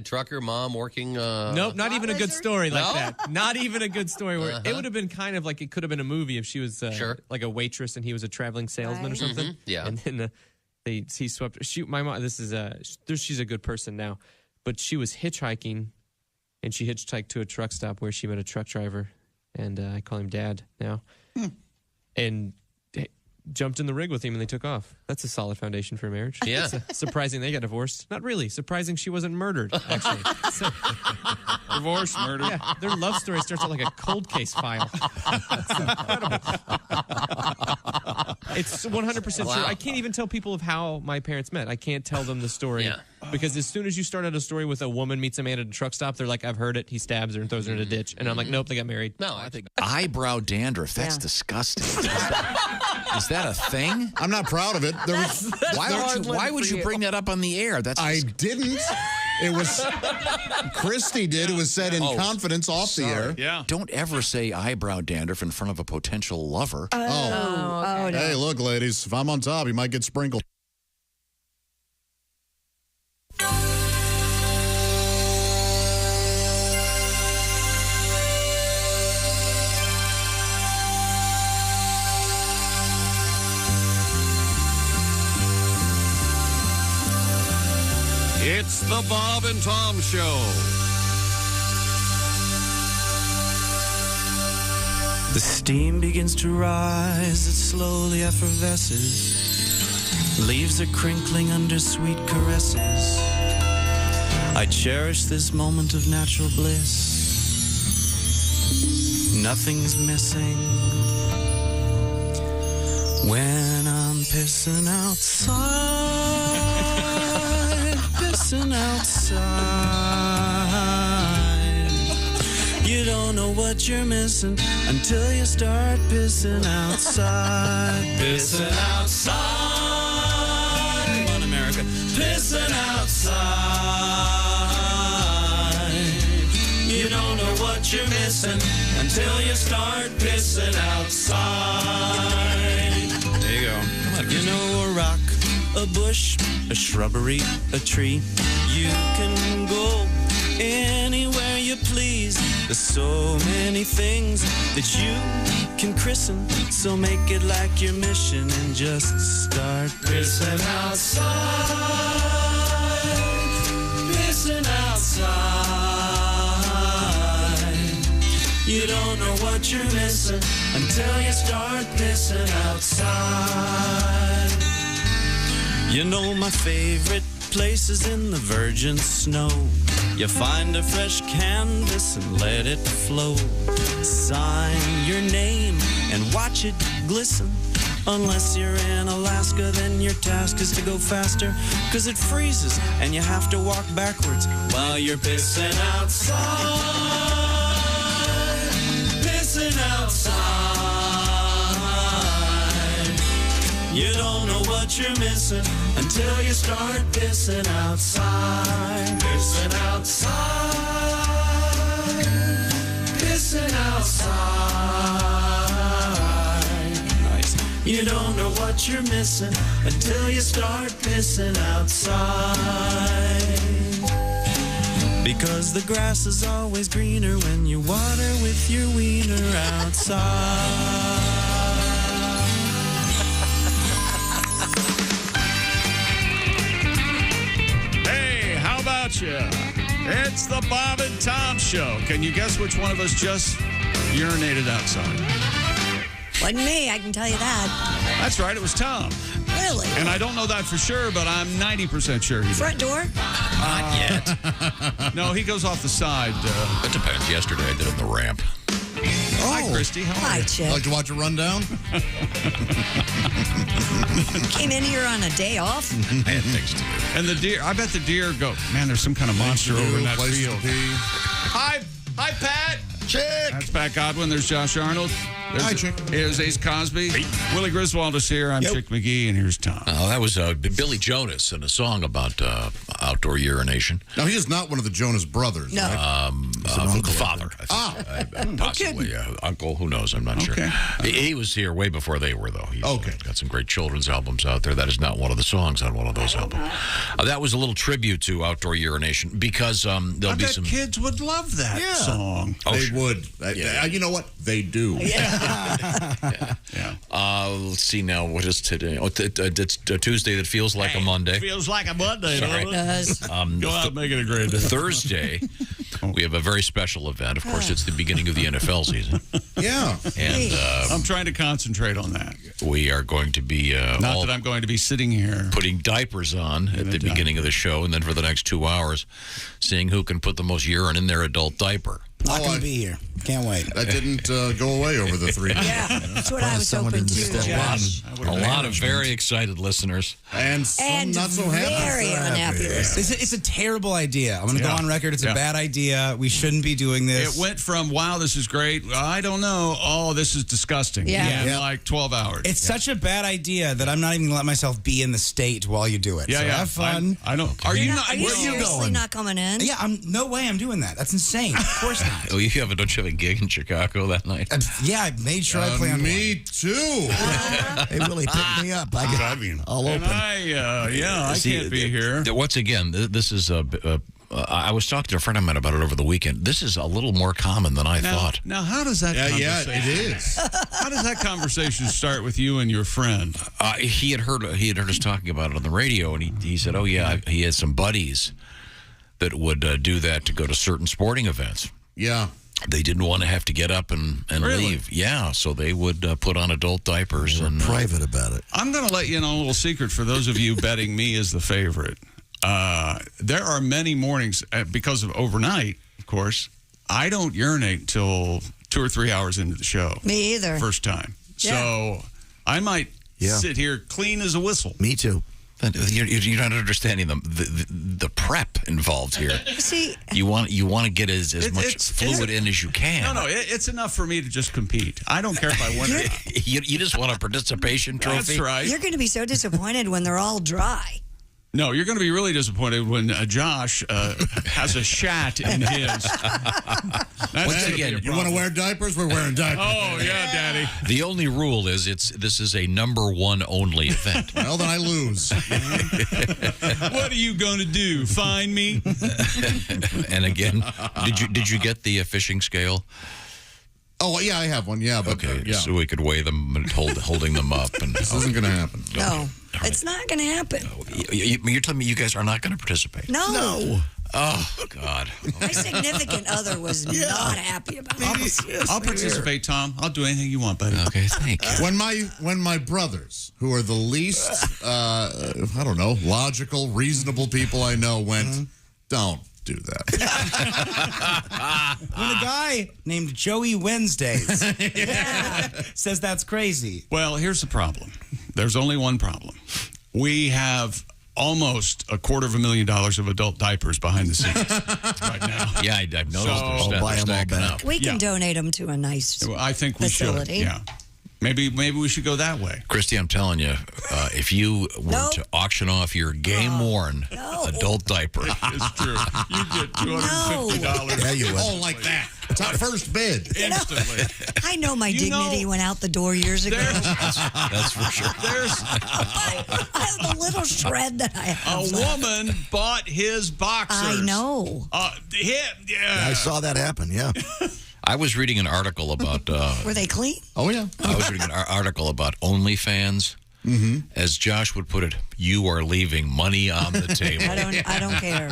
Trucker mom working. Nope, not even a good story like No? that. Not even a good story. Where it would have been kind of like it could have been a movie if she was like a waitress and he was a traveling salesman or something. Mm-hmm. Yeah, and then he swept. My mom. This is she's a good person now, but she was hitchhiking, and she hitchhiked to a truck stop where she met a truck driver, and I call him Dad now, and jumped in the rig with him and they took off. That's a solid foundation for a marriage. Yeah. Surprising they got divorced. Not really. Surprising she wasn't murdered, actually. Divorce, murder. Yeah, their love story starts out like a cold case file. It's incredible. It's 100% true. I can't even tell people of how my parents met. I can't tell them the story. Yeah. Because as soon as you start out a story with a woman meets a man at a truck stop, they're like, I've heard it. He stabs her and throws her in a ditch. And I'm like, nope, they got married. No, I think eyebrow dandruff. That's disgusting. Is that a thing? I'm not proud of it. There was, Why would you bring that up on the air? I didn't. It was Christy did. It was said in confidence off the air. Yeah. Don't ever say eyebrow dandruff in front of a potential lover. Okay. No. Hey, look, ladies, if I'm on top, you might get sprinkled. It's the Bob and Tom Show. The steam begins to rise, it slowly effervesces. Leaves are crinkling under sweet caresses. I cherish this moment of natural bliss. Nothing's missing when I'm pissing outside. Pissing outside. You don't know what you're missing until you start pissing outside. Pissing outside. Come on, America. Pissing outside. You don't know what you're missing until you start pissing outside. There you go. Come on, you know a rock, a bush, a shrubbery, a tree. You can go anywhere you please. There's so many things that you can christen. So make it like your mission and just start pissing outside. Pissing outside. You don't know what you're missing until you start pissing outside. You know my favorite place is in the virgin snow. You find a fresh canvas and let it flow. Sign your name and watch it glisten. Unless you're in Alaska, then your task is to go faster, 'cause it freezes and you have to walk backwards while you're pissing outside. Pissing outside. You don't know what you're missing until you start pissing outside. Pissing outside. Pissing outside. Nice. You don't know what you're missing until you start pissing outside. Because the grass is always greener when you water with your wiener outside. You. It's the Bob and Tom Show. Can you guess which one of us just urinated outside? Wasn't me, I can tell you that. That's right, it was Tom. Really? And I don't know that for sure, but I'm 90% sure he did. Front door? Not yet. No, he goes off the side. It depends. Yesterday I did it on the ramp. Hi, Christy. How are Hi, you? Chip. Like to watch a rundown? Came in here on a day off? I had things to do. And the deer, I bet the deer go, man, there's some kind of monster over in that Place to field. pee. Hi, Pat. Chick. That's Pat Godwin. There's Josh Arnold. Hi, Chick. Here's Ace Cosby. Willie Griswold is here. I'm Chick McGee, and here's Tom. Oh, that was Billy Jonas and a song about outdoor urination. Now, he is not one of the Jonas brothers. No. Right? Father. Possibly. Uncle, who knows? I'm not sure. He was here way before they were, though. He's got some great children's albums out there. That is not one of the songs on one of those albums. That was a little tribute to outdoor urination because there'll be some kids would love that song. Oh, they would. You know what? They do. Let's see now. What is today? Oh, it's a Tuesday that feels like a Monday. Feels like a Monday. Sorry. It does. Go out and make it a great day. Thursday, we have a very special event. Of course, it's the beginning of the NFL season. Yeah. And I'm trying to concentrate on that. we are going to be not that I'm going to be sitting here putting diapers on at the beginning of the show, and then for the next 2 hours, seeing who can put the most urine in their adult diaper. Not going to be here. Can't wait. That didn't go away over the 3 days. Yeah, that's what I was hoping to, Josh. A lot of very excited listeners. And some not so happy. Very unhappy. It's a terrible idea. I'm going to go on record. It's a bad idea. We shouldn't be doing this. It went from, wow, this is great, I don't know, oh, this is disgusting. In like 12 hours. It's such a bad idea that I'm not even going to let myself be in the state while you do it. So have fun. I don't. Are you not? Are you Where are you seriously going? not coming in? Yeah, no way I'm doing that. That's insane. Of course not. Oh, don't you have a gig in Chicago that night? Yeah, I made sure I play on Me too. They really picked me up. I'll open. I can't be here. Once again, this is I was talking to a friend of mine about it over the weekend. This is a little more common than I thought. Now, how does that conversation... it is. How does that conversation start with you and your friend? He had heard us talking about it on the radio, and he said, oh, yeah, he had some buddies that would do that to go to certain sporting events. Yeah. They didn't want to have to get up and leave. Yeah, so they would put on adult diapers. They were private about it. I'm going to let you in on a little secret for those of you betting me as the favorite. There are many mornings, because of overnight, of course, I don't urinate until 2 or 3 hours into the show. Me either. First time. So I might sit here clean as a whistle. Me too. You're not understanding the prep involved here. See, you want to get as much fluid in as you can. No, it's enough for me to just compete. I don't care if I win or not. You just want a participation trophy? That's right. you're going to be so disappointed when they're all dry. No, you're going to be really disappointed when Josh has a shat in his. Once again, You want to wear diapers? We're wearing diapers. Oh, yeah, Daddy. the only rule is this is a number one only event. Well, then I lose. What are you going to do? Find me? And again, did you get the fishing scale? Oh, yeah, I have one. Yeah, but Okay, so we could weigh them and holding them up. And this isn't going to happen. No, it's not going to happen. You're telling me you guys are not going to participate? No. Oh, God. My significant other was not happy about it. I'll participate, Tom. I'll do anything you want, buddy. Okay, thank you. When my brothers, who are the least, I don't know, logical, reasonable people I know, went, don't do that. When a guy named Joey Wednesdays says that's crazy. Well, here's the problem. There's only one problem. We have almost $250,000 of adult diapers behind the scenes right now. Yeah, I've noticed. So- they're buy 'em all stacking back. up. We can donate them to a nice I think we facility. should. Yeah. Maybe we should go that way. Christy, I'm telling you, if you were Nope. to auction off your game-worn adult diaper, It's true. You get $250. Yeah, you would. Oh, like that. Top first bid. Instantly. I know my dignity know, went out the door years ago. that's for sure. There's I have a little shred that I a have left. woman bought his boxers. I know. I saw that happen, yeah. I was reading an article about. Were they clean? Oh, yeah. I was reading an article about OnlyFans. As Josh would put it, you are leaving money on the table. I don't care.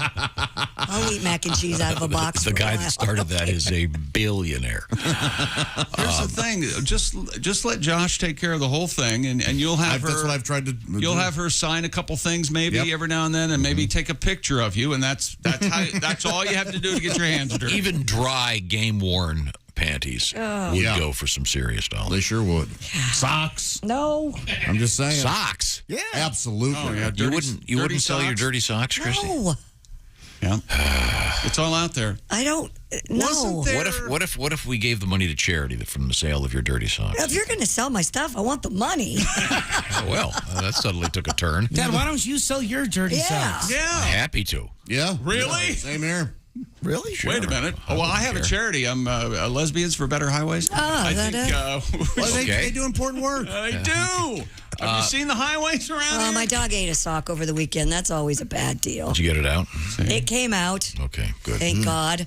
I'll eat mac and cheese out of a box. The for a guy while. that started that is a billionaire. Here's the thing. Just let Josh take care of the whole thing, and you'll have her. That's what I've tried to do. You'll have her sign a couple things maybe every now and then, and maybe take a picture of you, and that's all you have to do to get your hands dirty. Even dry, game-worn panties would go for some serious dollars. They sure would. Socks. No. I'm just saying. Socks? Yeah. Absolutely. Oh, yeah, You wouldn't sell your dirty socks, Christy? No. Yeah. It's all out there. I don't know. What if we gave the money to charity from the sale of your dirty socks? If you're going to sell my stuff, I want the money. Well, that suddenly took a turn. Dad, why don't you sell your dirty socks? Yeah. Happy to. Yeah. Really? Yeah, same here. Really? Sure. Wait a minute. Oh, well, I have a charity. I'm Lesbians for Better Highways. Oh, They do important work. They do. Have you seen the highways around here? My dog ate a sock over the weekend. That's always a bad deal. Did you get it out? It came out. Okay, good. Thank God.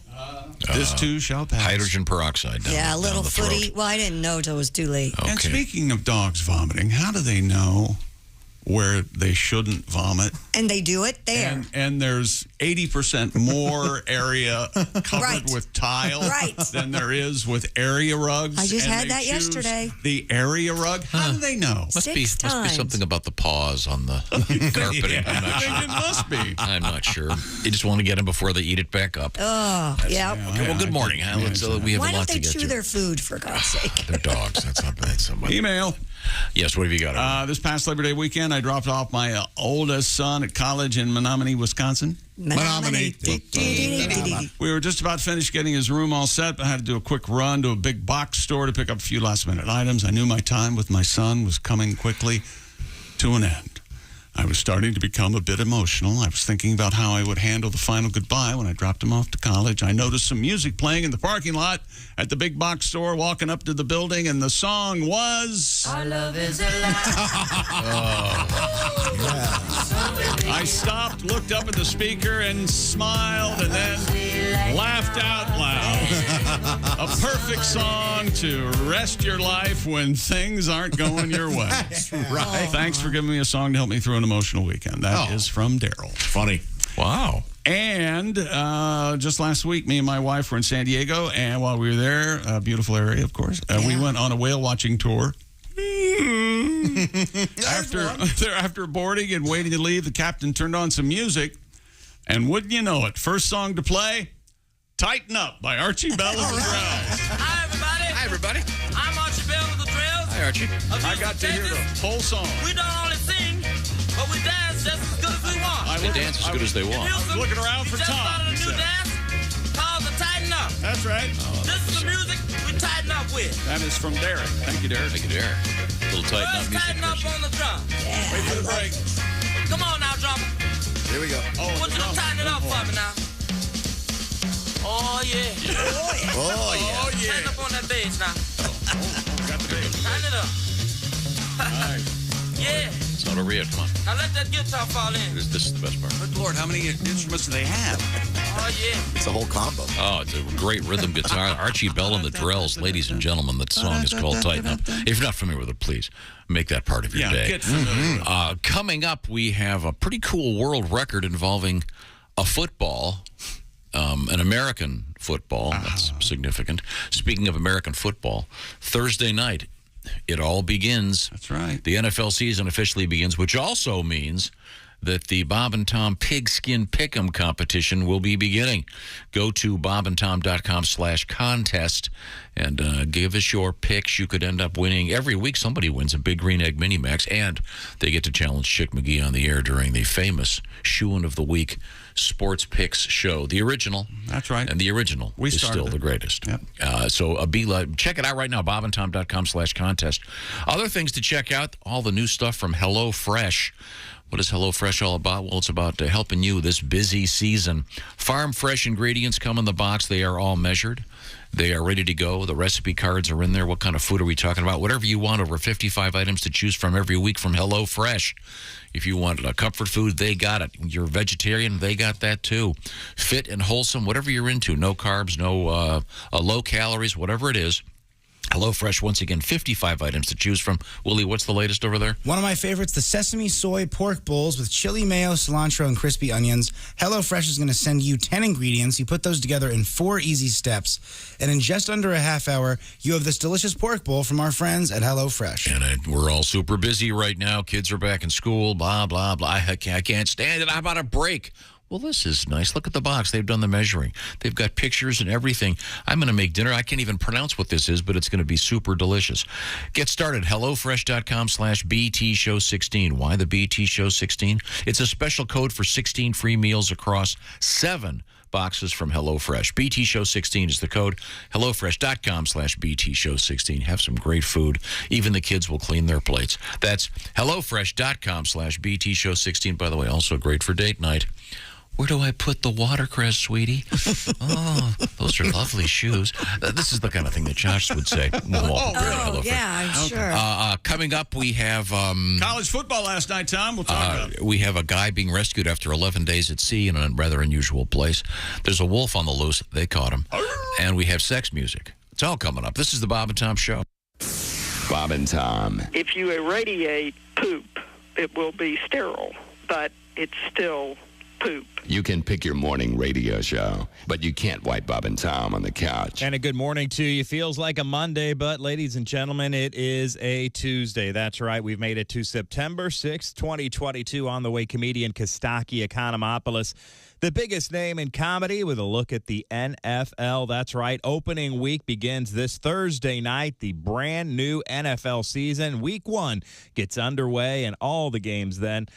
This too shall pass. Hydrogen peroxide. Yeah, a little down the footy. throat. Well, I didn't know till it was too late. Okay. And speaking of dogs vomiting, how do they know where they shouldn't vomit? And they do it there. And there's 80% more area covered with tile than there is with area rugs. I just and had they that choose yesterday. The area rug? How do they know? Must be something about the paws on the carpeting. I'm not I sure. think it must be. I'm not sure. You just want to get them before they eat it back up. Oh, yeah. Okay, well, good morning. We have Why a don't lot they to get chew to. their food, for God's sake? They're dogs. That's not bad. Somebody. Email. Yes, what have you got? This past Labor Day weekend, I dropped off my oldest son at college in Menominee, Wisconsin. Menominee. We were just about finished getting his room all set, but I had to do a quick run to a big box store to pick up a few last-minute items. I knew my time with my son was coming quickly to an end. I was starting to become a bit emotional. I was thinking about how I would handle the final goodbye when I dropped him off to college. I noticed some music playing in the parking lot at the big box store, walking up to the building, and the song was... Our love is a I stopped, looked up at the speaker, and smiled, and then laughed out loud. A perfect song to rest your life when things aren't going your way. Right. Thanks for giving me a song to help me through an emotional weekend. That is from Daryl. Funny. Wow. And just last week, me and my wife were in San Diego, and while we were there, a beautiful area, of course, we went on a whale watching tour. After boarding and waiting to leave, the captain turned on some music, and wouldn't you know it, first song to play, Tighten Up by Archie Bell and the Drells. Hi, everybody. Hi, everybody. I'm Archie Bell of the Drells. Hi, Archie. I got to hear the whole song. We don't only sing, but we dance just as good as we want. They dance as good as they want. I was looking around for just Tom. started a new dance called the Tighten Up. That's right. This is the music we tighten up with. That is from Derek. Thank you, Derek. Thank you, Derek. A little tighten up Let's music tighten up first. on the drum. Wait for the break. Come on now, drummer. Here we go. Oh, I want you to tighten it up for me now. Oh, yeah. Oh, yeah. Oh, yeah. Tighten up on that bass now. Got the bass. Tighten it up. Yeah. It's not over yet. Come on. Now let that guitar fall in. This is the best part. Good Lord, how many instruments do they have? Oh, yeah. It's a whole combo. Oh, it's a great rhythm guitar. Archie Bell and the Drells, ladies and gentlemen. That song is called Tighten Up. If you're not familiar with it, please make that part of your day. Get familiar. Coming up, we have a pretty cool world record involving a football, an American football. That's significant. Speaking of American football, Thursday night, it all begins. That's right. The NFL season officially begins, which also means that the Bob and Tom Pigskin Pick'em competition will be beginning. Go to bobandtom.com/contest and give us your picks. You could end up winning. Every week somebody wins a Big Green Egg Mini Max, and they get to challenge Chick McGee on the air during the famous Shoein' of the Week Sports Picks show. The original. That's right. And the original is still the greatest. Yep. So check it out right now, bobandtom.com/contest. Other things to check out, all the new stuff from HelloFresh. What is HelloFresh all about? Well, it's about helping you this busy season. Farm fresh ingredients come in the box. They are all measured. They are ready to go. The recipe cards are in there. What kind of food are we talking about? Whatever you want, over 55 items to choose from every week from HelloFresh. If you want a comfort food, they got it. You're a vegetarian, they got that too. Fit and wholesome, whatever you're into. No carbs, no low calories, whatever it is. HelloFresh, once again, 55 items to choose from. Willie, what's the latest over there? One of my favorites, the sesame soy pork bowls with chili mayo, cilantro, and crispy onions. HelloFresh is going to send you 10 ingredients. You put those together in 4 easy steps. And in just under a half hour, you have this delicious pork bowl from our friends at HelloFresh. And we're all super busy right now. Kids are back in school, blah, blah, blah. I can't stand it. How about a break? Well, this is nice. Look at the box. They've done the measuring. They've got pictures and everything. I'm going to make dinner. I can't even pronounce what this is, but it's going to be super delicious. Get started. HelloFresh.com/BTShow16. Why the BT Show 16? It's a special code for 16 free meals across 7 boxes from HelloFresh. BT Show 16 is the code. HelloFresh.com/BT Show 16. Have some great food. Even the kids will clean their plates. That's HelloFresh.com/BT Show 16. By the way, also great for date night. Where do I put the watercress, sweetie? Oh, those are lovely shoes. This is the kind of thing that Josh would say. Yeah, I'm sure. Coming up, we have... college football last night, Tom. We'll talk about it. We have a guy being rescued after 11 days at sea in a rather unusual place. There's a wolf on the loose. They caught him. And we have sex music. It's all coming up. This is the Bob and Tom Show. Bob and Tom. If you irradiate poop, it will be sterile, but it's still poop. You can pick your morning radio show, but you can't wipe Bob and Tom on the couch. And a good morning to you. Feels like a Monday, but ladies and gentlemen, it is a Tuesday. That's right. We've made it to September 6th, 2022. On the way, comedian Costaki Economopoulos, the biggest name in comedy, with a look at the NFL. That's right. Opening week begins this Thursday night. The brand new NFL season. Week 1 gets underway, and all the games then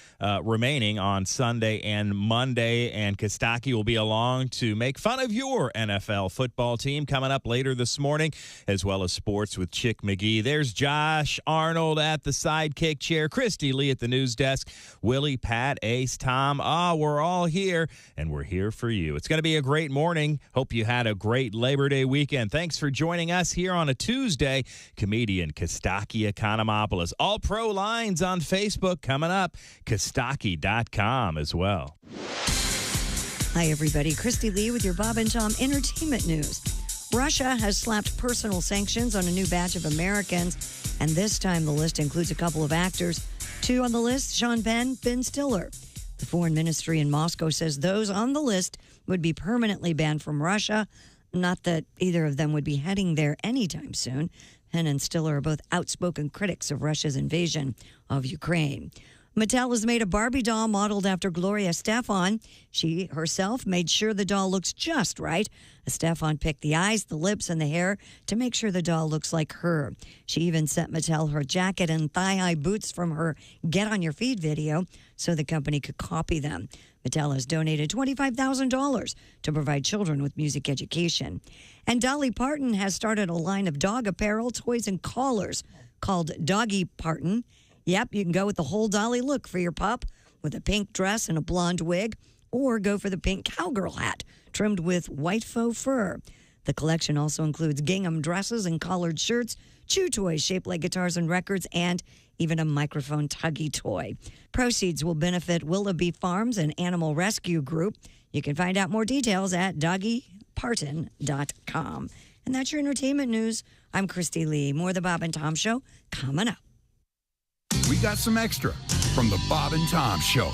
remaining on Sunday and Monday. And Costaki will be along to make fun of your NFL football team coming up later this morning, as well as sports with Chick McGee. There's Josh Arnold at the sidekick chair, Christy Lee at the news desk, Willie, Pat, Ace, Tom. We're all here, and we're here for you. It's going to be a great morning. Hope you had a great Labor Day weekend. Thanks for joining us here on a Tuesday. Comedian Costaki Economopoulos. All pro lines on Facebook coming up. Costaki.com as well. Hi, everybody. Christy Lee with your Bob and Tom Entertainment News. Russia has slapped personal sanctions on a new batch of Americans, and this time the list includes a couple of actors. 2 on the list, Sean Penn, Ben Stiller. The foreign ministry in Moscow says those on the list would be permanently banned from Russia. Not that either of them would be heading there anytime soon. Penn and Stiller are both outspoken critics of Russia's invasion of Ukraine. Mattel has made a Barbie doll modeled after Gloria Estefan. She herself made sure the doll looks just right. Estefan picked the eyes, the lips, and the hair to make sure the doll looks like her. She even sent Mattel her jacket and thigh-high boots from her Get On Your Feet video so the company could copy them. Mattel has donated $25,000 to provide children with music education. And Dolly Parton has started a line of dog apparel, toys, and collars called Doggy Parton. Yep, you can go with the whole Dolly look for your pup with a pink dress and a blonde wig, or go for the pink cowgirl hat trimmed with white faux fur. The collection also includes gingham dresses and collared shirts, chew toys shaped like guitars and records, and even a microphone tuggy toy. Proceeds will benefit Willoughby Farms and Animal Rescue Group. You can find out more details at doggyparton.com. And that's your entertainment news. I'm Christy Lee. More of the Bob and Tom Show coming up. We got some extra from the Bob and Tom Show.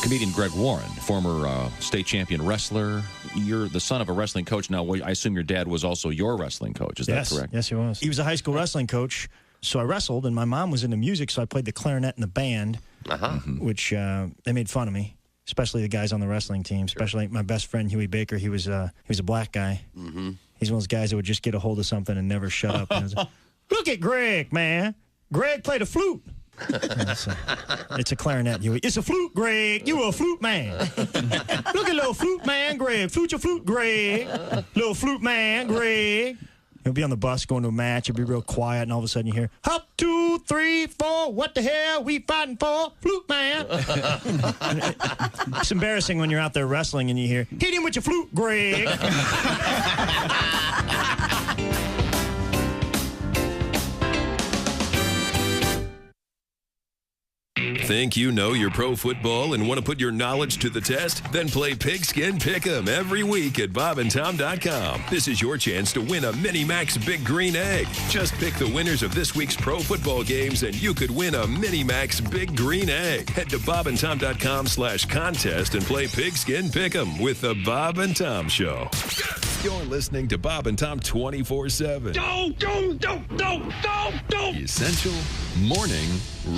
Comedian Greg Warren, former state champion wrestler. You're the son of a wrestling coach. Now, I assume your dad was also your wrestling coach. Is that correct? Yes, he was. He was a high school wrestling coach, so I wrestled, and my mom was into music, so I played the clarinet in the band, which they made fun of me, especially the guys on the wrestling team, especially my best friend, Huey Baker. He was a black guy. Mm-hmm. He's one of those guys that would just get a hold of something and never shut up. Look at Greg, man. Greg played a flute. It's a clarinet, Huey. It's a flute, Greg. You a flute man. Look at little flute man, Greg. Flute your flute, Greg. Little flute man, Greg. He'll be on the bus going to a match. He'll be real quiet, and all of a sudden you hear, hop, 2, 3, 4. What the hell we fighting for? Flute man. It's embarrassing when you're out there wrestling and you hear, hit him with your flute, Greg. Think you know your pro football and want to put your knowledge to the test? Then play Pigskin Pick'em every week at bobandtom.com. This is your chance to win a Mini Max Big Green Egg. Just pick the winners of this week's pro football games and you could win a Mini Max Big Green Egg. Head to bobandtom.com/contest and play Pigskin Pick'em with the Bob and Tom Show. You're listening to Bob and Tom 24/7. Essential Morning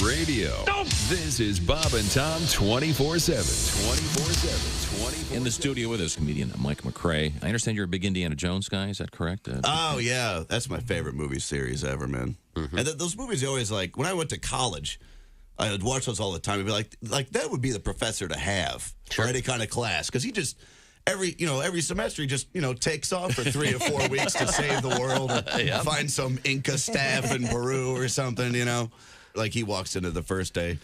Radio. This is Bob and Tom 24/7. 24/7. In the studio with us, comedian Mike McRae. I understand you're a big Indiana Jones guy. Is that correct? Oh, yeah. That's my favorite movie series ever, man. Mm-hmm. And those movies are always like, when I went to college, I would watch those all the time. I'd be like that would be the professor to have for any kind of class. Because every semester he just, takes off for 3 or 4 weeks to save the world or find some Inca staff in Peru or something, Like he walks into the first day.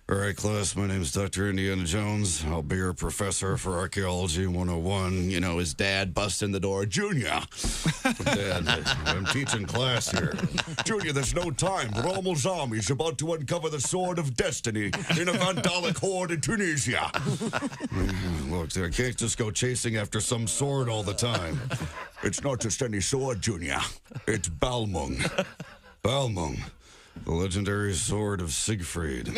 All right, class, my name is Dr. Indiana Jones. I'll be your professor for Archaeology 101. His dad busts in the door. Junior, Dad, I'm teaching class here. Junior, there's no time. The Rommel Zombie's about to uncover the sword of destiny in a Vandalic horde in Tunisia. Look, I can't just go chasing after some sword all the time. It's not just any sword, Junior. It's Balmung. Balmung. The legendary sword of Siegfried,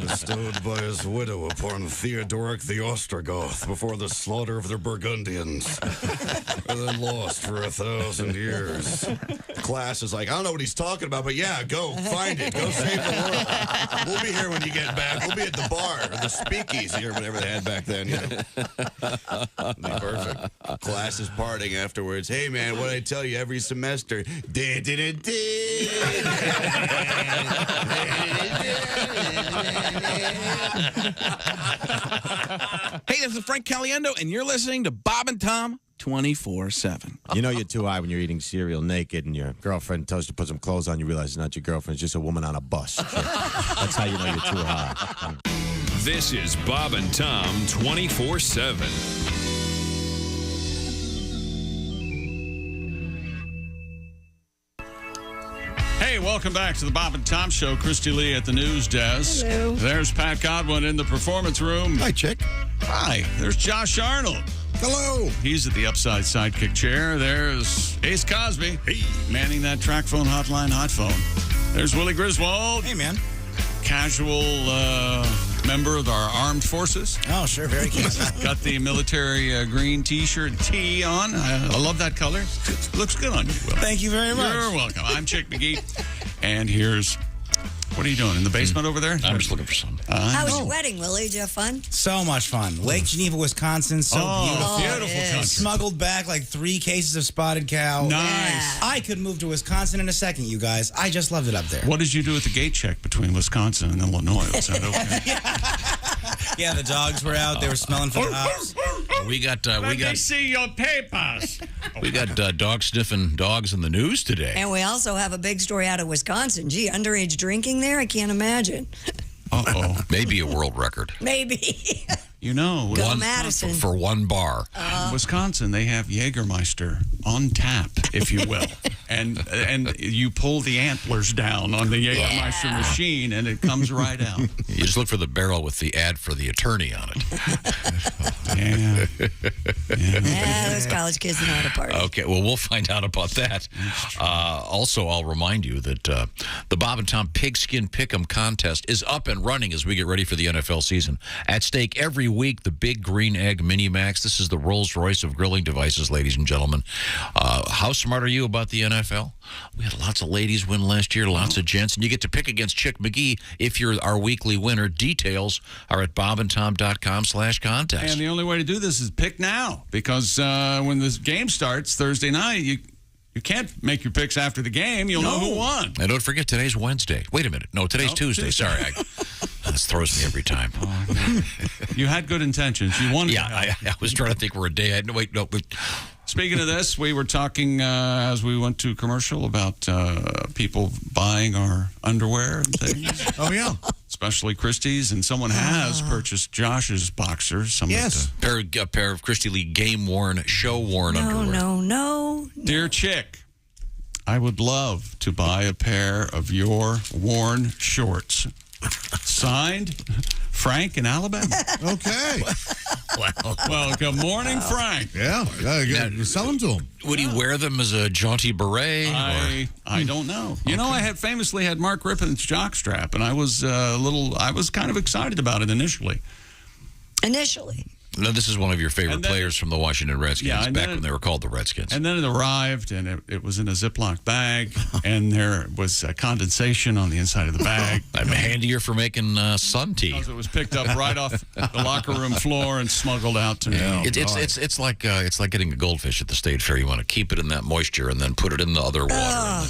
bestowed by his widow upon Theodoric the Ostrogoth before the slaughter of the Burgundians, and then lost for 1,000 years. Class is like, I don't know what he's talking about, but yeah, go find it. Go save the world. We'll be here when you get back. We'll be at the bar, or the speakeasy, or whatever they had back then. It'll be perfect. Class is partying afterwards. Hey, man, what I tell you every semester? Hey, this is Frank Caliendo, and you're listening to Bob and Tom 24/7. You know you're too high when you're eating cereal naked and your girlfriend tells you to put some clothes on. You realize it's not your girlfriend. It's just a woman on a bus. So that's how you know you're too high. This is Bob and Tom 24/7. Hey, welcome back to the Bob and Tom Show. Christy Lee at the news desk. Hello. There's Pat Godwin in the performance room. Hi, chick. Hi. There's Josh Arnold. Hello. He's at the upside sidekick chair. There's Ace Cosby. Hey. Manning that track phone hotline hot phone. There's Willie Griswold. Hey, man. Casual member of our armed forces. Oh, sure. Very casual. Got the military green T-shirt tee on. I love that color. It looks good on you, Will. Thank you very much. You're welcome. I'm Chick McGee. And here's... What are you doing? In the basement over there? I'm just looking for some. How was your wedding, Willie? Did you have fun? So much fun. Lake Geneva, Wisconsin. So beautiful. Beautiful country. Smuggled back like 3 cases of spotted cow. Nice. Yeah. I could move to Wisconsin in a second, you guys. I just loved it up there. What did you do at the gate check between Wisconsin and Illinois? Was that okay? Yeah, the dogs were out. They were smelling for the hops. We got see your papers. we got dog sniffing dogs in the news today. And we also have a big story out of Wisconsin. Gee, underage drinking there? I can't imagine. Uh-oh. Maybe a world record. Maybe. You know, Go Madison. For one bar. in Wisconsin, they have Jägermeister on tap, if you will. and you pull the antlers down on the Jägermeister machine, and it comes right out. You just look for the barrel with the ad for the attorney on it. Yeah, those college kids know how to party. Okay, well, we'll find out about that. Also, I'll remind you that the Bob and Tom Pigskin Pick'em contest is up and running as we get ready for the NFL season. At stake every week, the Big Green Egg Mini Max. This is the Rolls Royce of grilling devices, ladies and gentlemen. How smart are you about the NFL? We had lots of ladies win last year, lots of gents, and you get to pick against Chick McGee if you're our weekly winner. Details are at bobandtom.com/contest. And the only way to do this is pick now, because when this game starts Thursday night, you can't make your picks after the game. You'll know who won. And don't forget, today's Wednesday. Wait a minute. No, today's Tuesday. Sorry. This throws me every time. You had good intentions. You wanted to help. I was trying to think we're a day. Wait. Speaking of this, we were talking as we went to commercial about people buying our underwear and things. Oh, yeah. Especially Christie's, and someone has purchased Josh's boxers. Yes. A pair of Christy Lee game-worn, show-worn underwear. No. Dear Chick, I would love to buy a pair of your worn shorts. Signed, Frank in Alabama. Okay. Well, good morning, Frank. Yeah, sell them to him. Would he wear them as a jaunty beret? I don't know. You know, I had famously had Mark Rippon's jockstrap, and I was kind of excited about it initially. No, this is one of your favorite players from the Washington Redskins, back when they were called the Redskins. And then it arrived, and it was in a Ziploc bag, and there was condensation on the inside of the bag. I'm handier for making sun tea. Because it was picked up right off the locker room floor and smuggled out to me. It's like getting a goldfish at the state fair. You want to keep it in that moisture and then put it in the other water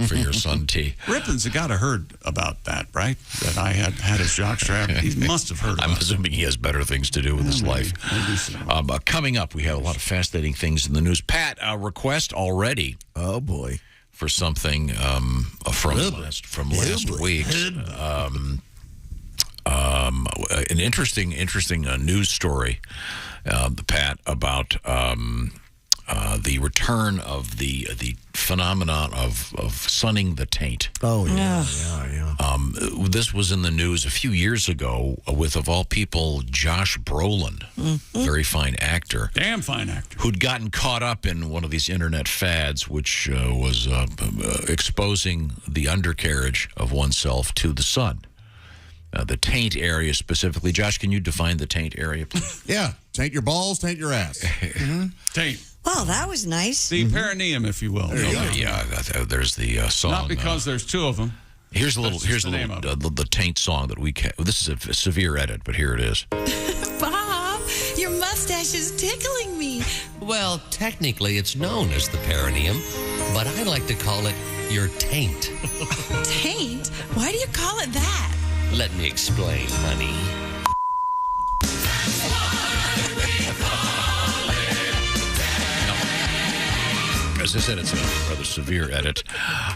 for your sun tea. Rippon's got to heard about that, right? That I had his jockstrap. He must have heard about it. I'm assuming he has better things to do with his life. life. Coming up, we have a lot of fascinating things in the news. Pat, a request already. Oh, boy. For something from last week. An interesting news story, Pat, about the return of the phenomenon of sunning the taint. Oh, yeah. This was in the news a few years ago with, of all people, Josh Brolin, very fine actor. Damn fine actor. Who'd gotten caught up in one of these internet fads, which was exposing the undercarriage of oneself to the sun. The taint area specifically. Josh, can you define the taint area, please? Yeah. Taint your balls, taint your ass. Taint. Well, that was nice. The perineum, if you will. Yeah, there's the song. Not because there's two of them. Here's the taint song that we can. This is a severe edit, but here it is. Bob, your mustache is tickling me. Well, technically it's known as the perineum, but I like to call it your taint. Taint? Why do you call it that? Let me explain, honey. As I said, it's a rather severe edit.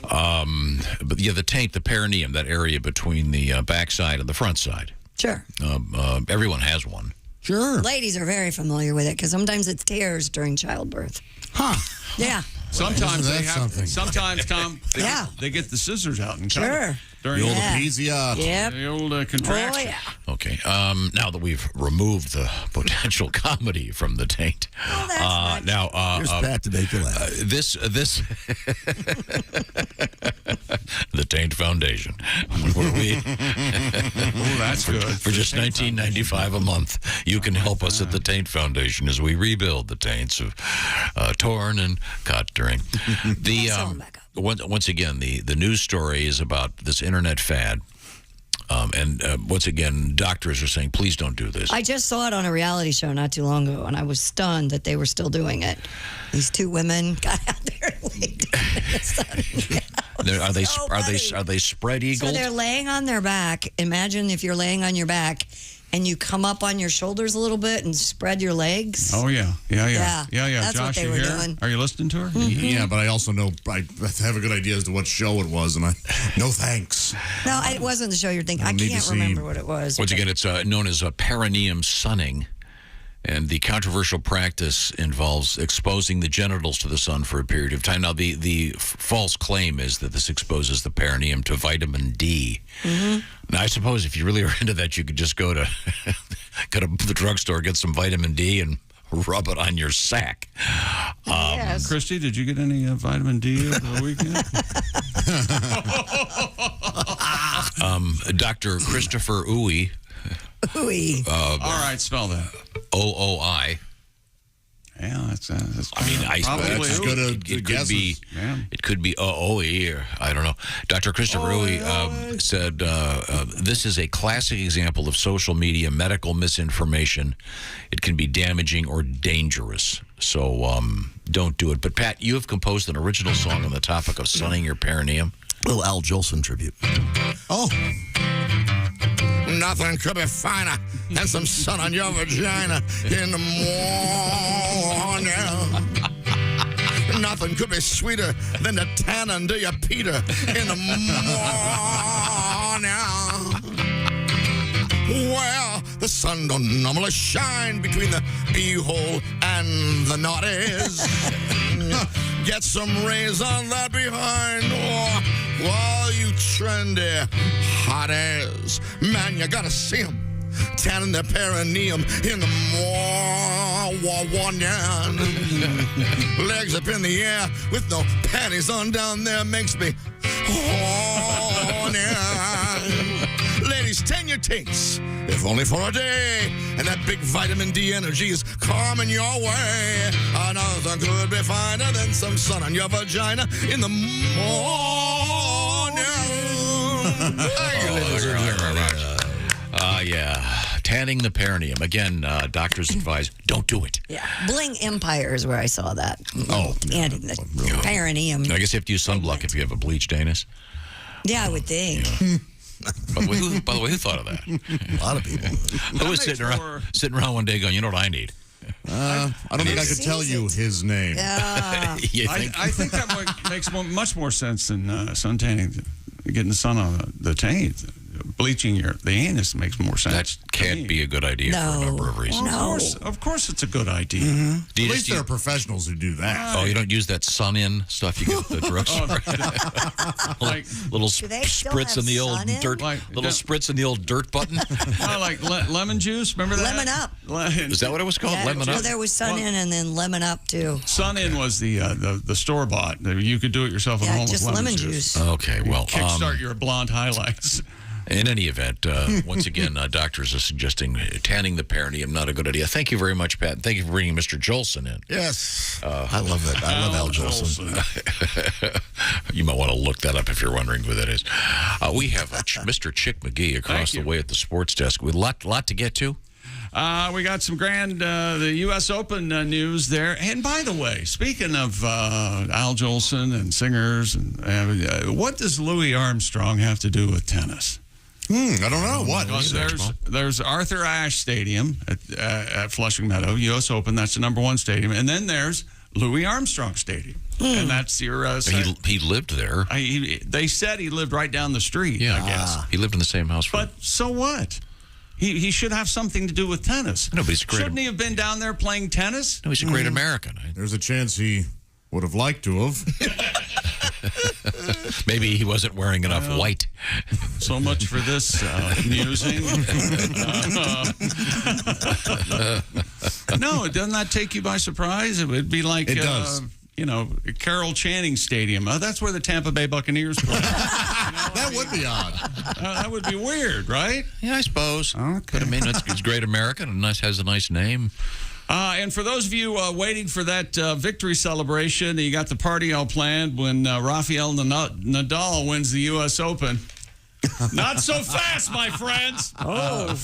But yeah, the taint, the perineum, that area between the backside and the front side. Sure. Everyone has one. Sure. Ladies are very familiar with it because sometimes it tears during childbirth. Huh. Yeah. Sometimes they have. Something? Sometimes, Tom, they get the scissors out and cut it during the old episiotomy. Yep. The old contraction. Oh, yeah. Okay. Now that we've removed the potential comedy from the taint, now here's Pat to make you laugh. This the Taint Foundation, where we that's good for just $19.95 a month. You can help us at the Taint Foundation as we rebuild the taints of torn and cut during the. Once again, the news story is about this internet fad. And once again, doctors are saying, please don't do this. I just saw it on a reality show not too long ago, and I was stunned that they were still doing it. These two women got out there and laid down in the sun. Are they spread eagled? So they're laying on their back. Imagine if you're laying on your back and you come up on your shoulders a little bit and spread your legs. Oh, yeah. That's Josh, what they were doing. Are you listening to her? Mm-hmm. Yeah, but I also know, I have a good idea as to what show it was, and no thanks. No, it wasn't the show you're thinking. I can't remember what it was. Once again, it's known as perineum sunning. And the controversial practice involves exposing the genitals to the sun for a period of time. Now, the false claim is that this exposes the perineum to vitamin D. Mm-hmm. Now, I suppose if you really are into that, you could just go to the drugstore, get some vitamin D, and rub it on your sack. Yes. Christy, did you get any vitamin D over the weekend? Dr. Christopher Uwe. Ooey. All right, spell that. OOI. Yeah, that's I mean, I suppose it could be OOE, or I don't know. Dr. Christopher Uwe said this is a classic example of social media medical misinformation. It can be damaging or dangerous. So don't do it. But Pat, you have composed an original song on the topic of sunning your perineum. Little Al Jolson tribute. Oh. Nothing could be finer than some sun on your vagina in the morning. Nothing could be sweeter than the tan under your Peter in the morning. Well, the sun don't normally shine between the beehole and the naughties. Get some rays on that behind. While you trendy hotties, man, you gotta see them tanning their perineum in the morning. Legs up in the air with no panties on down there makes me horny. Ladies, tan your taints, if only for a day, and that big vitamin D energy is coming your way. Nothing could be finer than some sun on your vagina in the morning. Yeah. Tanning the perineum. Again, doctors advise, don't do it. Yeah. Bling Empire is where I saw that. Tanning the perineum. I guess you have to use sunblock if you have a bleached anus. Yeah, I would think. By the way, who thought of that? A lot of people. Who was sitting around one day going, you know what I need? I don't think I could tell you his name. Yeah. I think that makes much more sense than suntanning, getting the sun on the taint. Bleaching the anus makes more sense. That can't be a good idea for a number of reasons. Of course it's a good idea. Mm-hmm. At least there are professionals who do that. Oh, you don't use that sun-in stuff you get at the drugstore? little spritz in the old dirt. Little spritz in the old dirt button. Like lemon juice. Remember that? Lemon Up. Is that what it was called? Yeah, Lemon Up. There was Sun In and then Lemon Up too. Sun In was the store bought. You could do it yourself at home just with lemon juice. Okay, well, kickstart your blonde highlights. In any event, once again, doctors are suggesting tanning the perineum, not a good idea. Thank you very much, Pat. Thank you for bringing Mr. Jolson in. Yes. I love it. I love Al Jolson. You might want to look that up if you're wondering who that is. We have Mr. Chick McGee across the way at the sports desk with a lot to get to. We got some the U.S. Open news there. And by the way, speaking of Al Jolson and singers, and what does Louis Armstrong have to do with tennis? I don't know. What? There's Arthur Ashe Stadium at Flushing Meadow, U.S. Open. That's the #1 stadium. And then there's Louis Armstrong Stadium. And that's your... he lived there. They said he lived right down the street, yeah, I guess. He lived in the same house. But so what? He should have something to do with tennis. No, but he's great. Shouldn't he have been down there playing tennis? No, he's a great American. There's a chance he would have liked to have. Maybe he wasn't wearing enough white. So much for this musing. No, doesn't that take you by surprise? It would be like, it does. Carroll Channing Stadium. That's where the Tampa Bay Buccaneers play. That would be odd. That would be weird, right? Yeah, I suppose. Okay. But I mean, it's great American and has a nice name. And for those of you waiting for that victory celebration, you got the party all planned when Rafael Nadal wins the U.S. Open. Not so fast, my friends.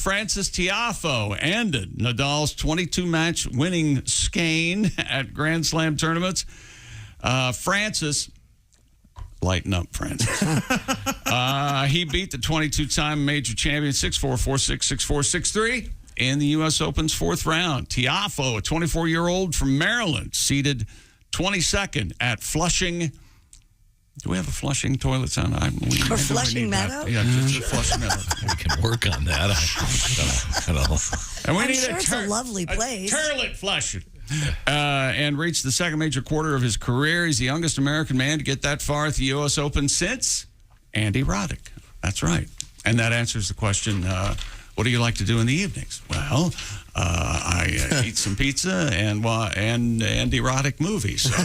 Francis Tiafoe ended Nadal's 22-match winning skein at Grand Slam tournaments. Francis, lighten up, Francis. He beat the 22-time major champion 6-4, 4-6, 6-4, 6-3 in the U.S. Open's fourth round. Tiafoe, a 24-year-old from Maryland, seated 22nd at Flushing. Do we have a Flushing toilet sound? For Flushing Meadow? Yeah, just Flushing Meadow. We can work on that. I don't know. And we I'm need sure it's a lovely place. Toilet flushing. And reached the second major quarter of his career. He's the youngest American man to get that far at the U.S. Open since Andy Roddick. That's right. And that answers the question, what do you like to do in the evenings? Well, I eat some pizza and Andy Roddick movies. So.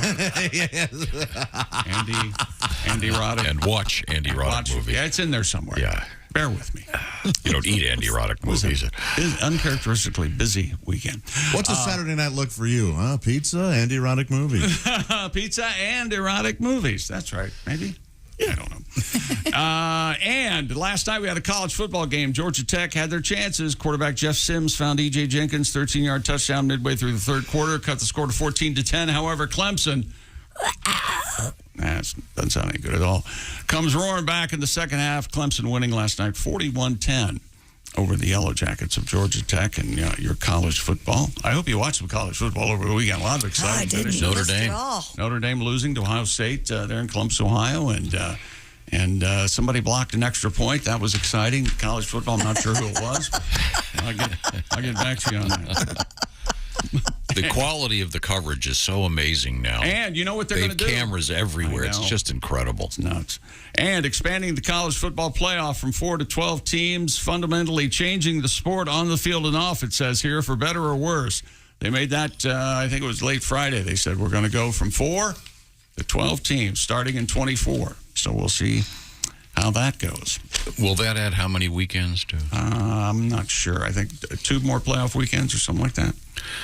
Andy Roddick. And watch Andy Roddick movies. Yeah, it's in there somewhere. Yeah. Bear with me. You don't eat Andy Roddick movies. Uncharacteristically busy weekend. What's a Saturday night look for you? Pizza and erotic movies. Pizza and erotic movies. That's right. Maybe. I don't know. And last night we had a college football game. Georgia Tech had their chances. Quarterback Jeff Sims found E.J. Jenkins' 13-yard touchdown midway through the third quarter, cut the score to 14-10. However, Clemson, that doesn't sound any good at all, comes roaring back in the second half. Clemson winning last night 41-10 over the Yellow Jackets of Georgia Tech and your college football. I hope you watched some college football over the weekend. A lot of exciting finishes. Notre Dame losing to Ohio State there in Columbus, Ohio, and somebody blocked an extra point. That was exciting. College football, I'm not sure who it was. I'll get back to you on that. The quality of the coverage is so amazing now. And you know what they're going to do? They have cameras everywhere. It's just incredible. It's nuts. And expanding the college football playoff from 4 to 12 teams, fundamentally changing the sport on the field and off, it says here, for better or worse. They made that, I think it was late Friday. They said we're going to go from 4 to 12 teams starting in 24. So we'll see how that goes. Will that add how many weekends to? I'm not sure. I think 2 more playoff weekends or something like that.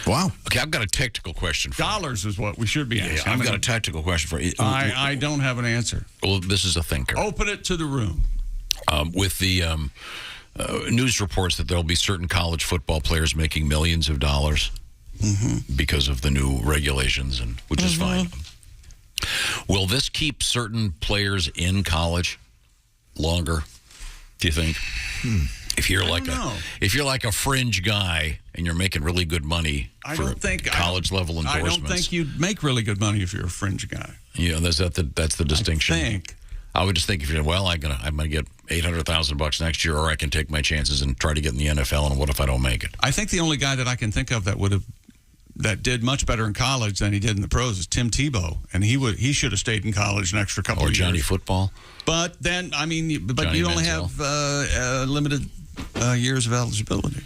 Wow. Okay, I've got a technical question for Dollars is what we should be asking. I've got a tactical question for you. I don't have an answer. Well, this is a thinker. Open it to the room. With the news reports that there'll be certain college football players making millions of dollars because of the new regulations, and which is fine. Will this keep certain players in college longer? Do you think? If you're like a fringe guy and you're making really good money for college level endorsements, I don't think you'd make really good money if you're a fringe guy. Yeah, that's the distinction. I think. I would just think if you're I'm gonna get $800,000 next year, or I can take my chances and try to get in the NFL. And what if I don't make it? I think the only guy that I can think of that did much better in college than he did in the pros is Tim Tebow, and he should have stayed in college an extra couple of years. Or Johnny Football. But then Johnny you only Manziel. have limited years of eligibility.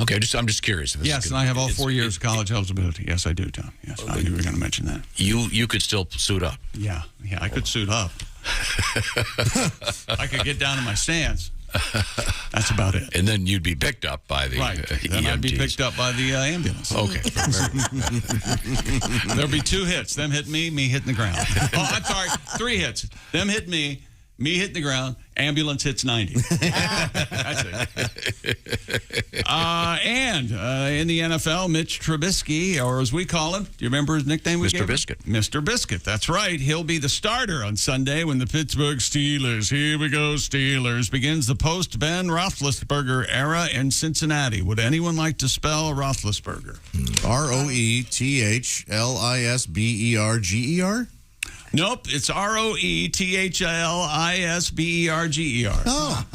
Okay, I'm just curious. Yes, and I have all 4 years of college eligibility. Yes, I do, Tom. Yes, I knew you were going to mention that. You could still suit up. Yeah, I could suit up. I could get down in my stance. That's about it. And then you'd be picked up by the Then I'd be picked up by the ambulance. Okay. There'll be 2 hits. Them hit me hitting the ground. Oh, I'm sorry. 3 hits. Them hit me hitting the ground, ambulance hits 90. That's it. And in the NFL, Mitch Trubisky, or as we call him, do you remember his nickname? Mr. Biscuit. Mr. Biscuit, that's right. He'll be the starter on Sunday when the Pittsburgh Steelers, here we go, Steelers, begins the post-Ben Roethlisberger era in Cincinnati. Would anyone like to spell Roethlisberger? Roethlisberger? Nope, it's Roethlisberger. Oh.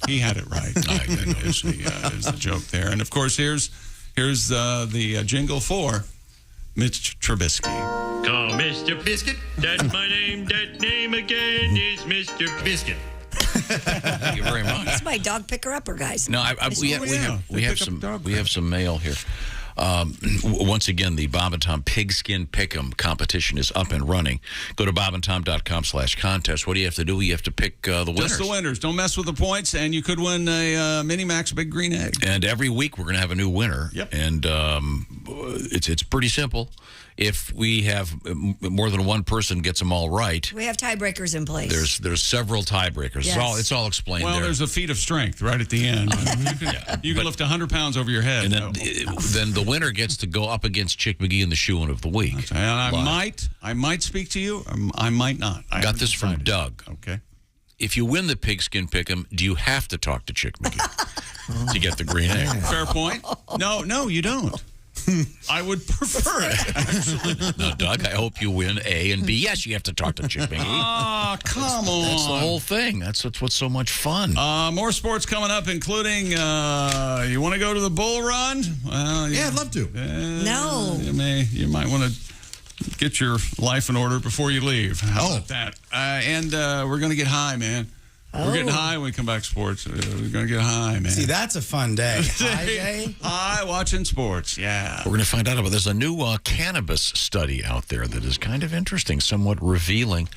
He had it right. Is the joke there. And, of course, here's the jingle for Mitch Trubisky. Call Mr. Biscuit. That's my name. That name again is Mr. Biscuit. Thank you very much. That's my dog picker-upper, guys. No, we have some mail here. Once again, the Bob and Tom Pigskin Pick'em competition is up and running. Go to bobandtom.com/contest. What do you have to do? You have to pick the winners. Just the winners. Don't mess with the points, and you could win a Mini Max Big Green Egg. And every week we're going to have a new winner. Yep. And it's pretty simple. If we have more than one person gets them all right, We have tiebreakers in place. there's several tiebreakers. Yes. It's all explained Well, there. there's a feat of strength right at the end. You can lift 100 pounds over your head. And then the winner gets to go up against Chick McGee in the shoe-in of the week. And I might speak to you, or I might not. I got this from Doug. Okay. If you win the Pigskin Pick'em, do you have to talk to Chick McGee to get the green egg? Fair point. No, you don't. I would prefer it, actually. No, Doug, I hope you win A and B. Yes, you have to talk to Chick McGee. Oh, come on. That's the whole thing. That's what's so much fun. More sports coming up, including, you want to go to the bull run? Well, yeah, I'd love to. No. You might want to get your life in order before you leave. How about that? And we're going to get high, man. We're getting high when we come back to sports. We're going to get high, man. See, that's a fun day. High day? High watching sports, yeah. We're going to find out about there's a new cannabis study out there that is kind of interesting, somewhat revealing.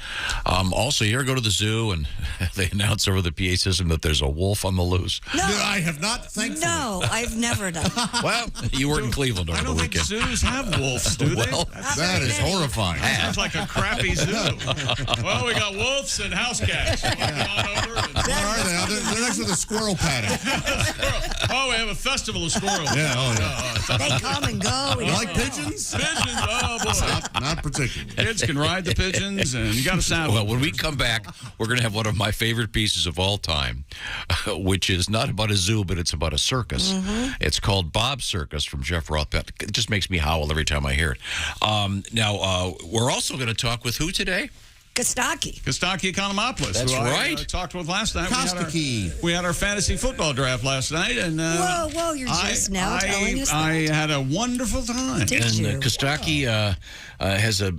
Also, you ever go to the zoo and they announce over the PA system that there's a wolf on the loose? No. I have not, thankfully. No, I've never done. Well, you were in Cleveland over the weekend. I don't think zoos have wolves, do they? Well, that is horrifying. Sounds like a crappy zoo. Well, we got wolves and house cats. Where are they? They're next to the squirrel paddock. Oh, we have a festival of squirrels. Yeah, They come and go. You like pigeons? Pigeons, oh boy. Not particularly. Kids can ride the pigeons, and you got to saddle. Well, when we come back, we're going to have one of my favorite pieces of all time, which is not about a zoo, but it's about a circus. Mm-hmm. It's called Bob's Circus from Jeff Roth. It just makes me howl every time I hear it. Now, we're also going to talk with who today? Costaki Economopoulos. That's who right. I talked with last night. Costaki. We had our fantasy football draft last night, and whoa! You're just now telling us that. I had a wonderful time. Did you? Costaki has a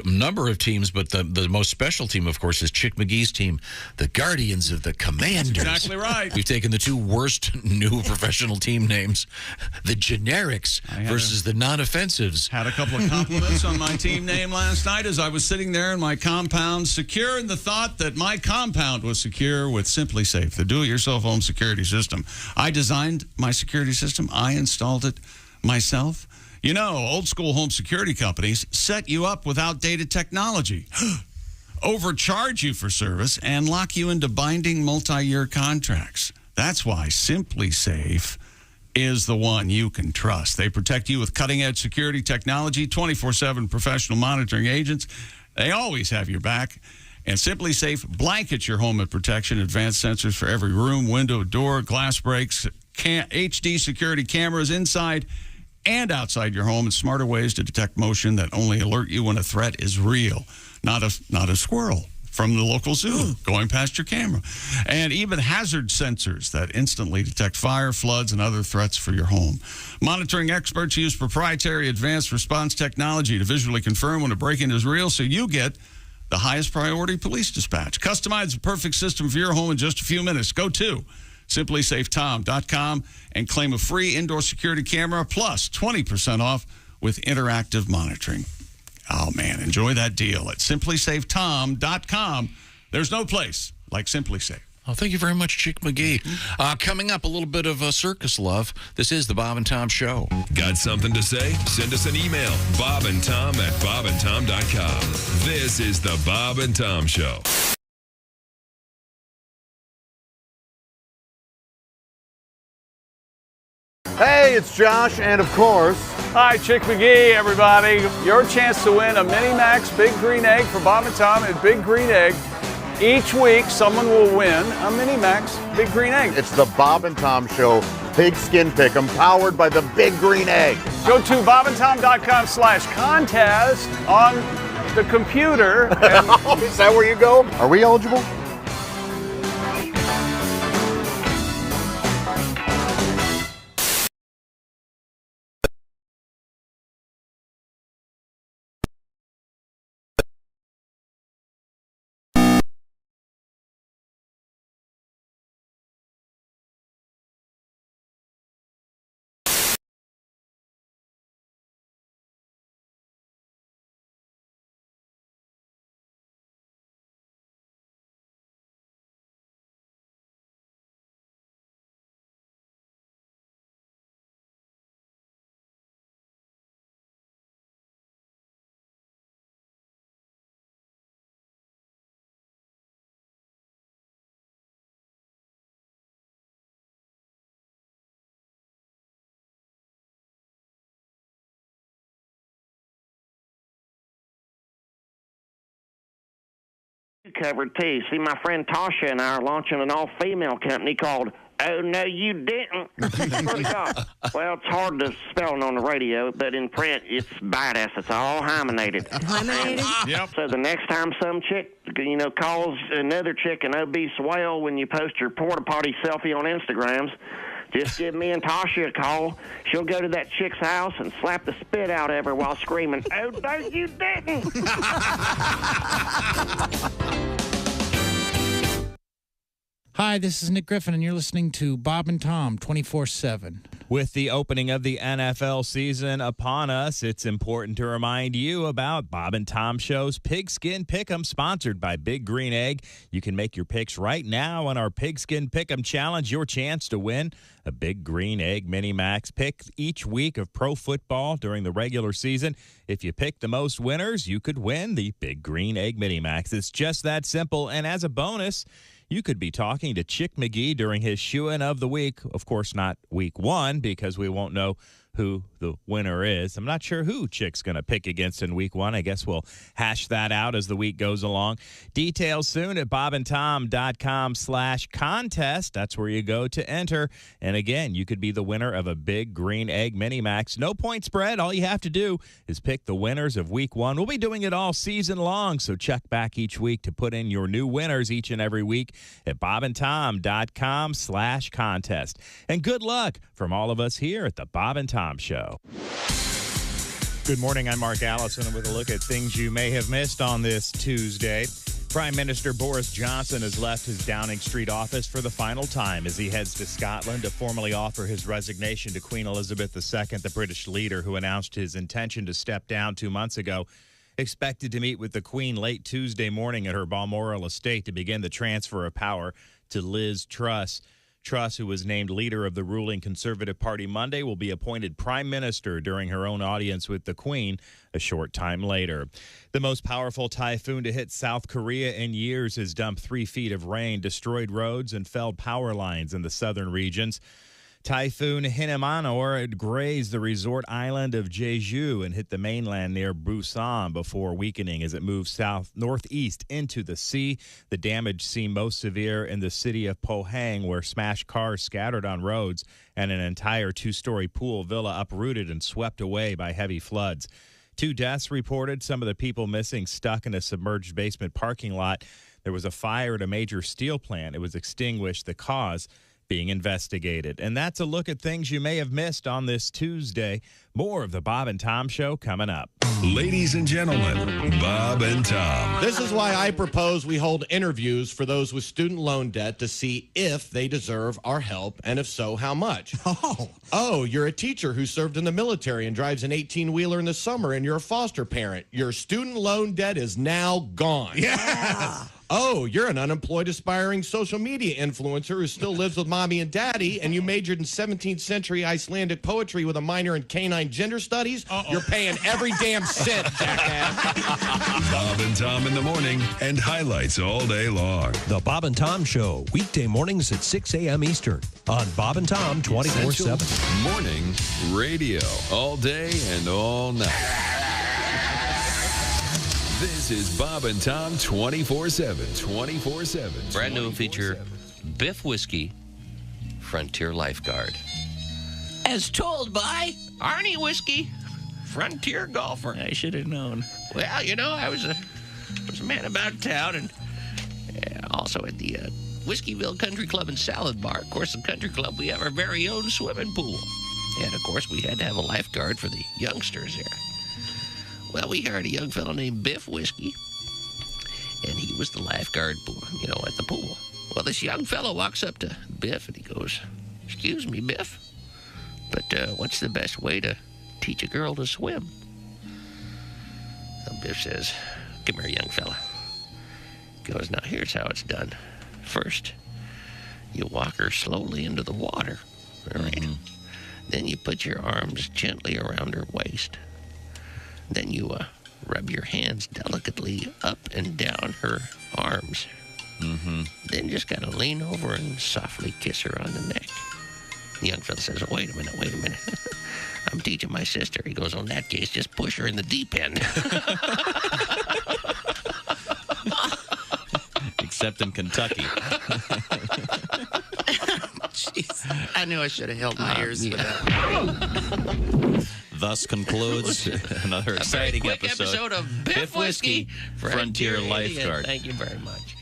number of teams, but the most special team, of course, is Chick McGee's team, the Guardians of the Commanders. That's exactly right. We've taken the 2 worst new professional team names, the generics versus the non-offensives. Had a couple of compliments on my team name last night as I was sitting there in my compound, secure in the thought that my compound was secure with Simply Safe, the do-it-yourself home security system. I designed my security system. I installed it myself. You know, old-school home security companies set you up with outdated technology, overcharge you for service, and lock you into binding multi-year contracts. That's why Simply Safe is the one you can trust. They protect you with cutting-edge security technology, 24/7 professional monitoring agents. They always have your back. And Simply Safe blankets your home with protection, advanced sensors for every room, window, door, glass breaks, HD security cameras inside and outside your home, and smarter ways to detect motion that only alert you when a threat is real. Not a squirrel from the local zoo going past your camera. And even hazard sensors that instantly detect fire, floods, and other threats for your home. Monitoring experts use proprietary advanced response technology to visually confirm when a break-in is real, so you get the highest priority police dispatch. Customize the perfect system for your home in just a few minutes. Go to simplysafetom.com and claim a free indoor security camera plus 20% off with interactive monitoring. Oh, man, enjoy that deal at simplysafetom.com. There's no place like Simply Safe. Oh, thank you very much, Chick McGee. Coming up, a little bit of circus love. This is the Bob and Tom Show. Got something to say? Send us an email, bobandtom@bobandtom.com. This is the Bob and Tom Show. Hey, it's Josh, and of course... Hi, Chick McGee, everybody. Your chance to win a Mini Max Big Green Egg for Bob and Tom at Big Green Egg. Each week, someone will win a Mini Max Big Green Egg. It's the Bob and Tom Show Pigskin Pick'em, powered by the Big Green Egg. Go to bobandtom.com/contest on the computer. Oh, is that where you go? Are we eligible? Covered too. See, my friend Tasha and I are launching an all-female company called Oh No You Didn't. Well, it's hard to spell on the radio, but in print it's badass. It's all hymenated. Hymenated? Yep. So the next time some chick, calls another chick an obese whale when you post your porta potty selfie on Instagrams, just give me and Tasha a call. She'll go to that chick's house and slap the spit out of her while screaming, "Oh, no, you didn't!" Hi, this is Nick Griffin, and you're listening to Bob and Tom 24/7. With the opening of the NFL season upon us, it's important to remind you about Bob and Tom Show's Pigskin Pick'em, sponsored by Big Green Egg. You can make your picks right now on our Pigskin Pick'em Challenge. Your chance to win a Big Green Egg Mini Max pick each week of pro football during the regular season. If you pick the most winners, you could win the Big Green Egg Mini Max. It's just that simple. And as a bonus, you could be talking to Chick McGee during his shoe-in of the week. Of course, not week one, because we won't know who the winner is. I'm not sure who Chick's going to pick against in week one. I guess we'll hash that out as the week goes along. Details soon at bobandtom.com/contest. That's where you go to enter. And again, you could be the winner of a Big Green Egg Mini Max. No point spread. All you have to do is pick the winners of week one. We'll be doing it all season long, so check back each week to put in your new winners each and every week at bobandtom.com/contest. And good luck from all of us here at the Bob and Tom Show. Good morning. I'm Mark Allison with a look at things you may have missed on this Tuesday. Prime Minister Boris Johnson has left his Downing Street office for the final time as he heads to Scotland to formally offer his resignation to Queen Elizabeth II, the British leader who announced his intention to step down 2 months ago. Expected to meet with the Queen late Tuesday morning at her Balmoral estate to begin the transfer of power to Liz Truss. Truss, who was named leader of the ruling Conservative Party Monday, will be appointed prime minister during her own audience with the Queen a short time later. The most powerful typhoon to hit South Korea in years has dumped 3 feet of rain, destroyed roads, and felled power lines in the southern regions. Typhoon Hinemanor grazed the resort island of Jeju and hit the mainland near Busan before weakening as it moved northeast into the sea. The damage seemed most severe in the city of Pohang, where smashed cars scattered on roads and an entire two-story pool villa uprooted and swept away by heavy floods. 2 deaths reported, some of the people missing stuck in a submerged basement parking lot. There was a fire at a major steel plant. It was extinguished. The cause being investigated. And that's a look at things you may have missed on this Tuesday. More of the Bob and Tom Show coming up. Ladies and gentlemen, Bob and Tom. This is why I propose we hold interviews for those with student loan debt to see if they deserve our help, and if so, how much. Oh, you're a teacher who served in the military and drives an 18-wheeler in the summer, and you're a foster parent. Your student loan debt is now gone. Yeah. Oh, you're an unemployed aspiring social media influencer who still lives with mommy and daddy, and you majored in 17th century Icelandic poetry with a minor in canine gender studies. You're paying every damn cent, jackass. Bob and Tom in the morning and highlights all day long. The Bob and Tom Show, weekday mornings at 6 a.m. Eastern on Bob and Tom 24/7. Morning radio all day and all night. This is Bob and Tom 24/7. 24/7. Brand new feature, Biff Whiskey, Frontier Lifeguard. As told by Arnie Whiskey, Frontier Golfer. I should have known. Well, you know, I was a man about town, and also at the Whiskeyville Country Club and Salad Bar. Of course, the country club, we have our very own swimming pool. And, of course, we had to have a lifeguard for the youngsters there. Well, we hired a young fellow named Biff Whiskey, and he was the lifeguard, you know, at the pool. Well, this young fellow walks up to Biff, and he goes, "Excuse me, Biff, but what's the best way to teach a girl to swim?" Well, Biff says, "Come here, young fella." He goes, "Now, here's how it's done. First, you walk her slowly into the water, all right? Then you put your arms gently around her waist. Then you rub your hands delicately up and down her arms. Then just kind of lean over and softly kiss her on the neck." The young fella says, wait a minute. I'm teaching my sister." He goes, "In that case, just push her in the deep end." Except in Kentucky. Jeez. I knew I should have held my ears for that. Thus concludes another exciting quick episode of Biff Whiskey, Frontier Lifeguard. Thank you very much.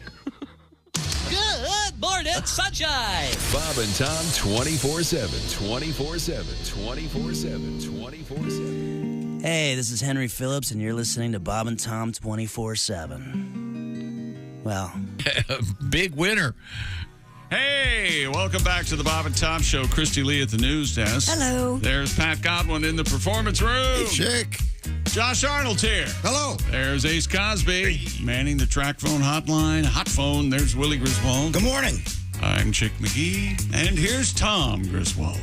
Good morning, sunshine. Bob and Tom 24/7. 24/7. 24/7. 24/7. Hey, this is Henry Phillips, and you're listening to Bob and Tom 24/7. Well, big winner. Hey, welcome back to the Bob and Tom Show. Christy Lee at the news desk. Hello. There's Pat Godwin in the performance room. Hey, chick. Josh Arnold's here. Hello. There's Ace Cosby manning the track phone hotline. Hot phone. There's Willie Griswold. Good morning. I'm Chick McGee. And here's Tom Griswold.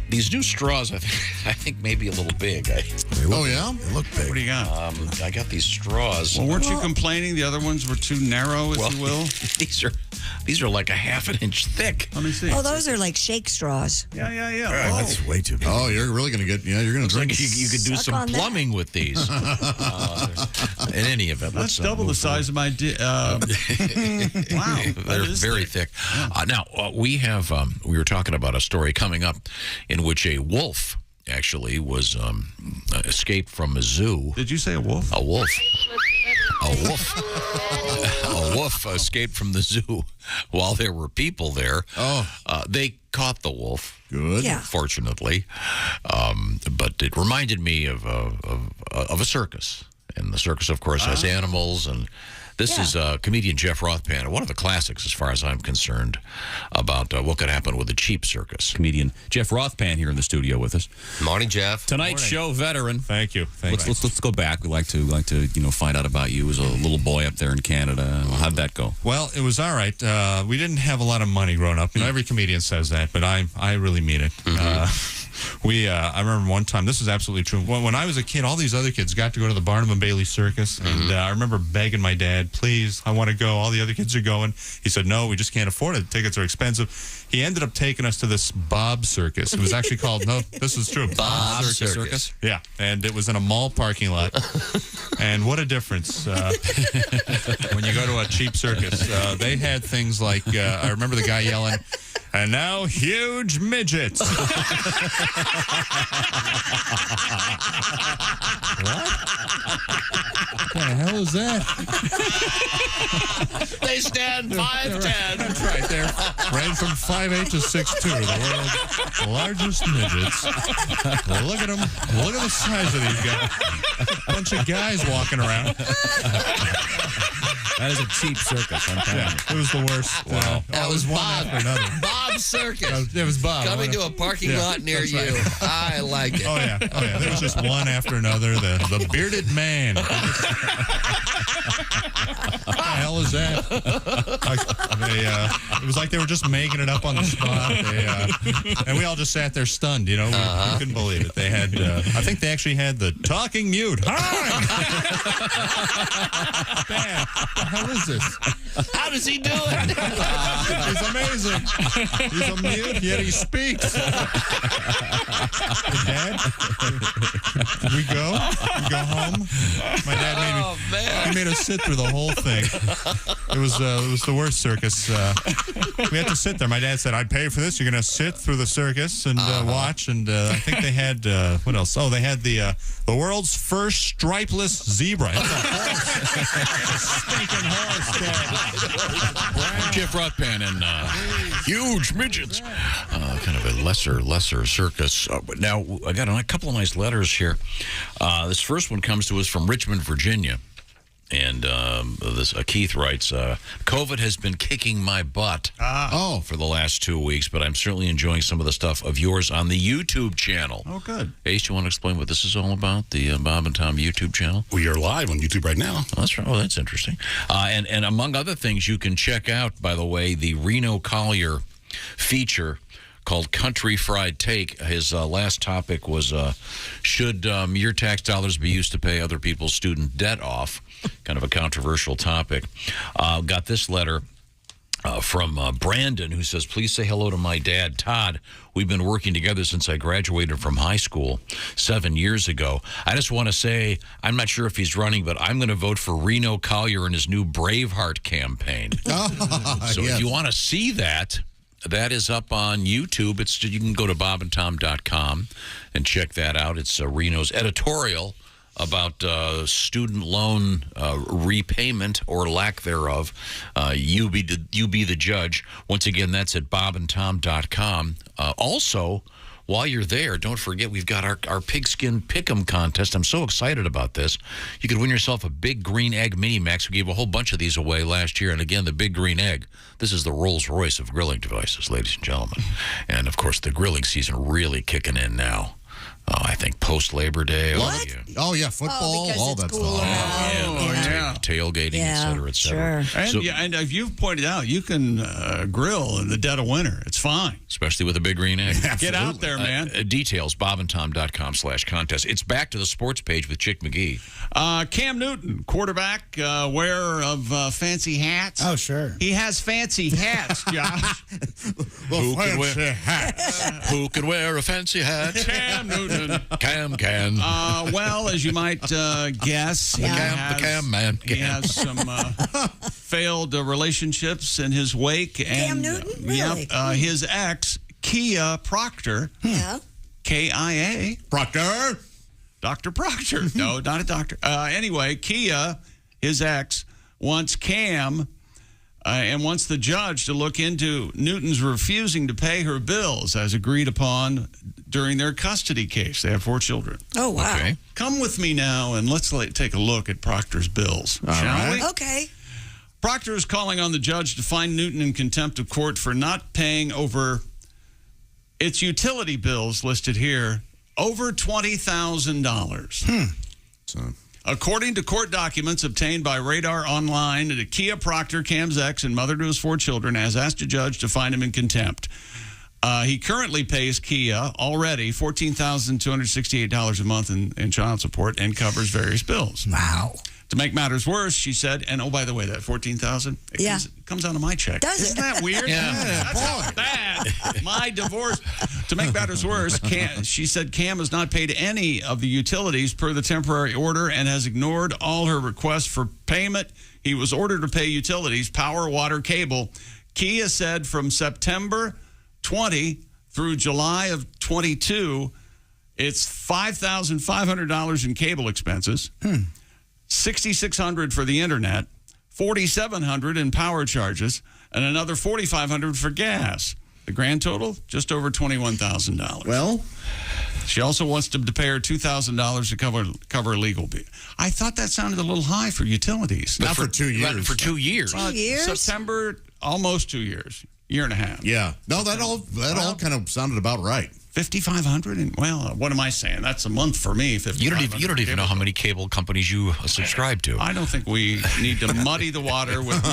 These new straws, I think maybe a little big. Yeah? They look big. What do you got? I got these straws. Well, weren't you complaining the other ones were too narrow, if you will? These are like a half an inch thick. Let me see. Oh, those are like shake straws. Yeah. That's way too big. Oh, you're really going to get, you're going to drink. Like you could do Suck some on that. plumbing with these. In any event, That's double the size of my wow. They're very thick. Now, we were talking about a story coming up in which a wolf actually was escaped from a zoo. Did you say a wolf? A wolf. A wolf escaped from the zoo while there were people there. They caught the wolf. Good. Yeah. Fortunately. But it reminded me of a circus. And the circus, of course, has animals. And this is comedian Jeff Rothpan, one of the classics as far as I'm concerned, about what could happen with a cheap circus. Comedian Jeff Rothpan here in the studio with us. Morning, Jeff. Tonight's show veteran. Thank you. Let's go back. We like to find out about you as a little boy up there in Canada. How'd that go? Well, it was all right. We didn't have a lot of money growing up. Every comedian says that, but I really mean it. I remember one time, this is absolutely true. When I was a kid, all these other kids got to go to the Barnum and Bailey Circus, and I remember begging my dad, please, I want to go. All the other kids are going. He said, no, we just can't afford it. Tickets are expensive. He ended up taking us to this Bob Circus. It was actually called, no, this is true. Bob Circus. Yeah, and it was in a mall parking lot. And what a difference when you go to a cheap circus. They had things like, I remember the guy yelling, and now huge midgets. What? What the hell is that? They stand 5'10". That's right. They're right from 5'8" to 6'2". The world's largest midgets. Look at them. Look at the size of these guys. Bunch of guys walking around. That is a cheap circus, I'm telling you. It was the worst. Wow. That was one after another. Bob Circus. It was Bob. Coming to a parking lot near you. Right. I like it. Oh, yeah. There was just one after another. The bearded man. What the hell is that? It was like they were just making it up on the spot. And we all just sat there stunned, We couldn't believe it. They had, I think they actually had the talking mute. Hi! Man, what the hell is this? How does he do it? He's amazing. He's a mute, yet he speaks. Dad, we go home. My dad made us sit through the whole thing. It was the worst circus. We had to sit there. My dad said, "I'd pay for this. You're going to sit through the circus and watch." And I think they had what else? Oh, they had the world's first stripeless zebra. It's a horse. Stinking horse, Dad. Jeff Rothman and huge midgets. Kind of a lesser circus. Now, I got a couple of nice letters here. This first one comes to us from Richmond, Virginia. And Keith writes, COVID has been kicking my butt for the last 2 weeks, but I'm certainly enjoying some of the stuff of yours on the YouTube channel. Oh, good. Ace, you want to explain what this is all about, the Bob and Tom YouTube channel? We are live on YouTube right now. Oh, that's right. Oh, that's interesting. And among other things, you can check out, by the way, the Reno Collier feature called Country Fried Take. His last topic was, should your tax dollars be used to pay other people's student debt off? Kind of a controversial topic. Got this letter from Brandon, who says, please say hello to my dad, Todd. We've been working together since I graduated from high school 7 years ago. I just want to say, I'm not sure if he's running, but I'm going to vote for Reno Collier in his new Braveheart campaign. So if you want to see that, that is up on YouTube. You can go to bobandtom.com and check that out. It's Reno's editorial about student loan repayment or lack thereof. You be the judge. Once again, that's at bobandtom.com. Also, while you're there, don't forget we've got our pigskin pick'em contest. I'm so excited about this. You could win yourself a Big Green Egg Mini Max. We gave a whole bunch of these away last year. And again, the Big Green Egg, this is the Rolls Royce of grilling devices, ladies and gentlemen. And, of course, the grilling season really kicking in now. I think post-Labor Day. What? Oh, yeah, football, all that stuff. Tailgating, et cetera, et cetera. Sure. And if you've pointed out, you can grill in the dead of winter. It's fine. Especially with a Big Green Egg. Get out there, man. Details, bobandtom.com/contest. It's back to the sports page with Chick McGee. Cam Newton, quarterback, wearer of fancy hats. Oh, sure. He has fancy hats, Josh. Who could wear a fancy hat? Cam Newton. Cam can. Well, as you might guess, the Cam man. He has some failed relationships in his wake. And, Cam Newton? Really? Yep. His ex, Kia Proctor. Yeah. K-I-A. Proctor. Dr. Proctor. No, not a doctor. Anyway, Kia, his ex, wants Cam and wants the judge to look into Newton's refusing to pay her bills as agreed upon during their custody case. They have 4 children. Oh, wow. Okay. Come with me now and let's take a look at Proctor's bills, shall we? Okay. Proctor is calling on the judge to find Newton in contempt of court for not paying over its utility bills listed here, over $20,000. According to court documents obtained by Radar Online, Kia Proctor, Cam's ex and mother to his 4 children, has asked a judge to find him in contempt. He currently pays Kia already $14,268 a month in child support and covers various bills. Wow. To make matters worse, she said, and oh, by the way, that $14,000 comes out of my check. Does Isn't that weird? That's not bad. My divorce. To make matters worse, she said Cam has not paid any of the utilities per the temporary order and has ignored all her requests for payment. He was ordered to pay utilities, power, water, cable. Kia said from September 20 through July of 22, it's $5,500 in cable expenses. $6,600 for the internet, $4,700 in power charges, and another $4,500 for gas. The grand total, just over $21,000. Well, she also wants to pay her $2,000 to cover legal bill. I thought that sounded a little high for utilities. Not for 2 years. For 2 years. 2 years? September, almost 2 years. Year and a half. Yeah. No, that all kind of sounded about right. $5,500, and well, what am I saying? That's a month for me. You don't even know how many cable companies you subscribe to. I don't think we need to muddy the water with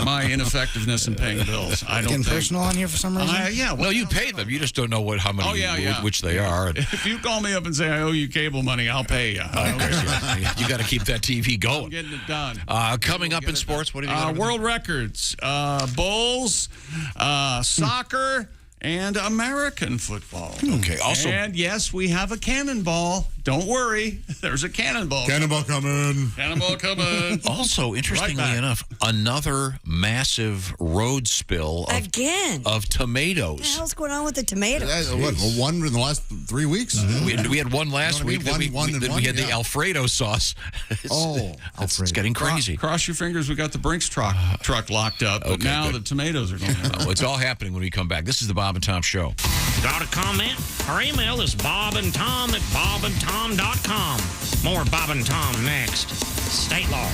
my ineffectiveness in paying bills. I don't Getting think personal on here for some reason. No, you pay them. You just don't know how many, which they are. If you call me up and say I owe you cable money, I'll pay you. You got to keep that TV going. I'm getting it done. Coming up in sports, what do you got? World records, Bulls, soccer. And American football. Okay. Also, and yes, we have a cannonball. Don't worry, there's a cannonball. Cannonball coming. Cannonball coming. Also, interestingly enough, another massive road spill of tomatoes. What the hell's going on with the tomatoes? One in the last 3 weeks? We had one last week. Then we had the Alfredo sauce. It's getting crazy. Cross your fingers. We got the Brinks truck locked up. But now the tomatoes are going on. It's all happening when we come back. This is the Bob and Tom Show. Got a comment? Our email is bobandtom@bobandtom.com. More Bob and Tom next. State law.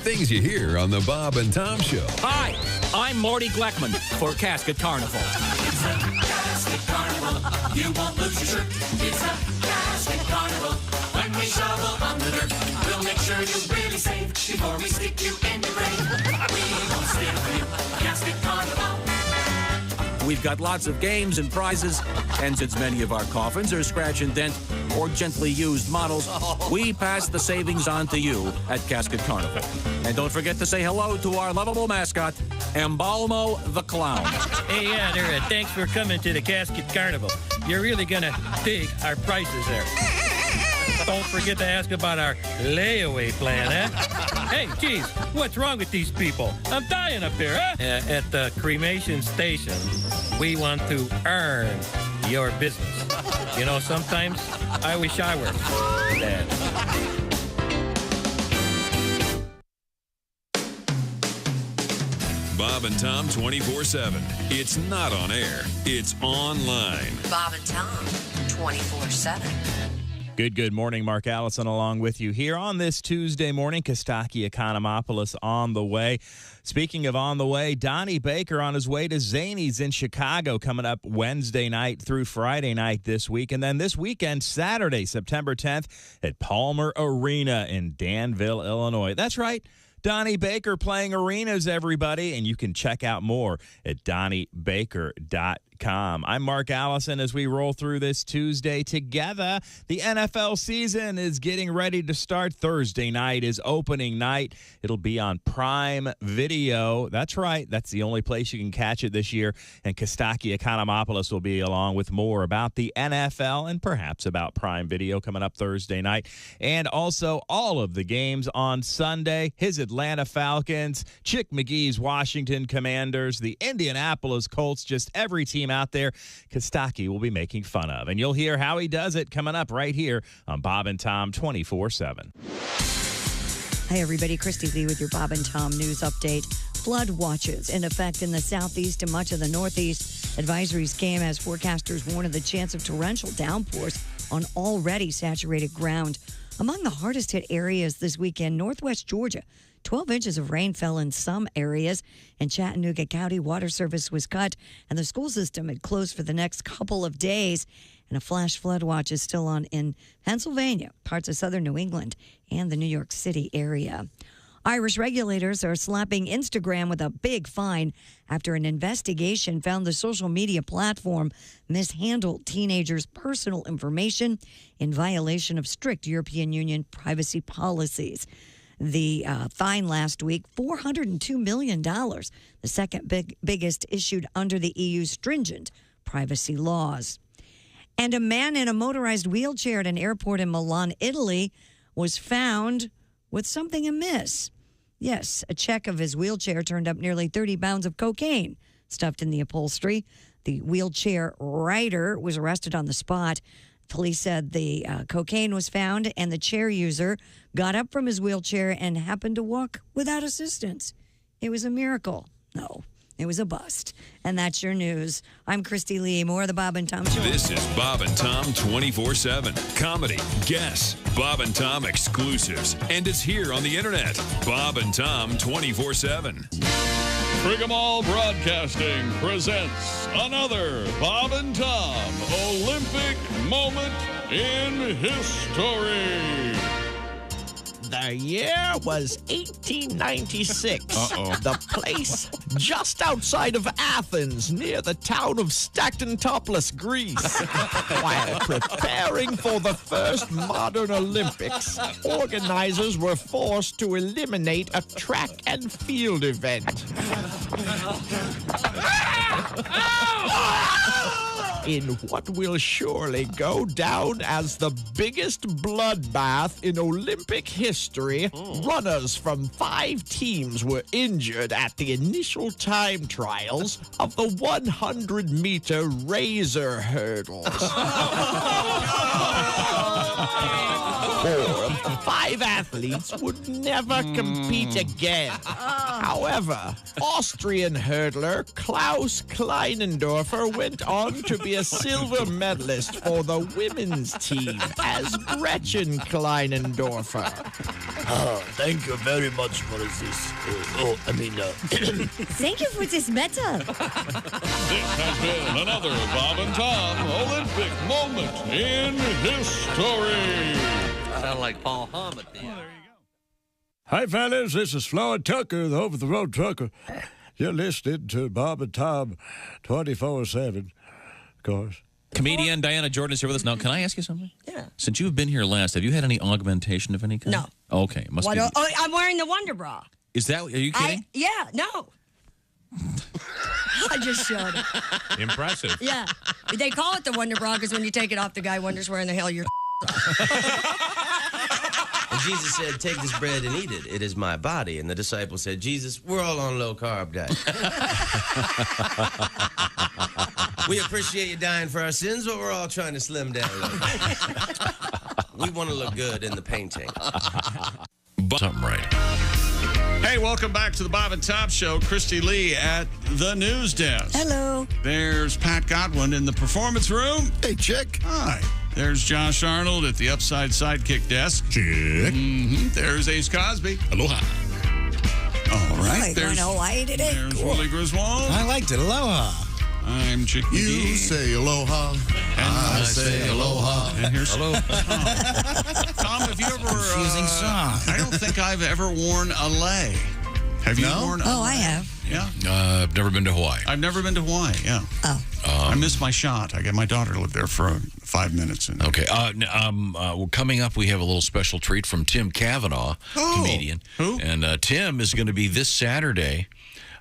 Things you hear on the Bob and Tom Show. Hi, I'm Morty Gleckman for Casket Carnival. It's a Casket Carnival. You won't lose your shirt. It's a Casket Carnival. When we shovel on the dirt, we'll make sure you're really safe before we stick you in your grave. We won't steal from you. Casket Carnival. We've got lots of games and prizes, and since many of our coffins are scratch and dent or gently used models, we pass the savings on to you at Casket Carnival. And don't forget to say hello to our lovable mascot, Embalmo the Clown. Hey, yeah, there. Thanks for coming to the Casket Carnival. You're really gonna dig our prices there. Don't forget to ask about our layaway plan, huh? Hey, geez, what's wrong with these people? I'm dying up here, huh? At the cremation station, we want to earn your business. You know, sometimes I wish I were dead. Bob and Tom 24/7. It's not on air. It's online. Bob and Tom 24/7. Good morning. Mark Allison along with you here on this Tuesday morning. Costaki Economopolis on the way. Speaking of on the way, Donnie Baker on his way to Zanies in Chicago coming up Wednesday night through Friday night this week. And then this weekend, Saturday, September 10th at Palmer Arena in Danville, Illinois. That's right. Donnie Baker playing arenas, everybody. And you can check out more at DonnieBaker.com. I'm Mark Allison. As we roll through this Tuesday together, the NFL season is getting ready to start. Thursday night is opening night. It'll be on Prime Video. That's right. That's the only place you can catch it this year. And Costaki Economopoulos will be along with more about the NFL and perhaps about Prime Video coming up Thursday night. And also all of the games on Sunday. His Atlanta Falcons, Chick McGee's Washington Commanders, the Indianapolis Colts, just every team out there Costaki will be making fun of. And you'll hear how he does it coming up right here on Bob and Tom 24/7. Hi, everybody. Christy Lee with your Bob and Tom news update. Flood watches in effect in the southeast and much of the northeast. Advisories came as forecasters warn of the chance of torrential downpours on already saturated ground. Among the hardest hit areas this weekend, northwest Georgia. 12 inches of rain fell in some areas. In Chattanooga County, water service was cut, and the school system had closed for the next couple of days. And a flash flood watch is still on in Pennsylvania, parts of southern New England, and the New York City area. Irish regulators are slapping Instagram with a big fine after an investigation found the social media platform mishandled teenagers' personal information in violation of strict European Union privacy policies. The fine last week, $402 million, the second biggest issued under the EU's stringent privacy laws. And a man in a motorized wheelchair at an airport in Milan, Italy, was found with something amiss. Yes, a check of his wheelchair turned up nearly 30 pounds of cocaine stuffed in the upholstery. The wheelchair rider was arrested on the spot. Police said the cocaine was found and the chair user got up from his wheelchair and happened to walk without assistance. It was a miracle. No, it was a bust. And that's your news. I'm Christy Lee. More of the Bob and Tom Show. This is Bob and Tom 24/7. Comedy, guests, Bob and Tom exclusives. And it's here on the internet. Bob and Tom 24/7. Frigamall Broadcasting presents another Bob and Tom Olympic moment in history. The year was 1896. Uh-oh. The place just outside of Athens, near the town of Stactontopolis, Greece. While preparing for the first modern Olympics, organizers were forced to eliminate a track and field event. In what will surely go down as the biggest bloodbath in Olympic history, runners from 5 teams were injured at the initial time trials of the 100-meter razor hurdles. 4 of the 5 athletes would never compete again. However, Austrian hurdler Klaus Kleinendorfer went on to be a silver medalist for the women's team as Gretchen Kleinendorfer. Thank you very much for this. Thank you for this medal. This has been another Bob and Tom Olympic moment in history. Sound like Paul Hammett then. Hi, fellas. This is Floyd Tucker, the over-the-road trucker. You're listening to Bob and Tom 24/7, of course. Comedian Diana Jordan is here with us now. Can I ask you something? Yeah. Since you've been here last, have you had any augmentation of any kind? No. Okay. Must be. I'm wearing the Wonder Bra. Is that? Are you kidding? No. I just showed it. Impressive. Yeah. They call it the Wonder Bra because when you take it off, the guy wonders where in the hell you're. And Jesus said, take this bread and eat it. It is my body. And the disciples said, Jesus, we're all on low-carb diet. We appreciate you dying for our sins, but we're all trying to slim down a little bit. We want to look good in the painting. Something right. Hey, welcome back to the Bob and Tom Show. Christy Lee at the news desk. Hello. There's Pat Godwin in the performance room. Hey, Chick. Hi. There's Josh Arnold at the Upside Sidekick desk. Chick. Mm-hmm. There's Ace Cosby. Aloha. All right. There's Hawaii today. There's Willie Griswold. I liked it. Aloha. I'm Chick McGee. You say aloha. And I say aloha. And here's Hello. Tom, have you ever... Confusing song. I don't think I've ever worn a lei. Have you worn? Oh, I have. Yeah. I've never been to Hawaii. I've never been to Hawaii. Yeah. Oh. I missed my shot. I got my daughter lived there for 5 minutes. Okay. Coming up, we have a little special treat from Tim Cavanaugh, comedian. Who? And Tim is going to be this Saturday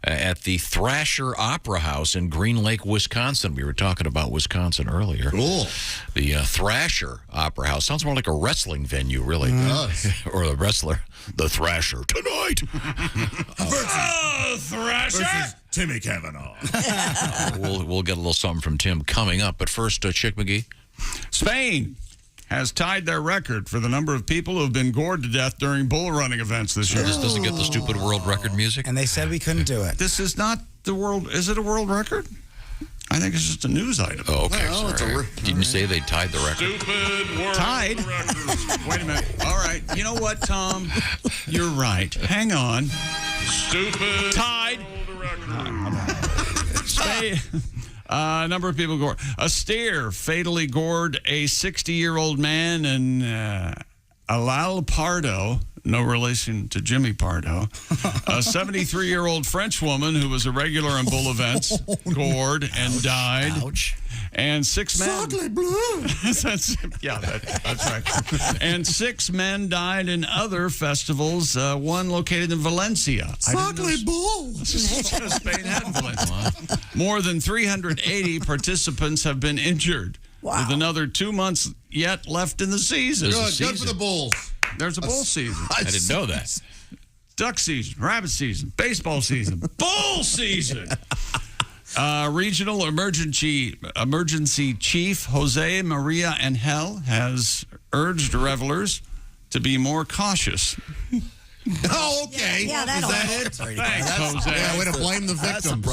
at the Thrasher Opera House in Green Lake, Wisconsin. We were talking about Wisconsin earlier. Cool. The Thrasher Opera House. Sounds more like a wrestling venue, really. Or a wrestler. The Thrasher tonight. Thrasher! Versus Timmy Cavanaugh. We'll get a little something from Tim coming up. But first, Chick McGee. Spain has tied their record for the number of people who have been gored to death during bull running events this year. This doesn't get the stupid world record music. And they said we couldn't do it. This is not the world. Is it a world record? I think it's just a news item. Oh, okay. Well, Sorry. Didn't you say they tied the record? Stupid world record. Wait a minute. All right. You know what, Tom? You're right. Hang on. Stupid. Tied. Spain. Number of people gored. A steer fatally gored a 60-year-old man in Alal Pardo, no relation to Jimmy Pardo. A 73-year-old French woman who was a regular in bull events gored and died. Ouch. And 6 men. Yeah, that's right. And 6 men died in other festivals, one located in Valencia. Sacre bull. Spain had Valencia. More than 380 participants have been injured. Wow. With another 2 months yet left in the season. Good for the Bulls. There's a bull season. I didn't know that. Duck season, rabbit season, baseball season, bull season. Regional emergency chief Jose Maria Angel has urged revelers to be more cautious. Oh, okay. Yeah, Is that it? Thanks, Jose. Yeah, way to blame the victim.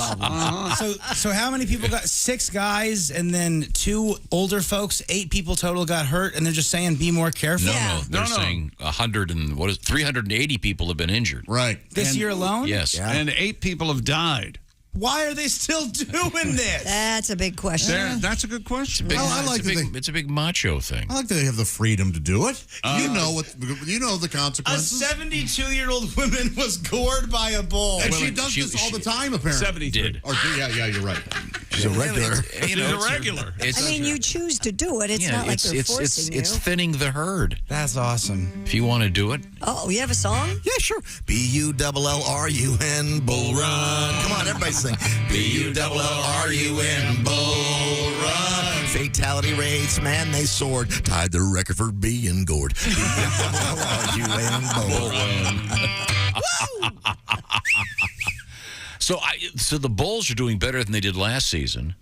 So how many people got 6 guys and then 2 older folks, 8 people total got hurt, and they're just saying be more careful? No, they're saying 380 people have been injured. Right. This year alone? Yes. Yeah. And 8 people have died. Why are they still doing this? That's a big question. That's a good question. It's a big macho thing. I like that they have the freedom to do it. You know the A consequences. 72-year-old woman was gored by a bull. And she does this all the time, apparently. 70 did. Yeah, you're right. She's a regular. She's a regular. I mean, you choose to do it. It's not like they're forcing you. It's thinning the herd. That's awesome. If you want to do it. Oh, you have a song? Yeah, sure. BULLRUN Bull Run. Come on, everybody sing. BULLRUN Bull Run. Fatality rates, man, they soared. Tied the record for being gored. BULLRUN Bull Run. So the Bulls are doing better than they did last season.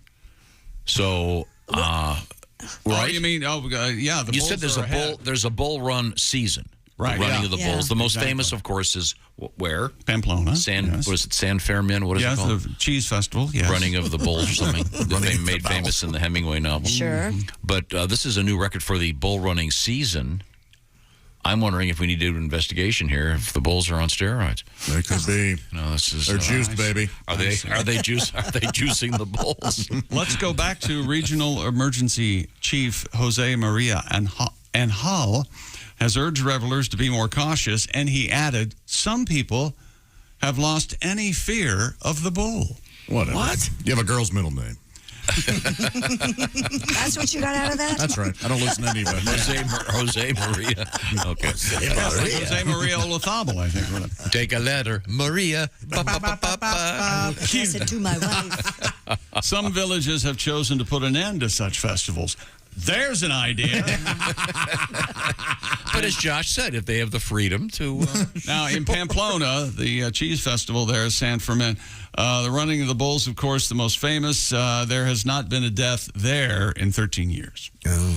So, right? You mean? Yeah. The you Bulls said there's are a ahead. bull. There's a bull run season. Right. The running of the Yeah. bulls. The most famous, of course, is where? Pamplona. What is it? San Fermin? What is it called? The cheese festival. Yes. Running of the Bulls or something. They made famous in the Hemingway novel. Sure. But this is a new record for the bull running season. I'm wondering if we need to do an investigation here if the Bulls are on steroids. They could be. No, this is They're juiced, baby. Are they juicing the Bulls? Let's go back to Regional Emergency Chief Jose Maria Angel has urged revelers to be more cautious, and he added, some people have lost any fear of the bull. Whatever. What? You have a girl's middle name. That's what you got out of that? That's right. I don't listen to anybody. Jose Maria. Okay. Jose Maria Olazabal, I think. Take a letter. Maria. Kiss it to my wife. Some villages have chosen to put an end to such festivals. There's an idea. But as Josh said, if they have the freedom to... Now, in Pamplona, the cheese festival there is San Fermin. The running of the bulls, of course, the most famous. There has not been a death there in 13 years.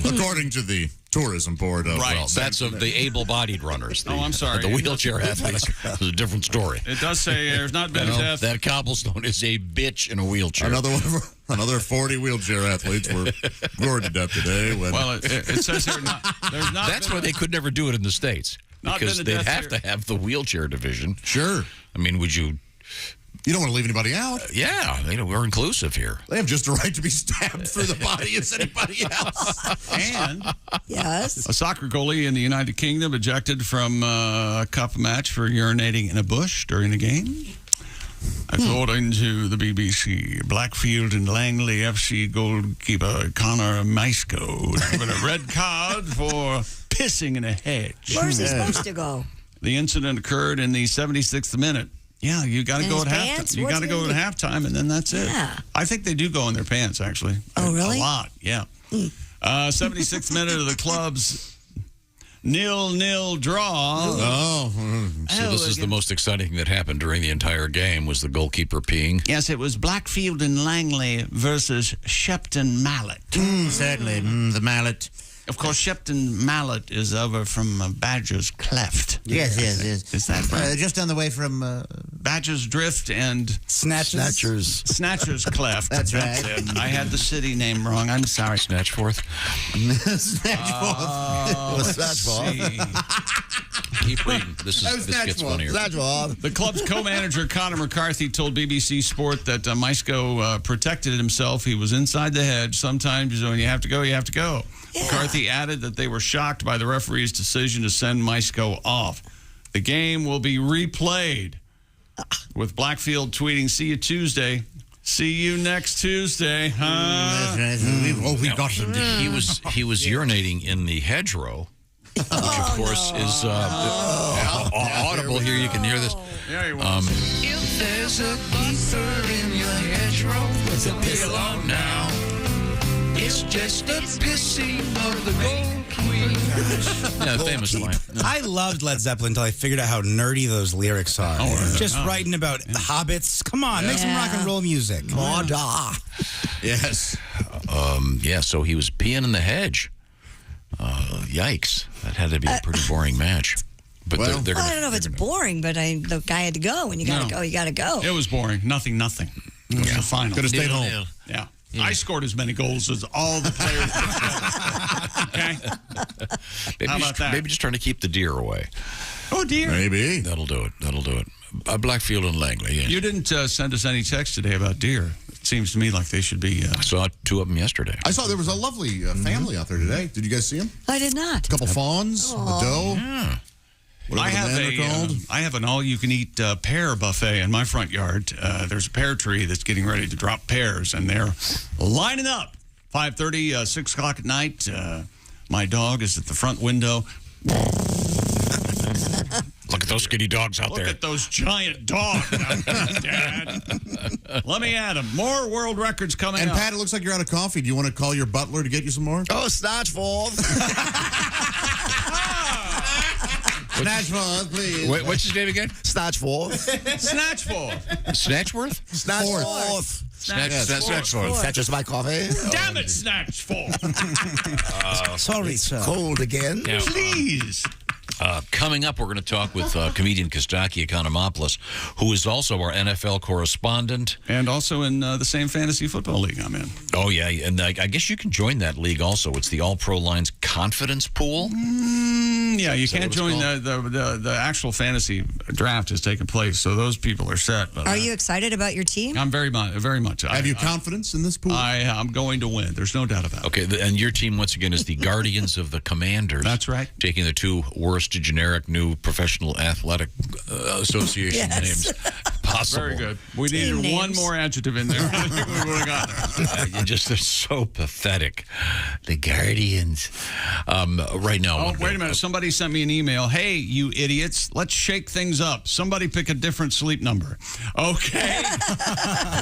According to the tourism board. Right. Well, that's of the able-bodied runners. I'm sorry. The wheelchair athletes is a different story. It does say there's not been a death. That cobblestone is a bitch in a wheelchair. Another 40 wheelchair athletes were gored to death today. Well, it says here there's not. That's why they could never do it in the States. Because they'd have to have the wheelchair division. Sure. I mean, would you You don't want to leave anybody out. Yeah, we're inclusive here. They have just a right to be stabbed through the body as anybody else. And yes, a soccer goalie in the United Kingdom ejected from a cup match for urinating in a bush during the game. According to the BBC, Blackfield and Langley FC goalkeeper Connor Mysko given a red card for pissing in a hedge. Where's he supposed to go? The incident occurred in the 76th minute. Yeah, you got to go at halftime. You got to go at halftime, and then that's it. Yeah. I think they do go in their pants, actually. Oh, really? A lot, yeah. 76th minute of the club's 0-0 draw. So this is the most exciting thing that happened during the entire game was the goalkeeper peeing. Yes, it was Blackfield and Langley versus Shepton Mallet. Certainly, the Mallet. Of course, Shepton Mallet is over from Badger's Cleft. Yes. Is that right? Just on the way from Badger's Drift and Snatchers. Snatcher's Cleft. That's right. It. I had the city name wrong. I'm sorry. Snatchforth. Snatchforth. Keep reading. This gets funnier. The club's co-manager Connor McCarthy told BBC Sport that Mysko protected himself. He was inside the hedge. Sometimes when you have to go, you have to go. Yeah. McCarthy added that they were shocked by the referee's decision to send Mysko off. The game will be replayed, with Blackfield tweeting, "See you Tuesday." See you next Tuesday, huh? We got him. He was urinating in the hedgerow, which of course is audible. Here you can hear this. Yeah, he was. If there's a bumper in your hedgerow, leave alone now. It's just a pissing of the gold queen. Yeah, the famous line. I loved Led Zeppelin until I figured out how nerdy those lyrics are. Just writing about hobbits. Come on, make some rock and roll music. Yes. So he was peeing in the hedge. Yikes. That had to be a pretty boring match. But they're I don't know if it's boring, but the guy had to go. When you got to go, you got to go. It was boring. Nothing. It was the final. Could have stayed home. Yeah. I scored as many goals as all the players. Okay? How about that? Maybe just trying to keep the deer away. Oh, dear. Maybe. That'll do it. Blackfield and Langley, yes. You didn't send us any text today about deer. It seems to me like they should be... I saw 2 of them yesterday. I saw there was a lovely family out there today. Did you guys see them? I did not. A couple fawns, a doe. Yeah. I have an all-you-can-eat pear buffet in my front yard. There's a pear tree that's getting ready to drop pears, and they're lining up. 5:30, 6 o'clock at night. My dog is at the front window. Look at those skinny dogs out there. Look at those giant dogs out there, Dad. Let me add them. More world records coming up. And Pat, it looks like you're out of coffee. Do you want to call your butler to get you some more? Oh, Snatchforth. Snatchforth, please. Wait, what's his name again? Snatchforth. Snatchworth? Snatchforth. Snatchforth. Snatches my coffee. Damn it, Snatchforth. Sorry, sir. Cold again. Yeah. Please. Coming up, we're going to talk with comedian Costaki Economopoulos, who is also our NFL correspondent. And also in the same fantasy football league I'm in. Oh, yeah. And I guess you can join that league also. It's the All Pro Lines Confidence Pool. Yeah, you can't join the actual fantasy draft has taken place, so those people are set. But, are you excited about your team? I'm very much. Have you confidence in this pool? I'm going to win. There's no doubt about it. Okay, and your team, once again, is the Guardians of the Commanders. That's right. Taking the 2 worst generic new professional athletic association names possible. Very good. We needed one more adjective in there. I think we would have got there. They're so pathetic. The Guardians. Right now. Oh, wait a minute. Somebody sent me an email. Hey, you idiots, let's shake things up. Somebody pick a different sleep number. Okay.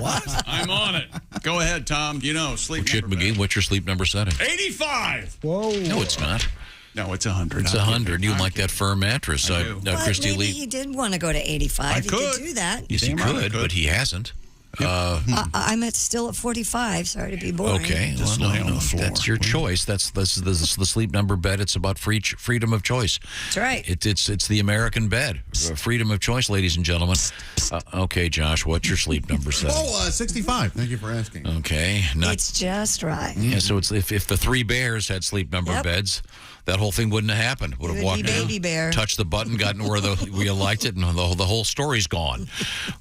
What? I'm on it. Go ahead, Tom. Sleep number. McGee, what's your sleep number setting? 85. Whoa. No, it's not. No, it's 100. It's 100. You like that firm mattress. Christy maybe Lee. he did want to go to 85. He could do that. Yes, he could, but he hasn't. I'm still at 45. Sorry to be boring. Okay, just lay on the floor. That's your choice. That's the sleep number bed. It's about freedom of choice. That's right. It's the American bed. Freedom of choice, ladies and gentlemen. Okay, Josh, what's your sleep number setting? 65. Thank you for asking. Okay, it's just right. Yeah, so it's if the 3 bears had sleep number beds, that whole thing wouldn't have happened. Would have walked in, baby bear, touched the button, gotten where you liked it, and the whole story's gone.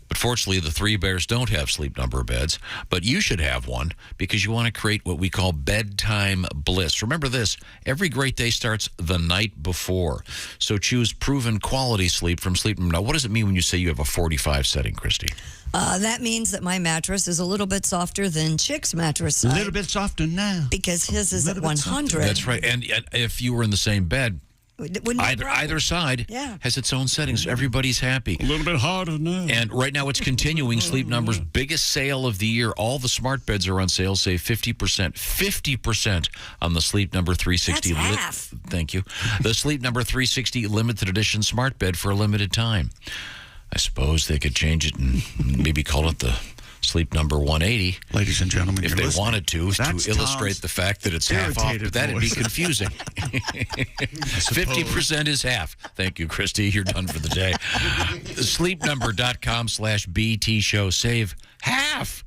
But Fortunately, the Three Bears don't have Sleep Number beds, but you should have one because you want to create what we call bedtime bliss. Remember this, every great day starts the night before. So choose proven quality sleep from Sleep Number. Now, what does it mean when you say you have a 45 setting, Christy? That means that my mattress is a little bit softer than Chick's mattress. A little bit softer now. Because his is at 100. That's right. And if you were in the same bed, either side Yeah. has its own settings. So everybody's happy. A little bit harder now. And right now it's continuing. Sleep Number's biggest sale of the year. All the smart beds are on sale. Save 50%. 50% on the Sleep Number 360. That's half. Thank you. The Sleep Number 360 limited edition smart bed for a limited time. I suppose they could change it and maybe call it the Sleep Number 180. Ladies and gentlemen, if they wanted to illustrate the fact that it's half off, but that'd be confusing. 50% is half. Thank you, Christy. You're done for the day. Sleepnumber.com/BT show. Save half.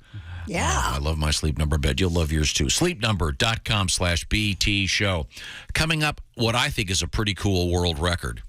Yeah. I love my Sleep Number bed. You'll love yours too. Sleepnumber.com/BT show. Coming up, what I think is a pretty cool world record.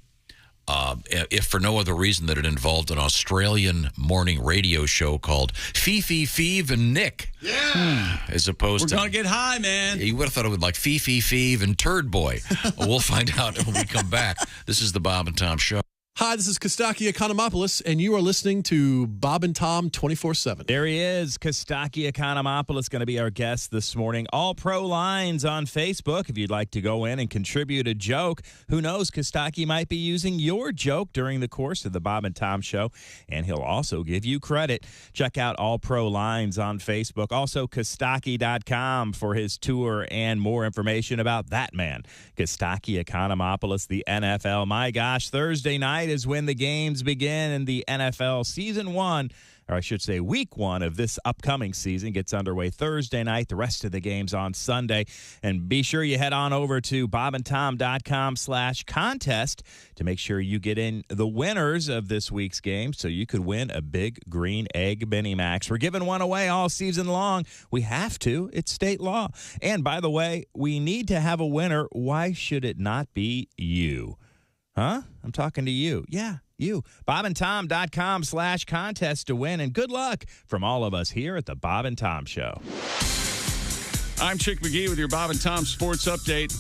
If for no other reason that it involved an Australian morning radio show called Fifi, Feeve, and Nick. Yeah. As opposed to... We're going to get high, man. You would have thought it would like Fifi, Feeve, and Turd Boy. We'll find out when we come back. This is the Bob and Tom Show. Hi, this is Costaki Economopoulos, and you are listening to Bob and Tom 24/7. There he is, Costaki Economopoulos, going to be our guest this morning. All Pro Lines on Facebook. If you'd like to go in and contribute a joke, who knows, Costaki might be using your joke during the course of the Bob and Tom Show, and he'll also give you credit. Check out All Pro Lines on Facebook. Also, Costaki.com for his tour and more information about that man, Costaki Economopoulos, the NFL. My gosh, Thursday night is when the games begin in the NFL Season 1, or I should say Week 1 of this upcoming season gets underway Thursday night. The rest of the games on Sunday. And be sure you head on over to bobandtom.com/contest to make sure you get in the winners of this week's game so you could win a big green egg Mini Max. We're giving one away all season long. We have to. It's state law. And by the way, we need to have a winner. Why should it not be you? Huh? I'm talking to you. Yeah, you. bobandtom.com/contest to win. And good luck from all of us here at the Bob and Tom Show. I'm Chick McGee with your Bob and Tom Sports Update.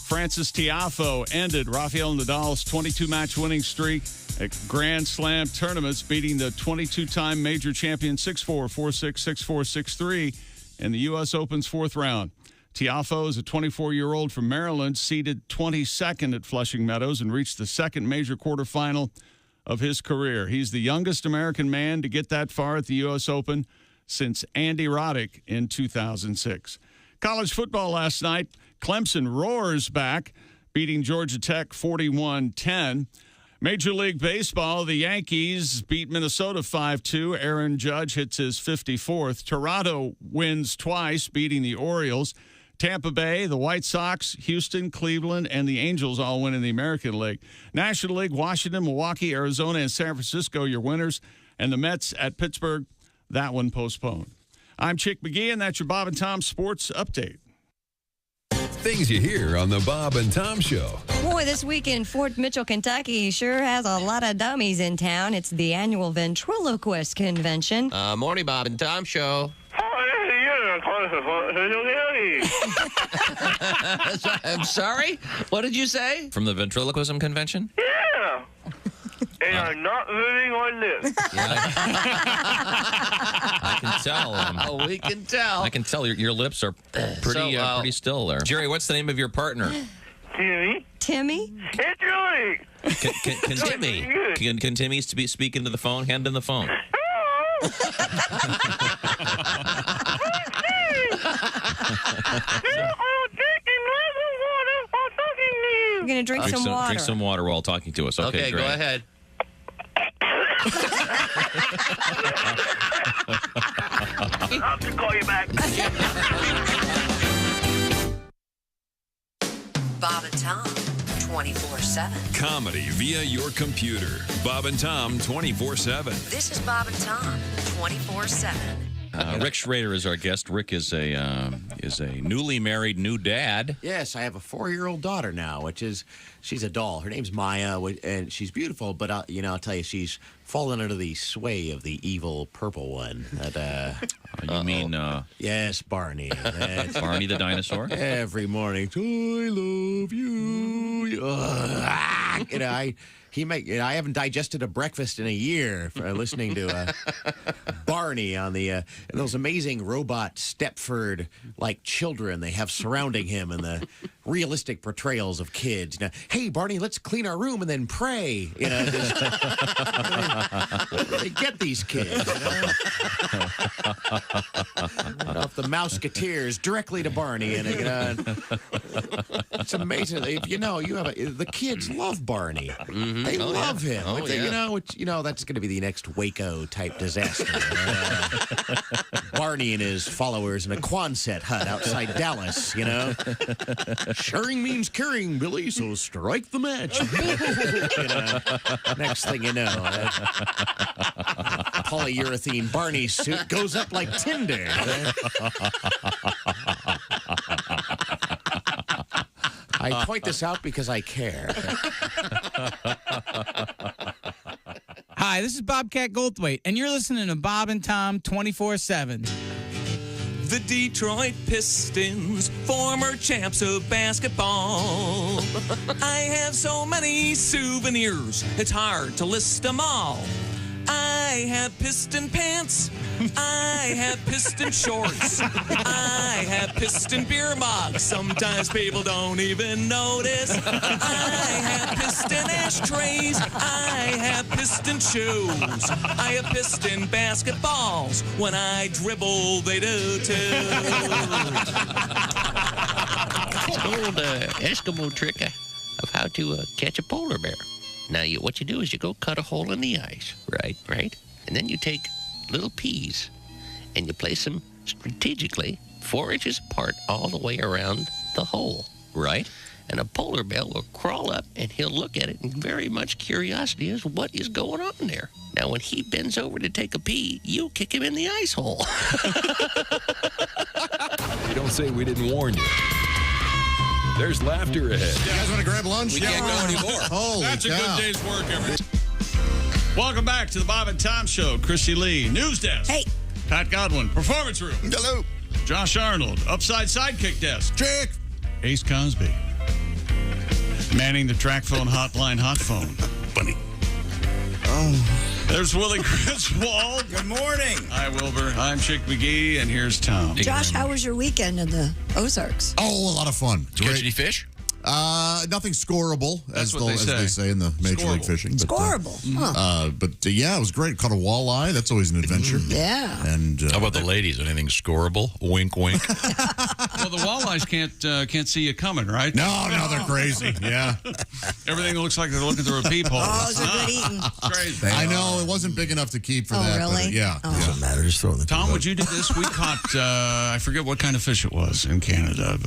Francis Tiafoe ended Rafael Nadal's 22-match winning streak at Grand Slam tournaments, beating the 22-time major champion 6-4, 4-6, 6-4, 6-3 in the U.S. Open's fourth round. Tiafoe is a 24-year-old from Maryland, seeded 22nd at Flushing Meadows and reached the second major quarterfinal of his career. He's the youngest American man to get that far at the U.S. Open since Andy Roddick in 2006. College football last night, Clemson roars back, beating Georgia Tech 41-10. Major League Baseball, the Yankees beat Minnesota 5-2. Aaron Judge hits his 54th. Toronto wins twice, beating the Orioles. Tampa Bay, the White Sox, Houston, Cleveland, and the Angels all win in the American League. National League, Washington, Milwaukee, Arizona, and San Francisco, your winners. And the Mets at Pittsburgh, that one postponed. I'm Chick McGee, and that's your Bob and Tom Sports Update. Things you hear on the Bob and Tom Show. Boy, this week in Fort Mitchell, Kentucky sure has a lot of dummies in town. It's the annual ventriloquist convention. Morning, Bob and Tom Show. I'm sorry? What did you say? From the ventriloquism convention? Yeah. And I'm not moving on this. I can tell. We can tell. I can tell your lips are pretty still there. Jerry, what's the name of your partner? Timmy. Timmy? It's Julie. Can Timmy? Can Timmy speak into the phone? Hand him the phone. We're going to drink some water. Drink some water while talking to us. Okay, go ahead. I'll have to call you back. Bob and Tom, 24/7. Comedy via your computer. Bob and Tom 24/7. This is Bob and Tom, 24/7. Rick Schrader is our guest. Rick is a newly married new dad. Yes, I have a 4-year-old daughter now, she's a doll. Her name's Maya, and she's beautiful, but I'll tell you, she's fallen under the sway of the evil purple one. You mean... Yes, Barney. That's Barney the dinosaur? Every morning, I love you. I haven't digested a breakfast in a year for listening to Barney on the those amazing robot Stepford like children they have surrounding him and the realistic portrayals of kids. Hey Barney, let's clean our room and then pray. They get these kids. Off the Mouseketeers directly to Barney, and it's amazing. The kids love Barney. Mm-hmm. They love him. That's going to be the next Waco type disaster. Barney and his followers in a Quonset hut outside Dallas. Sharing means caring, Billy. So strike the match. Next thing you know, polyurethane Barney suit goes up like tinder. I point this out because I care. Hi, this is Bobcat Goldthwait, and you're listening to Bob and Tom 24/7. The Detroit Pistons, former champs of basketball. I have so many souvenirs, it's hard to list them all. I have piston pants. I have piston shorts. I have piston beer mugs. Sometimes people don't even notice. I have piston ashtrays. I have piston shoes. I have piston basketballs. When I dribble, they do too. Old Eskimo trick of how to catch a polar bear. Now, what you do is you go cut a hole in the ice, right? And then you take little peas and you place them strategically 4 inches apart all the way around the hole, right? And a polar bear will crawl up and he'll look at it, and very much curiosity is what is going on there. Now, when he bends over to take a pee, you kick him in the ice hole. You don't say we didn't warn you. There's laughter ahead. You guys want to grab lunch? We can't go anymore. Holy That's cow. a good day's work, everybody. Welcome back to the Bob and Tom Show. Chrissy Lee, News Desk. Hey. Pat Godwin, Performance Room. Hello. Josh Arnold, Upside Sidekick Desk. Check. Ace Cosby, manning the track phone hotline hot phone. Bunny. Oh. There's Willie Griswold. Good morning. Hi, Wilbur. I'm Chick McGee, and here's Tom. Josh, how was your weekend in the Ozarks? Oh, a lot of fun. Did you catch any fish? Nothing scoreable, as they say in the Major League Fishing. But, Scoreable. Yeah, it was great. Caught a walleye. That's always an adventure. Yeah. And how about the ladies? Anything scoreable? Wink, wink. Well, the walleyes can't see you coming, right? No, they're crazy. Yeah. Everything looks like they're looking through a peephole. Oh, it's a good eating. Crazy. I know it wasn't big enough to keep for that. Really? But, yeah. Doesn't matter. Just throw it in the Tom, what'd you do this? We caught, I forget what kind of fish it was in Canada.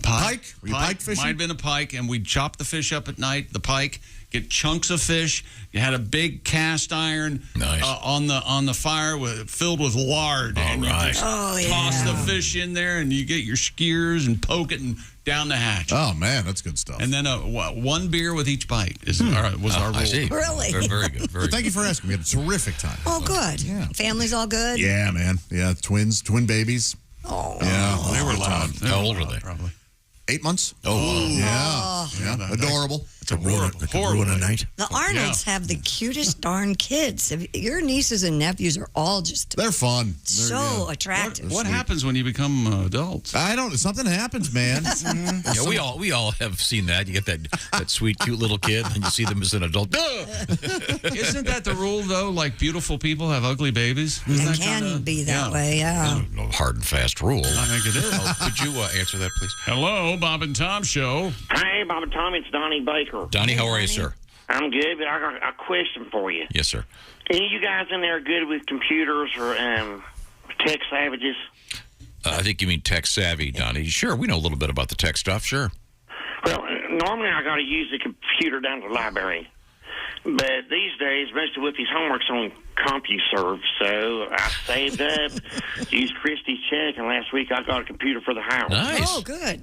Pike? Were you pike fishing? Might have been a pike, and we'd chop the fish up at night, the pike, get chunks of fish. You had a big cast iron on the fire filled with lard. And you just toss the fish in there, and you get your skewers and poke it and down the hatch. Oh, man, that's good stuff. And then one beer with each bite was our rule. I see. Really? Very good. Very Thank you for asking. We had a terrific time. Oh, good. Yeah. Family's all good? Yeah, man. Yeah, twin babies. Oh. Yeah. They were loud. How old are they? Probably. 8 months. Oh, yeah. Adorable. It's a ruin a night. The Arnolds have the cutest darn kids. Your nieces and nephews are all just They're fun. so attractive. What happens when you become adults? I don't. Something happens, man. Yeah, we all have seen that. You get that sweet, cute little kid, and you see them as an adult. Isn't that the rule, though? Like, beautiful people have ugly babies? It can be that way, yeah. No hard and fast rule. I think it is. Could you answer that, please? Hello, Bob and Tom Show. Hey, Bob and Tom, it's Donnie Baker. Donnie, how are you, sir? I'm good, but I got a question for you. Yes, sir. Any of you guys in there good with computers or tech savages? I think you mean tech savvy, Donnie. Sure, we know a little bit about the tech stuff, sure. Well, normally I got to use the computer down to the library. But these days, most of Whoopi's homework's on CompuServe, so I saved up, used Christy's check, and last week I got a computer for the house. Nice. Oh, good.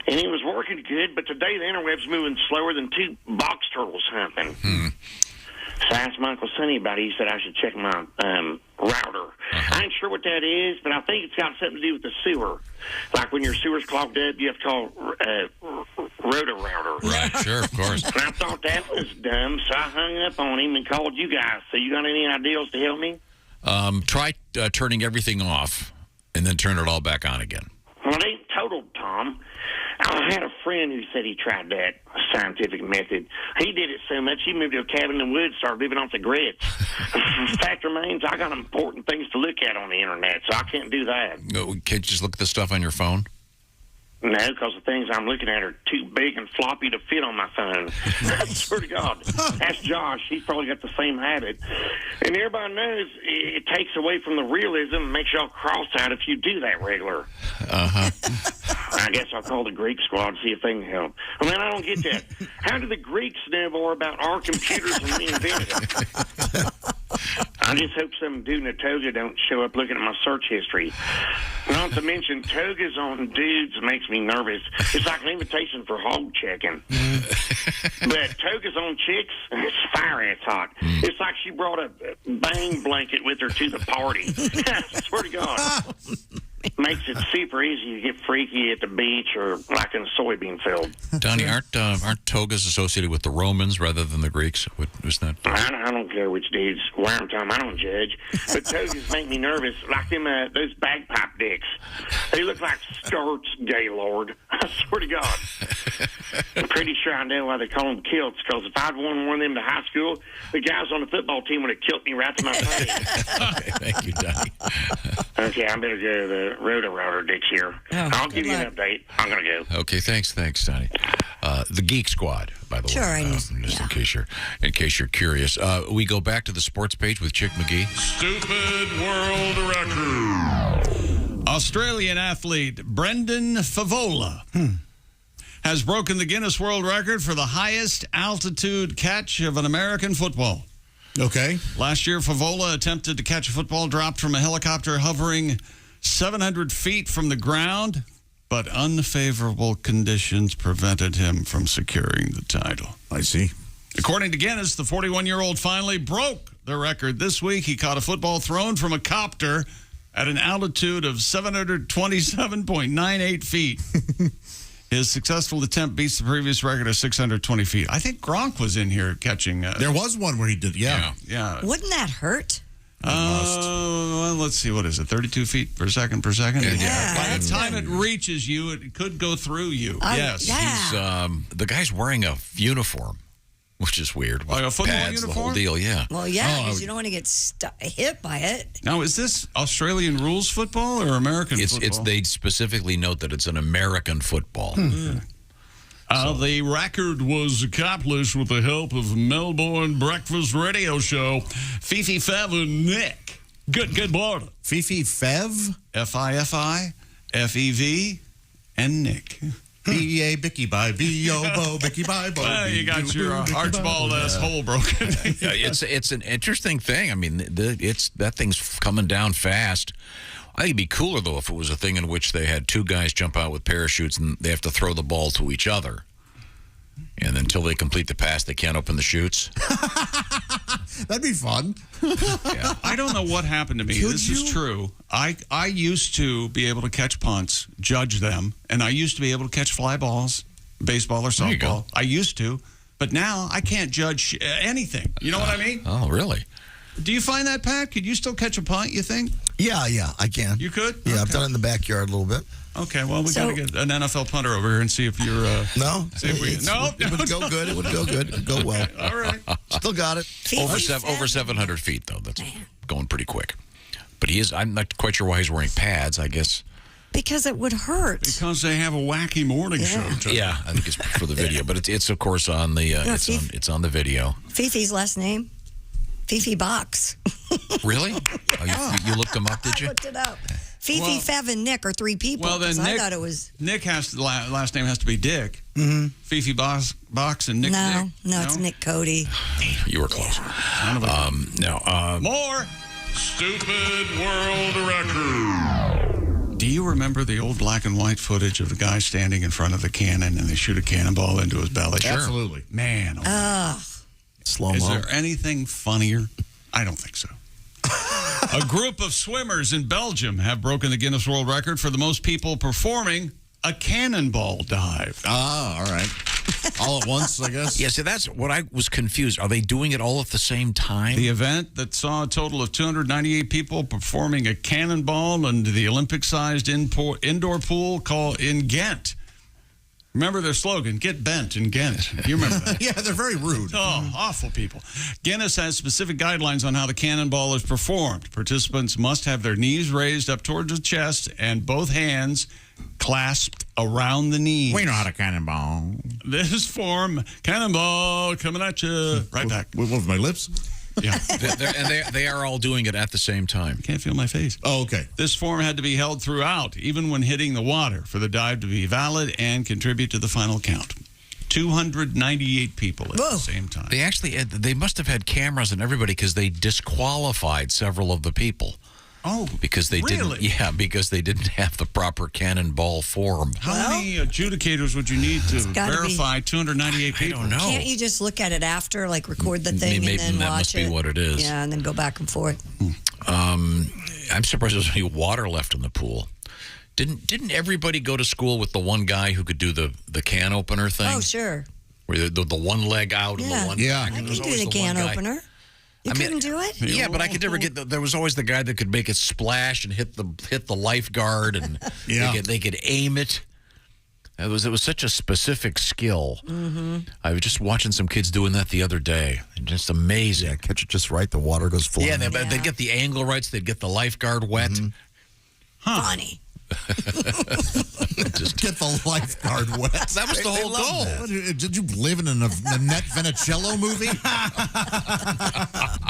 And it was working good, but today the interweb's moving slower than two box turtles humping. So I asked my Uncle Sonny about it. He said I should check my router. I ain't sure what that is, but I think it's got something to do with the sewer. Like when your sewer's clogged up, you have to call roto-router. Right, sure, of course. And I thought that was dumb, so I hung up on him and called you guys. So you got any ideas to help me? Try turning everything off and then turn it all back on again. Well, it ain't totaled, Tom. I had a friend who said he tried that scientific method. He did it so much he moved to a cabin in the woods, started living off the grits. Fact remains, I got important things to look at on the internet, so I can't do that. Can't you just look at the stuff on your phone? No, because the things I'm looking at are too big and floppy to fit on my phone. I swear to God. Ask Josh. He's probably got the same habit. And everybody knows it takes away from the realism and makes y'all cross-eyed if you do that regular. I guess I'll call the Greek squad and see if they can help. I mean, I don't get that. How do the Greeks know more about our computers than we invented them? I just hope some dude in a toga don't show up looking at my search history. Not to mention, togas on dudes makes me nervous. It's like an invitation for hog checking. But togas on chicks, it's fire-ass hot. It's like she brought a bang blanket with her to the party. I swear to God. Makes it super easy to get freaky at the beach or like in a soybean field. Donnie, aren't togas associated with the Romans rather than the Greeks? Was that? I don't care which dudes wear them, Tom. I don't judge. But togas make me nervous, like them those bagpipe dicks. They look like skirts, Gaylord. I swear to God. I'm pretty sure I know why they call them kilts, because if I'd worn them to high school, the guys on the football team would have killed me right to my face. Okay, thank you, Donnie. Okay, I better go to the roto-router dicks here. I'll give you an update. I'm going to go. Okay, thanks, Donnie. The Geek Squad, by the way. Just in case you're curious. We go back to the sports page with Chick McGee. Stupid world record. Australian athlete Brendan Favola has broken the Guinness World Record for the highest altitude catch of an American football. Okay. Last year, Favola attempted to catch a football dropped from a helicopter hovering 700 feet from the ground, but unfavorable conditions prevented him from securing the title. I see. According to Guinness, the 41-year-old finally broke the record this week. He caught a football thrown from a copter at an altitude of 727.98 feet. His successful attempt beats the previous record of 620 feet. I think Gronk was in here catching. There was one where he did, yeah. Wouldn't that hurt? Well, let's see. What is it? 32 feet per second per second? Yeah. By the time it reaches you, it could go through you. Yes. He's, the guy's wearing a uniform, which is weird. Like a football pads, uniform? The whole deal, yeah. Well, yeah, because you don't want to get hit by it. Now, is this Australian rules football or American football? They specifically note that it's an American football. The record was accomplished with the help of Melbourne breakfast radio show Fifi, Fev, and Nick. Good morning. Fifi, Fev? F-I-F-I, F-E-V, and Nick. B-E-A, Bicky, bye, B-O-Bo, Bicky, bye, Bo. Well, you got your Archibald-ass hole broken. It's an interesting thing. I mean, that thing's coming down fast. I think it'd be cooler, though, if it was a thing in which they had two guys jump out with parachutes and they have to throw the ball to each other. And until they complete the pass, they can't open the chutes. That'd be fun. Yeah. I don't know what happened to me. This is true. I used to be able to catch punts, judge them, and I used to be able to catch fly balls, baseball or softball. I used to. But now I can't judge anything. You know what I mean? Oh, really? Do you find that, Pat? Could you still catch a punt, you think? Yeah, I can. You could? Yeah, I've done it in the backyard a little bit. Okay, well, we got to get an NFL punter over here and see if you're... No. See if we, no? It would go good. It would go good. It would go well. All right. Still got it. Over 700 feet, though. That's going pretty quick. But I'm not quite sure why he's wearing pads, I guess. Because it would hurt. Because they have a wacky morning show. Yeah, I think it's for the video. But it's of course, on the it's on the video. Fifi's last name? Fifi Box. Really? Oh, you looked them up, did you? I looked it up. Fifi, Fev, and Nick are 3 people. Well, then I Nick, thought it was. Nick has to, last name has to be Dick. Mm-hmm. Fifi Box and Nick. No, Nick. it's Nick Cody. You were close. More stupid world record. Do you remember the old black and white footage of the guy standing in front of the cannon and they shoot a cannonball into his belly? Sure. Absolutely. Man. Slow-mo. Is there anything funnier? I don't think so. A group of swimmers in Belgium have broken the Guinness World Record for the most people performing a cannonball dive. Ah, all right. All at once, I guess? Yeah, see, that's what I was confused. Are they doing it all at the same time? The event that saw a total of 298 people performing a cannonball into the Olympic-sized indoor pool in Ghent. Remember their slogan, get bent in Ghent. You remember that? Yeah, they're very rude. Oh, awful people. Guinness has specific guidelines on how the cannonball is performed. Participants must have their knees raised up towards the chest and both hands clasped around the knees. We know how to cannonball. This form, cannonball coming at you. Right back. With my lips? Yeah. they are all doing it at the same time. Can't feel my face. Oh, okay. This form had to be held throughout, even when hitting the water, for the dive to be valid and contribute to the final count. 298 people at the same time. They must have had cameras and everybody because they disqualified several of the people. Oh, because they really? because they didn't have the proper cannonball form. How many adjudicators would you need to verify 298 people? I don't know. Can't you just look at it after, like record the thing Maybe and then that watch must it? be what it is. Yeah, and then go back and forth. I'm surprised there's any water left in the pool. Didn't everybody go to school with the one guy who could do the can opener thing? Oh, sure. Where the one leg out and the one back. I and can do the can opener. You couldn't do it? Yeah, but I could never get. There was always the guy that could make it splash and hit the lifeguard, and they could aim it. It was such a specific skill. Mm-hmm. I was just watching some kids doing that the other day. Just amazing. Yeah, catch it just right. The water goes flying. Yeah, they'd get the angle right. So they'd get the lifeguard wet. Funny. Just get the lifeguard wet. That was the whole goal. Did you live in a Nanette Venicello movie?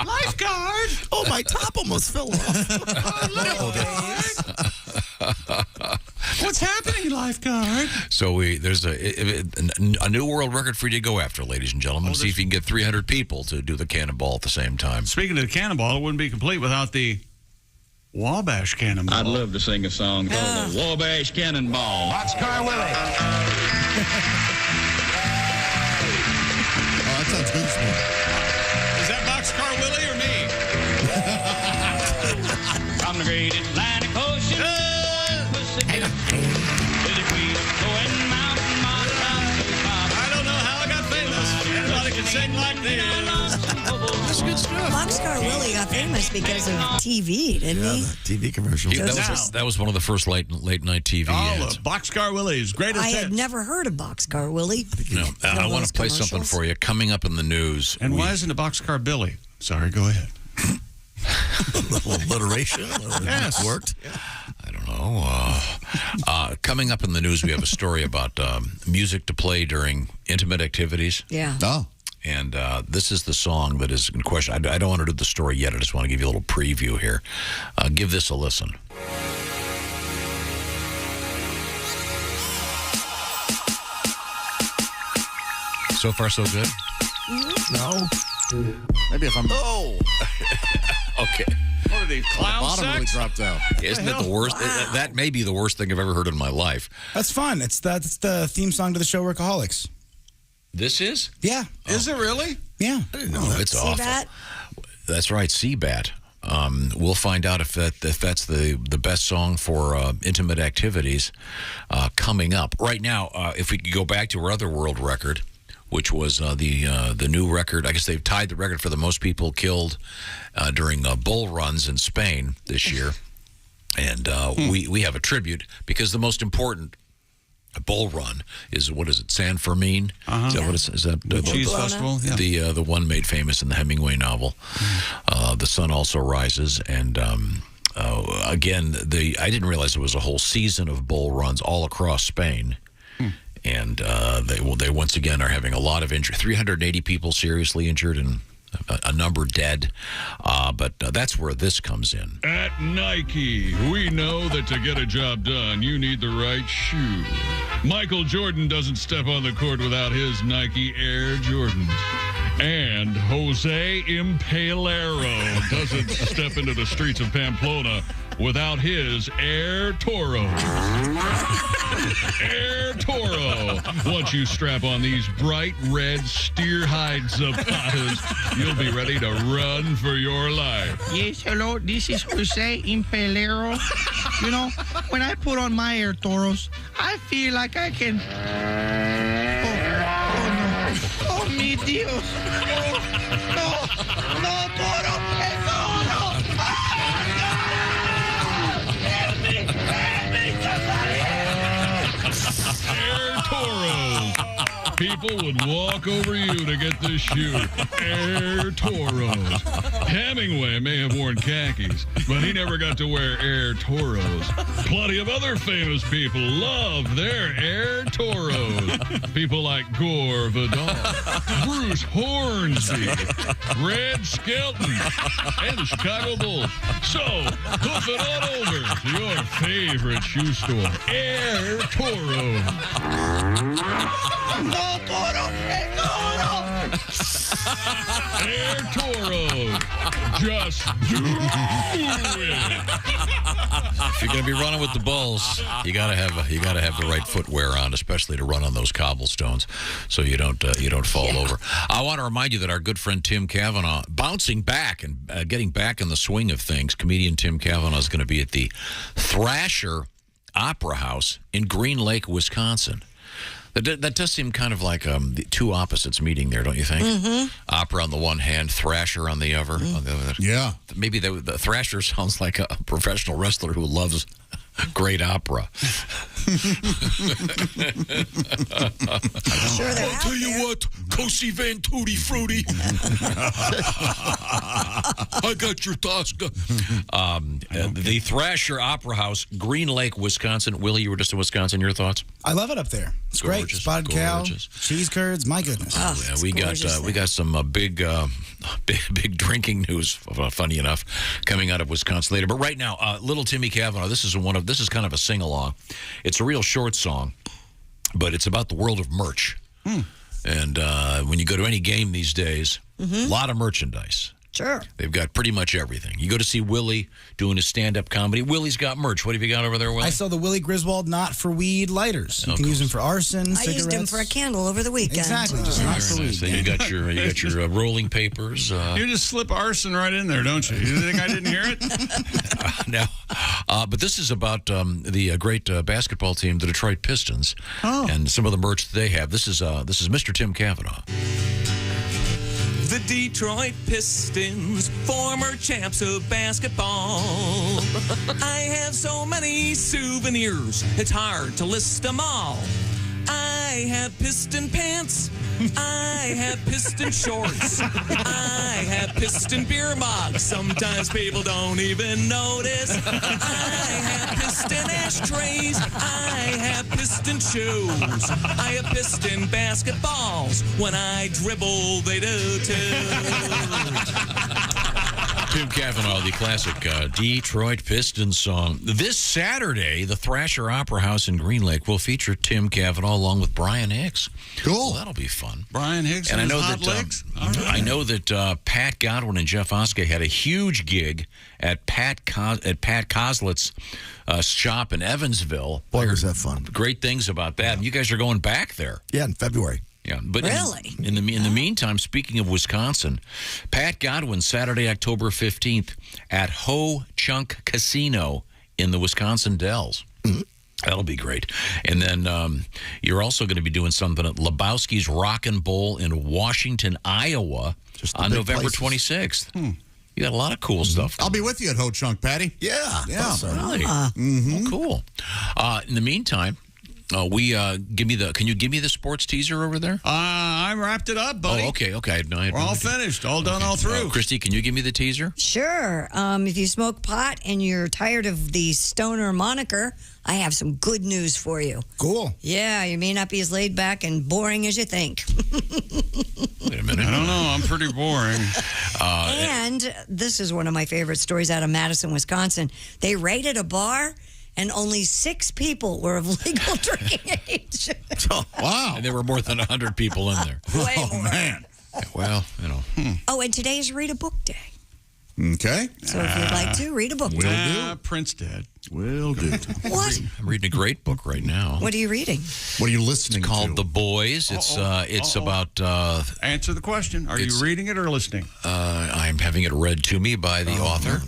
Lifeguard! Oh, my top almost fell off. What's happening, lifeguard? So there's a new world record for you to go after, ladies and gentlemen. See if you can get 300 people to do the cannonball at the same time. Speaking of the cannonball, it wouldn't be complete without the Wabash Cannonball. I'd love to sing a song called the Wabash Cannonball. Boxcar Willie. Oh, that sounds good to me. Is that Boxcar Willie or me? From the great Atlantic Ocean to the Queen of Flowing Mountain, I don't know how I got famous. Anybody can sing like this. That's good stuff. Boxcar Willie got famous because of TV, didn't he? TV commercials. Yeah, that was one of the first late night TV ads. Boxcar Willie's greatest I hits. had never heard of Boxcar Willie. No, I want to play something for you. Coming up in the news. And why isn't it Boxcar Billy? Sorry, go ahead. A little alliteration. Yes. Worked. I don't know. Coming up in the news, we have a story about music to play during intimate activities. Yeah. Oh. And this is the song that is in question. I don't want to do the story yet. I just want to give you a little preview here. Give this a listen. So far, so good? No. Maybe if I'm... Oh. Okay. What are these, clown Bottom really sex? dropped out. Isn't it the worst? Wow. That may be the worst thing I've ever heard in my life. That's fun. That's the theme song to the show Workaholics. This is? Yeah. Is it really? Yeah. I didn't know that. It's awful. that? That's right, Seabat. We'll find out if that's the best song for intimate activities coming up. Right now, if we could go back to our other world record, which was the new record. I guess they've tied the record for the most people killed during bull runs in Spain this year. And we have a tribute because the most important bull run is, what is it, San Fermin? Is that what it's, is that The cheese festival? Yeah. the one made famous in the Hemingway novel. The Sun Also Rises, and again, I didn't realize there was a whole season of bull runs all across Spain. And they once again are having a lot of injury. 380 people seriously injured, and a number dead. But that's where this comes in. At Nike, we know that to get a job done, you need the right shoe. Michael Jordan doesn't step on the court without his Nike Air Jordans. And Jose Impalero doesn't step into the streets of Pamplona without his Air Toro. Air Toro. Once you strap on these bright red steer hide zapatas, you'll be ready to run for your life. Yes, hello, this is Jose Impalero. You know, when I put on my Air Toros, I feel like I can... Oh, mi Dios. No, Toro, Toro. Help me, somebody. Air Toros. People would walk over you to get this shoe. Air Toros. Hemingway may have worn khakis, but he never got to wear Air Toros. Plenty of other famous people love their Air Toros. People like Gore Vidal, Bruce Hornsby, Red Skelton, and the Chicago Bulls. So, hoof it on over to your favorite shoe store, Air Toros. No, Toro, Toro. Air Toros. Just do it. If you're going to be running with the Bulls, you got to have the right footwear on, especially to run on those cobblestones, so you don't fall over. I want to remind you that our good friend Tim Cavanaugh, bouncing back and getting back in the swing of things, comedian Tim Cavanaugh is going to be at the Thrasher Opera House in Green Lake, Wisconsin. That does seem kind of like the two opposites meeting there, don't you think? Mm-hmm. Opera on the one hand, Thrasher on the other. Yeah. Maybe the Thrasher sounds like a professional wrestler who loves great opera. I'll tell you what, Cosi Van Tutti Frutti. I got your Tosca. The Thrasher Opera House, Green Lake, Wisconsin. Willie, you were just in Wisconsin. Your thoughts? I love it up there. It's great. Spotted cow, cheese curds. My goodness. Yeah, we got some big drinking news. Funny enough, coming out of Wisconsin later. But right now, little Timmy Cavanaugh. This is kind of a sing along. It's a real short song, but it's about the world of merch. And when you go to any game these days, a lot of merchandise. Sure. They've got pretty much everything. You go to see Willie doing his stand-up comedy. Willie's got merch. What have you got over there, Willie? I saw the Willie Griswold not for weed lighters. You can use them for arson, cigarettes. I used them for a candle over the weekend. Exactly, just not for weed. So you got your rolling papers. You just slip arson right in there, don't you? You think I didn't hear it? No. But this is about the great basketball team, the Detroit Pistons, and some of the merch that they have. This is Mr. Tim Cavanaugh. The Detroit Pistons, former champs of basketball. I have so many souvenirs, it's hard to list them all. I have piston pants, I have piston shorts, I have piston beer mugs, sometimes people don't even notice. I have piston ashtrays, I have piston shoes, I have piston basketballs, when I dribble they do too. Tim Cavanaugh, the classic Detroit Pistons song. This Saturday, the Thrasher Opera House in Green Lake will feature Tim Cavanaugh along with Brian Hicks. Cool. Well, that'll be fun. Brian Hicks and I know hot that legs. I know that Pat Godwin and Jeff Oskey had a huge gig at Pat Coslett's shop in Evansville. Boy, was that fun. Great things about that. And you guys are going back there. Yeah, in February. Yeah, but really? in the meantime, speaking of Wisconsin, Pat Godwin, Saturday, October 15th at Ho Chunk Casino in the Wisconsin Dells. That'll be great. And then you're also going to be doing something at Lebowski's Rockin' Bowl in Washington, Iowa on November 26th. You got a lot of cool stuff. I'll be with you at Ho Chunk, Patty. Yeah. Really? Oh, cool. In the meantime, can you give me the sports teaser over there? I wrapped it up, buddy. Oh, okay. We're all finished, all done, all through. Christy, can you give me the teaser? Sure. If you smoke pot and you're tired of the stoner moniker, I have some good news for you. Cool. Yeah, you may not be as laid back and boring as you think. Wait a minute. I don't know. I'm pretty boring. And this is one of my favorite stories out of Madison, Wisconsin. They raided a bar, and only 6 people were of legal drinking age. Wow. And there were more than 100 people in there. Way more. Man. Well, you know. Oh, and today is Read a Book Day. Okay. So if you'd like to, read a book. Prince dead. Will do. What? I'm reading a great book right now. What are you reading? What are you listening It's called to? The Boys. It's about... Answer the question. Are you reading it or listening? I'm having it read to me by the author.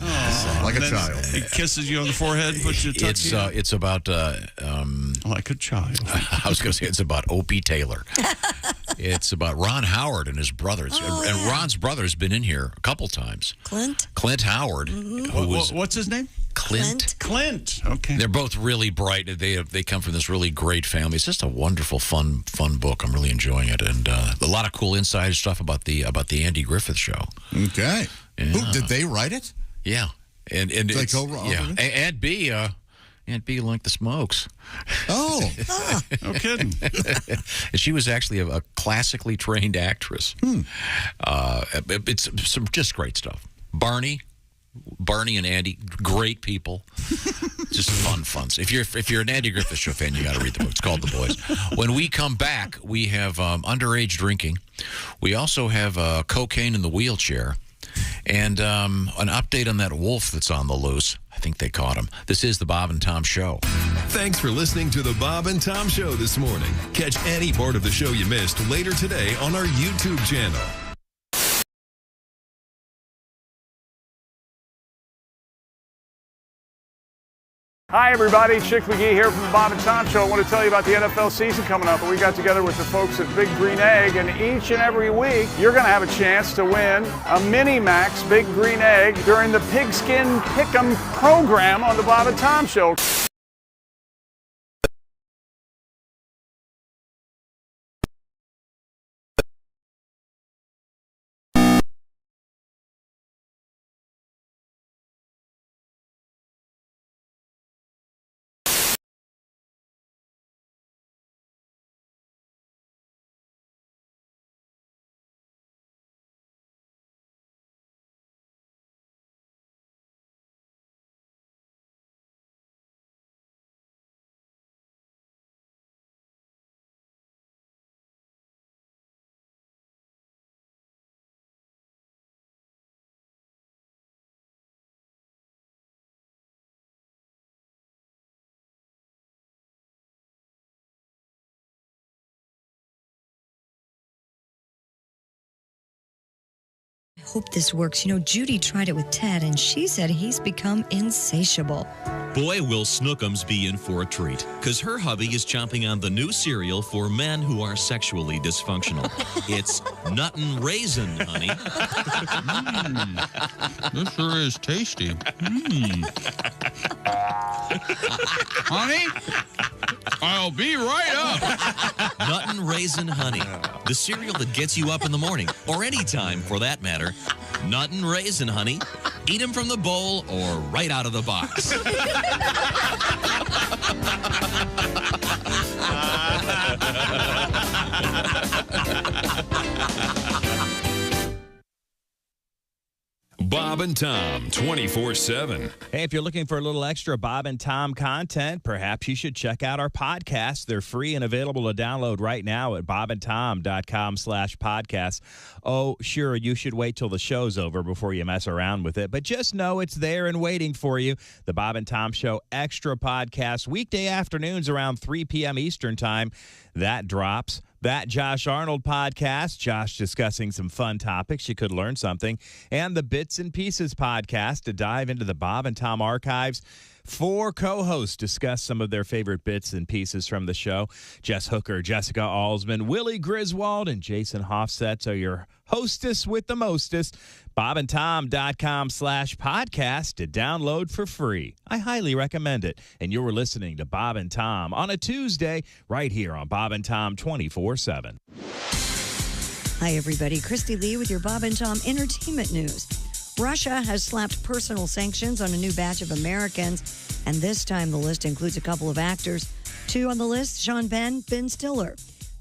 Like a child. He kisses you on the forehead and puts you It's about... like a child. I was going to say it's about Opie Taylor. It's about Ron Howard and his brothers. And Ron's brother's been in here a couple times. Clint Howard. Who was, what's his name? Clint. Okay. They're both really bright. They come from this really great family. It's just a wonderful, fun book. I'm really enjoying it, and a lot of cool inside stuff about the Andy Griffith Show. Okay. Yeah. Who, did they write it? Yeah, and Did they it's, co-write yeah, it? Aunt B like the Smokes. Oh, no kidding. And she was actually a classically trained actress. It's some just great stuff. Barney and Andy, great people. Just fun. If you're an Andy Griffith Show fan, you got to read the book. It's called The Boys. When we come back, we have underage drinking. We also have cocaine in the wheelchair, and an update on that wolf that's on the loose. I think they caught him. This is the Bob and Tom Show. Thanks for listening to the Bob and Tom Show this morning. Catch any part of the show you missed later today on our YouTube channel. Hi, everybody. It's Chick McGee here from the Bob and Tom Show. I want to tell you about the NFL season coming up. We got together with the folks at Big Green Egg, and each and every week, you're going to have a chance to win a Mini Max Big Green Egg during the Pigskin Pick'em program on the Bob and Tom Show. I hope this works. You know, Judy tried it with Ted, and she said he's become insatiable. Boy, will Snookums be in for a treat, because her hubby is chomping on the new cereal for men who are sexually dysfunctional. It's Nuttin' Raisin, honey. This sure is tasty. Honey, I'll be right up. Nuttin' Raisin Honey, the cereal that gets you up in the morning, or any time for that matter. Nuttin' Raisin Honey. Eat them from the bowl or right out of the box. Bob and Tom, 24/7. Hey, if you're looking for a little extra Bob and Tom content, perhaps you should check out our podcasts. They're free and available to download right now at bobandtom.com/podcast. Oh, sure, you should wait till the show's over before you mess around with it, but just know it's there and waiting for you. The Bob and Tom Show Extra Podcast, weekday afternoons around 3 p.m. Eastern Time. That drops. That Josh Arnold podcast, Josh discussing some fun topics. You could learn something. And the Bits and Pieces podcast to dive into the Bob and Tom archives. 4 co-hosts discuss some of their favorite bits and pieces from the show. Jess Hooker, Jessica Alsman, Willie Griswold, and Jason Hoffsett are your hostess with the mostest. bobandtom.com/podcast to download for free. I highly recommend it. And you're listening to Bob and Tom on a Tuesday right here on Bob and Tom 24/7. Hi, everybody. Christy Lee with your Bob and Tom Entertainment News. Russia has slapped personal sanctions on a new batch of Americans, and this time the list includes a couple of actors. 2 on the list, Sean Penn, Ben Stiller.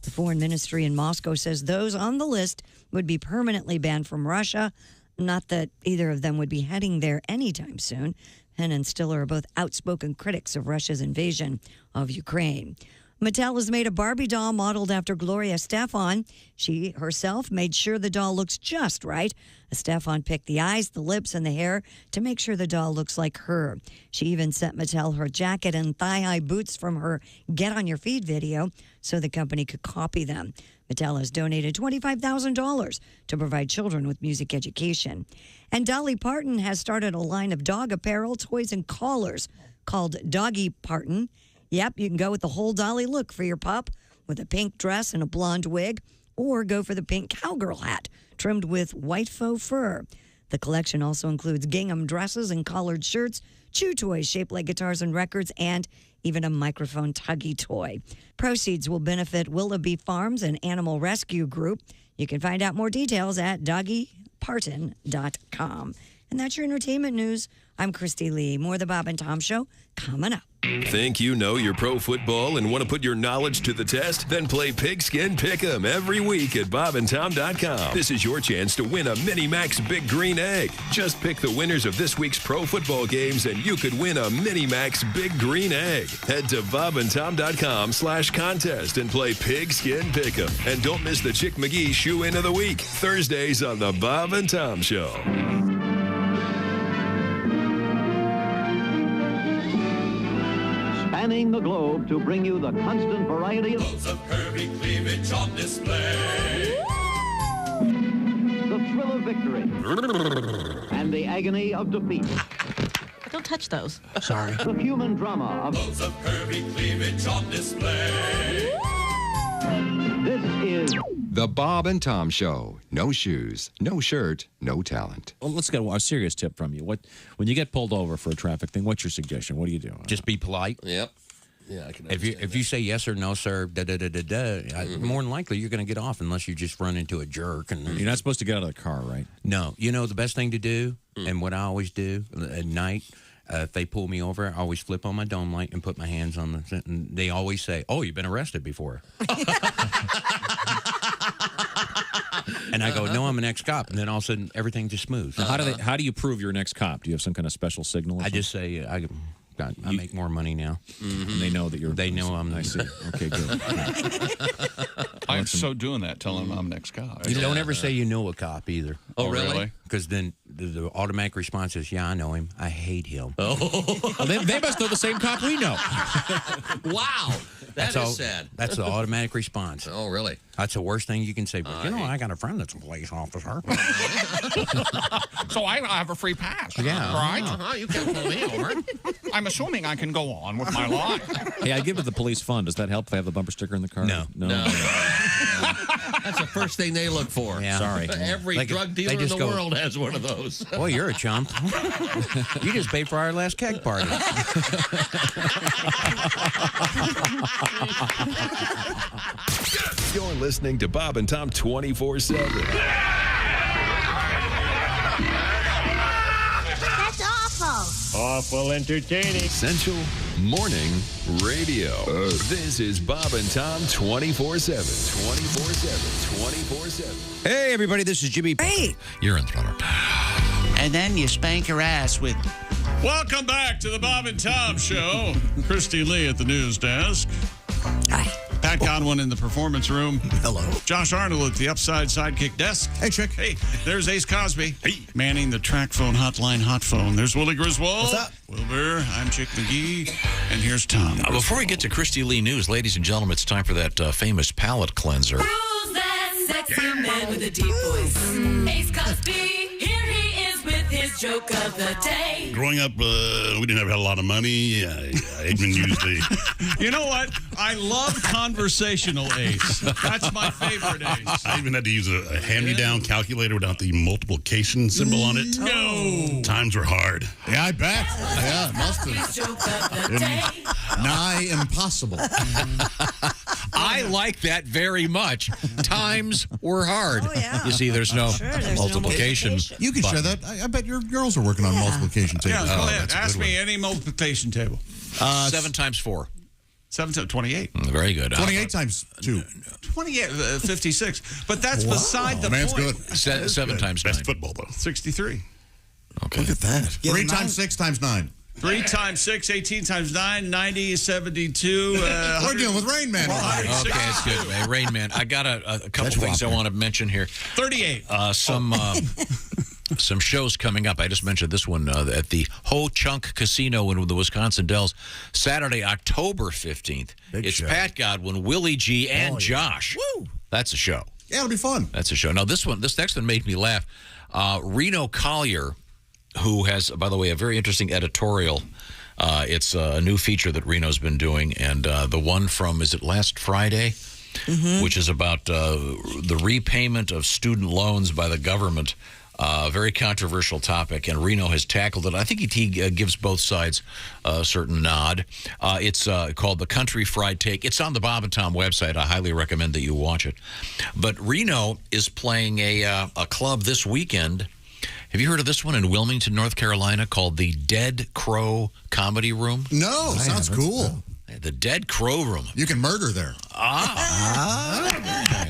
The foreign ministry in Moscow says those on the list would be permanently banned from Russia. Not that either of them would be heading there anytime soon. Penn and Stiller are both outspoken critics of Russia's invasion of Ukraine. Mattel has made a Barbie doll modeled after Gloria Estefan. She herself made sure the doll looks just right. Estefan picked the eyes, the lips, and the hair to make sure the doll looks like her. She even sent Mattel her jacket and thigh-high boots from her Get On Your Feet video so the company could copy them. Mattel has donated $25,000 to provide children with music education. And Dolly Parton has started a line of dog apparel, toys, and collars called Doggy Parton. Yep, you can go with the whole Dolly look for your pup with a pink dress and a blonde wig, or go for the pink cowgirl hat trimmed with white faux fur. The collection also includes gingham dresses and collared shirts, chew toys shaped like guitars and records, and even a microphone tuggy toy. Proceeds will benefit Willoughby Farms and Animal Rescue Group. You can find out more details at doggyparton.com. And that's your entertainment news. I'm Christy Lee. More of the Bob and Tom Show coming up. Think you know your pro football and want to put your knowledge to the test? Then play Pigskin Pick'em every week at bobandtom.com. This is your chance to win a Mini Max Big Green Egg. Just pick the winners of this week's pro football games and you could win a Mini Max Big Green Egg. Head to bobandtom.com/contest and play Pigskin Pick'em. And don't miss the Chick McGee Shoe-In of the Week, Thursdays on the Bob and Tom Show. Spanning the globe to bring you the constant variety of curvy cleavage on display. The thrill of victory and the agony of defeat. Don't touch those. Sorry. The human drama of curvy cleavage on display. This is The Bob and Tom Show. No shoes, no shirt, no talent. Well, let's get a serious tip from you. When you get pulled over for a traffic thing, what's your suggestion? What do you do? Just be polite. Yep. Yeah, I can. If you say yes or no, sir, more than likely you're going to get off unless you just run into a jerk. And you're not supposed to get out of the car, right? No. You know the best thing to do, and what I always do at night. If they pull me over, I always flip on my dome light and put my hands on the. And they always say, "Oh, you've been arrested before." And I go, "No, I'm an ex-cop." And then all of a sudden, everything just smooths. Now, how do you prove you're an ex-cop? Do you have some kind of special signal? I just say I make more money now. And they know that you're. They know I'm. I see. Okay, good. I'm so doing that, telling them I'm an ex-cop. You don't ever say you know a cop either. Oh, really? Because then the automatic response is, "Yeah, I know him. I hate him." Oh, well, they must know the same cop we know. Wow, that's sad. That's the automatic response. Oh, really? That's the worst thing you can say. But I got a friend that's a police officer, so I have a free pass. Yeah, right. You can pull me over. I'm assuming I can go on with my life. Hey, I give it the police fund. Does that help if I have the bumper sticker in the car? No. That's the first thing they look for. Yeah. Sorry. Every drug dealer in the world has one of those. Boy, you're a chump. You just paid for our last keg party. You're listening to Bob and Tom 24/7. That's awful. Awful entertaining. Essential Morning Radio. This is Bob and Tom 24/7. 24/7. 24/7. Hey, everybody, this is Jimmy. Hey. Urine thrower. And then you spank her ass with. Welcome back to the Bob and Tom Show. Christy Lee at the news desk. Hi. Pat Godwin in the performance room. Hello. Josh Arnold at the upside sidekick desk. Hey, Chick. Hey, there's Ace Cosby. Hey. Manning the track phone hotline hot phone. There's Willie Griswold. What's up? Wilbur. I'm Chick McGee. And here's Tom. Before we get to Christy Lee News, ladies and gentlemen, it's time for that famous palate cleanser. Who's that sexy man with a deep voice? Ace Cosby. Here he is with his joke of the day. Growing up, we didn't have a lot of money. Eggman used the... You know what? I love conversational Ace. That's my favorite Ace. I even had to use a hand-me-down calculator without the multiplication symbol on it. No. Times were hard. Yeah, I bet. Yeah, it must have. Nigh impossible. I like that very much. Times were hard. Oh, yeah. You see, there's no multiplication. You can share that. I bet your girls are working on multiplication tables. Yeah, go ahead. Ask me any multiplication table. 7 times 4. 28. Very good. 28 times 2. 28, 56. But that's beside the Man's point. good. 7 times 9. Best football, though. 63. Okay. Look at that. 3 times 6 times 9. 3 times 6, 18 times 9, 90, 72. We're dealing with Rain Man. Okay, that's good. Hey, Rain Man, I got a couple things I want to mention here. 38. Some shows coming up. I just mentioned this one at the Ho Chunk Casino in the Wisconsin Dells, Saturday, October 15th. It's show. Pat Godwin, Willie G, and Josh. Woo! That's a show. Yeah, it'll be fun. That's a show. Now, this next one made me laugh. Reno Collier, who has, by the way, a very interesting editorial. It's a new feature that Reno's been doing, and the one from, is it last Friday? Which is about the repayment of student loans by the government. Very controversial topic, and Reno has tackled it. I think he gives both sides a certain nod. It's called The Country Fried Take. It's on the Bob and Tom website. I highly recommend that you watch it. But Reno is playing a club this weekend. Have you heard of this one in Wilmington, North Carolina, called the Dead Crow Comedy Room? No, sounds cool. The Dead Crow Room. You can murder there.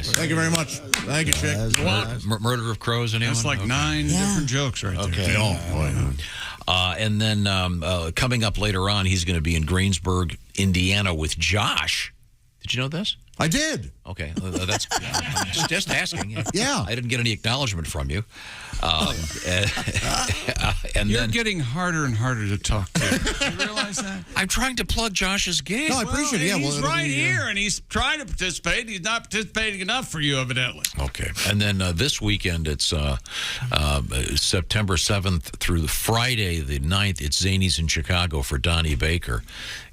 Thank you very much. Thank you, Chick. Murder of crows, anyone? That's like 9 different jokes right there. Okay. Oh, boy. And then coming up later on, he's going to be in Greensburg, Indiana with Josh. Did you know this? I did. Okay, that's just asking. Yeah, I didn't get any acknowledgement from you. And You're then getting harder and harder to talk to. You realize that? I'm trying to plug Josh's game. No, I appreciate it. Yeah, he's well, right here, and he's trying to participate. He's not participating enough for you, evidently. Okay, and then this weekend it's September 7th through Friday the 9th. It's Zanies in Chicago for Donnie Baker,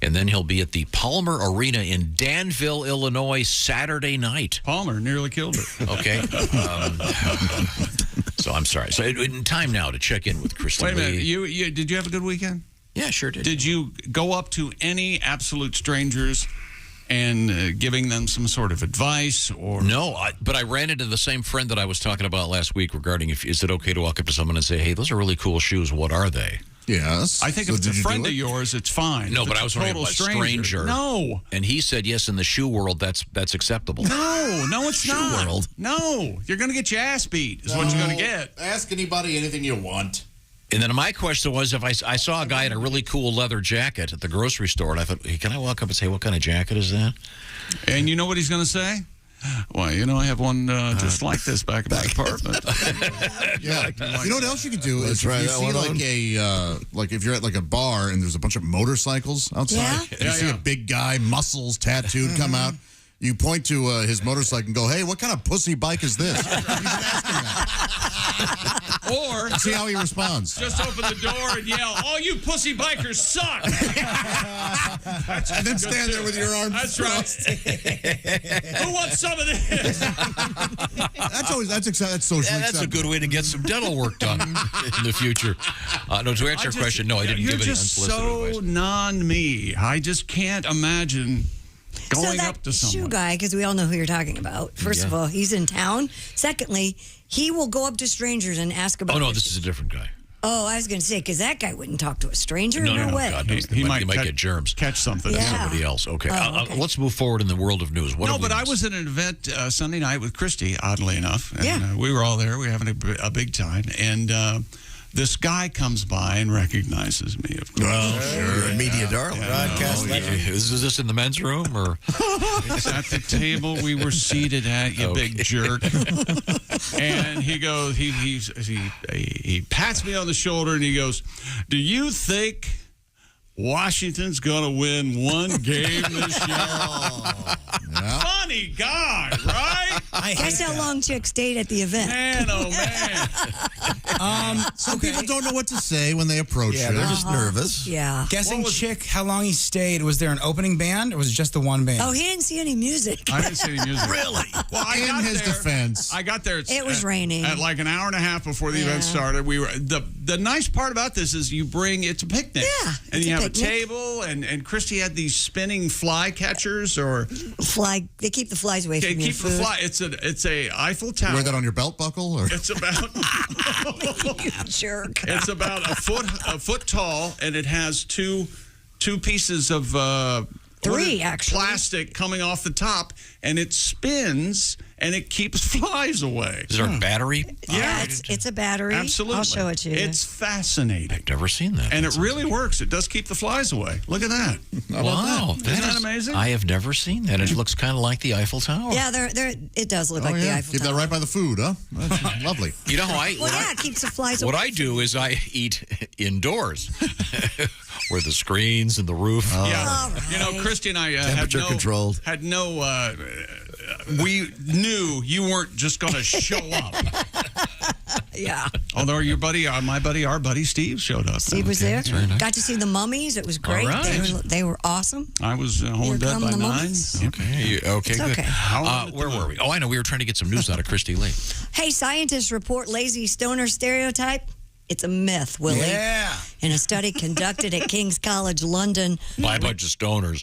and then he'll be at the Palmer Arena in Danville, Illinois, Saturday night. Palmer nearly killed it. Okay. So I'm sorry. So time now to check in with Christy Wait a minute. Lee. You did you have a good weekend? Yeah, sure did. Did you go up to any absolute strangers and giving them some sort of advice or No, but I ran into the same friend that I was talking about last week regarding is it okay to walk up to someone and say, "Hey, those are really cool shoes. What are they?" Yes. I think if it's a friend of yours, it's fine. No, If but it's I was a wondering total about stranger. No. And he said, yes, in the shoe world, that's acceptable. No, it's not. world. No, you're going to get your ass beat is what you're going to get. Ask anybody anything you want. And then my question was, if I saw a guy in a really cool leather jacket at the grocery store, and I thought, hey, can I walk up and say, what kind of jacket is that? And you know what he's going to say? Well, you know, I have one just like this back in my apartment. Yeah. You know what else you could do is try if you that see one like like if you're at like a bar and there's a bunch of motorcycles outside, Yeah? and you see a big guy, muscles tattooed, come out. You point to his motorcycle and go, "Hey, what kind of pussy bike is this?" You should ask him that. Or see how he responds. Just open the door and yell, "All you pussy bikers suck!" And then stand there with your arms That's crossed. right. Who wants some of this? That's socially That's a acceptable. good way to get some dental work done in the future. No, to answer your question, no, I didn't give any unsolicited You're just so non-me. I just can't imagine going up to shoe someone. guy, because we all know who you're talking about. First of all, he's in town. Secondly, he will go up to strangers and ask about. Oh, no, this is a different guy. Oh, I was going to say, because that guy wouldn't talk to a stranger. No, No way. God, He might might get germs. Catch something. Yeah. Somebody else. Okay. Oh, okay. Let's move forward in the world of news. What No, have we but I missed? was at an event Sunday night with Christy, oddly enough. And, Yeah. we were all there. We were having a big time. And this guy comes by and recognizes me, of course. Oh, sure. Media darling. Broadcast legend. Is this in the men's room or? It's at the table we were seated at, you big jerk. And he goes, he pats me on the shoulder and he goes, "Do you think Washington's going to win one game this year?" Funny guy, right? Guess how long Chick stayed at the event. Man, oh man. Some people don't know what to say when they approach Yeah, you. they're just nervous. Yeah. Guessing Chick how long he stayed. Was there an opening band or was it just the one band? Oh, he didn't see any music. I didn't see any music. Really? Well, I In got his there. defense. I got there. It was raining. At like an hour and a half before the event Yeah. started. We were the nice part about this is it's a picnic. Yeah, And it's you a have picnic. a table and Christy had these spinning fly catchers or They keep the flies away from your keep the food. fly. It's a Eiffel Tower. Wear that on your belt buckle, or It's about You jerk. it's about a foot tall, and it has two pieces of 3, actually. Plastic coming off the top, and it spins, and it keeps flies away. Is there a battery? Yeah, it's a battery. Absolutely. I'll show it to you. It's fascinating. I've never seen that. And it really works. It does keep the flies away. Look at that. Wow. Isn't that amazing? I have never seen that. It looks kind of like the Eiffel Tower. Yeah, it does look like the Eiffel Keep Tower. that right by the food, huh? That's lovely. You know how I... Well, yeah, it keeps the flies away. What I do is I eat indoors, where the screens and the roof. Yeah, you know, Christy and I Temperature controlled. Had no. We knew you weren't just going to show up. Yeah. Although our buddy Steve showed up. Steve was there. Very nice. Got to see the mummies. It was great. All right. They were awesome. I was home in Here bed come by the 9. mummies. Okay, It's good. okay. Where were we? Oh, I know. We were trying to get some news out of Christy Lee. Hey, scientists report lazy stoner stereotype. It's a myth, Willie. Yeah. In a study conducted at King's College London, By a bunch of stoners.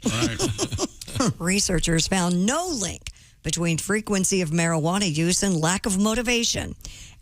researchers found no link between frequency of marijuana use and lack of motivation,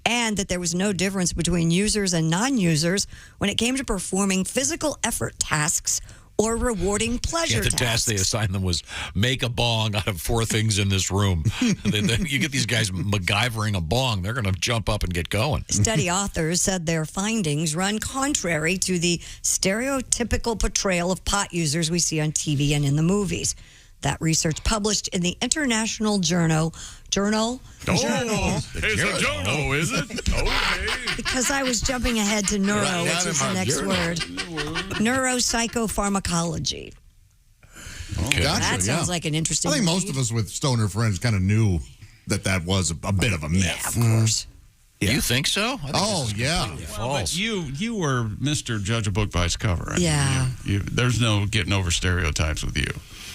and that there was no difference between users and non-users when it came to performing physical effort tasks or rewarding pleasure The tasks. task they assigned them was make a bong out of 4 things in this room. You get these guys MacGyvering a bong, they're going to jump up and get going. Study authors said their findings run contrary to the stereotypical portrayal of pot users we see on TV and in the movies. That research published in the International Journal. It's a journal, is it? Okay. Because I was jumping ahead to neuro, which is the next word. Neuropsychopharmacology. Gotcha, That sounds like an interesting I think most read. of us with stoner friends kind of knew that was a bit of a myth. Yeah, of course. You think so? I think Oh, yeah. Well, but you were Mr. Judge a Book by its cover. I mean, Yeah. there's no getting over stereotypes with you.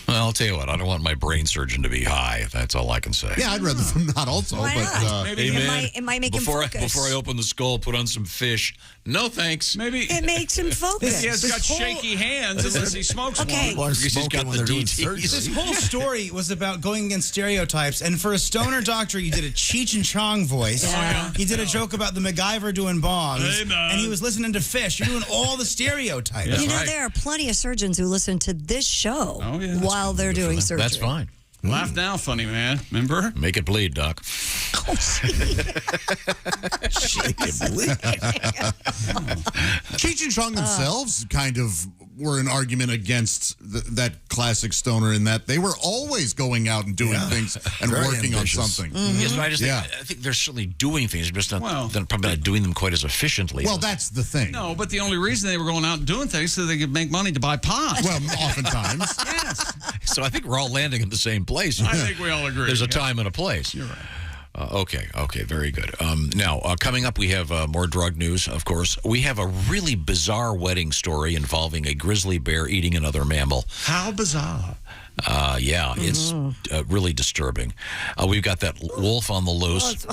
Well, I'll tell you what, I don't want my brain surgeon to be high. That's all I can say. Yeah, I'd rather them not also. Why but not? Maybe It might make before him focus. before I open the skull, put on some fish. No thanks. Maybe It makes him focus. he has got shaky hands unless he smokes Okay. one. Because he's got the DTs. This whole story was about going against stereotypes, and for a stoner doctor, you did a Cheech and Chong voice. Yeah. He did a joke about the MacGyver doing bongs, Hey, man. and he was listening to Fish. You're doing all the stereotypes. You know, there are plenty of surgeons who listen to this show Oh, yeah. while they're doing surgery. That's fine. Laugh now, funny man. Remember? Make it bleed, Doc. Cheech and Chong themselves kind of were an argument against that classic stoner in that they were always going out and doing things and Very working ambitious. on something. Yes, but Yeah. I think they're certainly doing things, just not, Well- they're probably not doing them quite as efficiently. Well, that's the thing. No, but the only reason they were going out and doing things so they could make money to buy pot. Well, oftentimes. Yes. So I think we're all landing in the same place. I think we all agree. There's a Yeah. time and a place. You're right. Okay, very good. Now, coming up, we have more drug news, of course. We have a really bizarre wedding story involving a grizzly bear eating another mammal. How bizarre. It's really disturbing. We've got that wolf on the loose.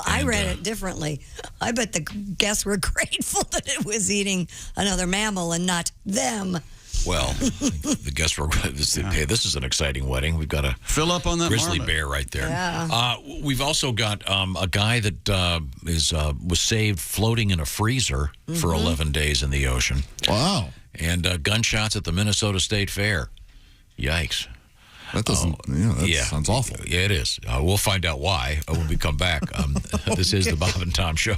I read it differently. I bet the guests were grateful that it was eating another mammal and not them. Well, the guests were. Hey, this is an exciting wedding. We've got a Fill up on that grizzly marmot. bear right there. Yeah. We've also got a guy that was saved floating in a freezer for 11 days in the ocean. Wow. And gunshots at the Minnesota State Fair. Yikes. That doesn't, sounds awful. Yeah, it is. We'll find out why when we come back. This is the Bob and Tom Show.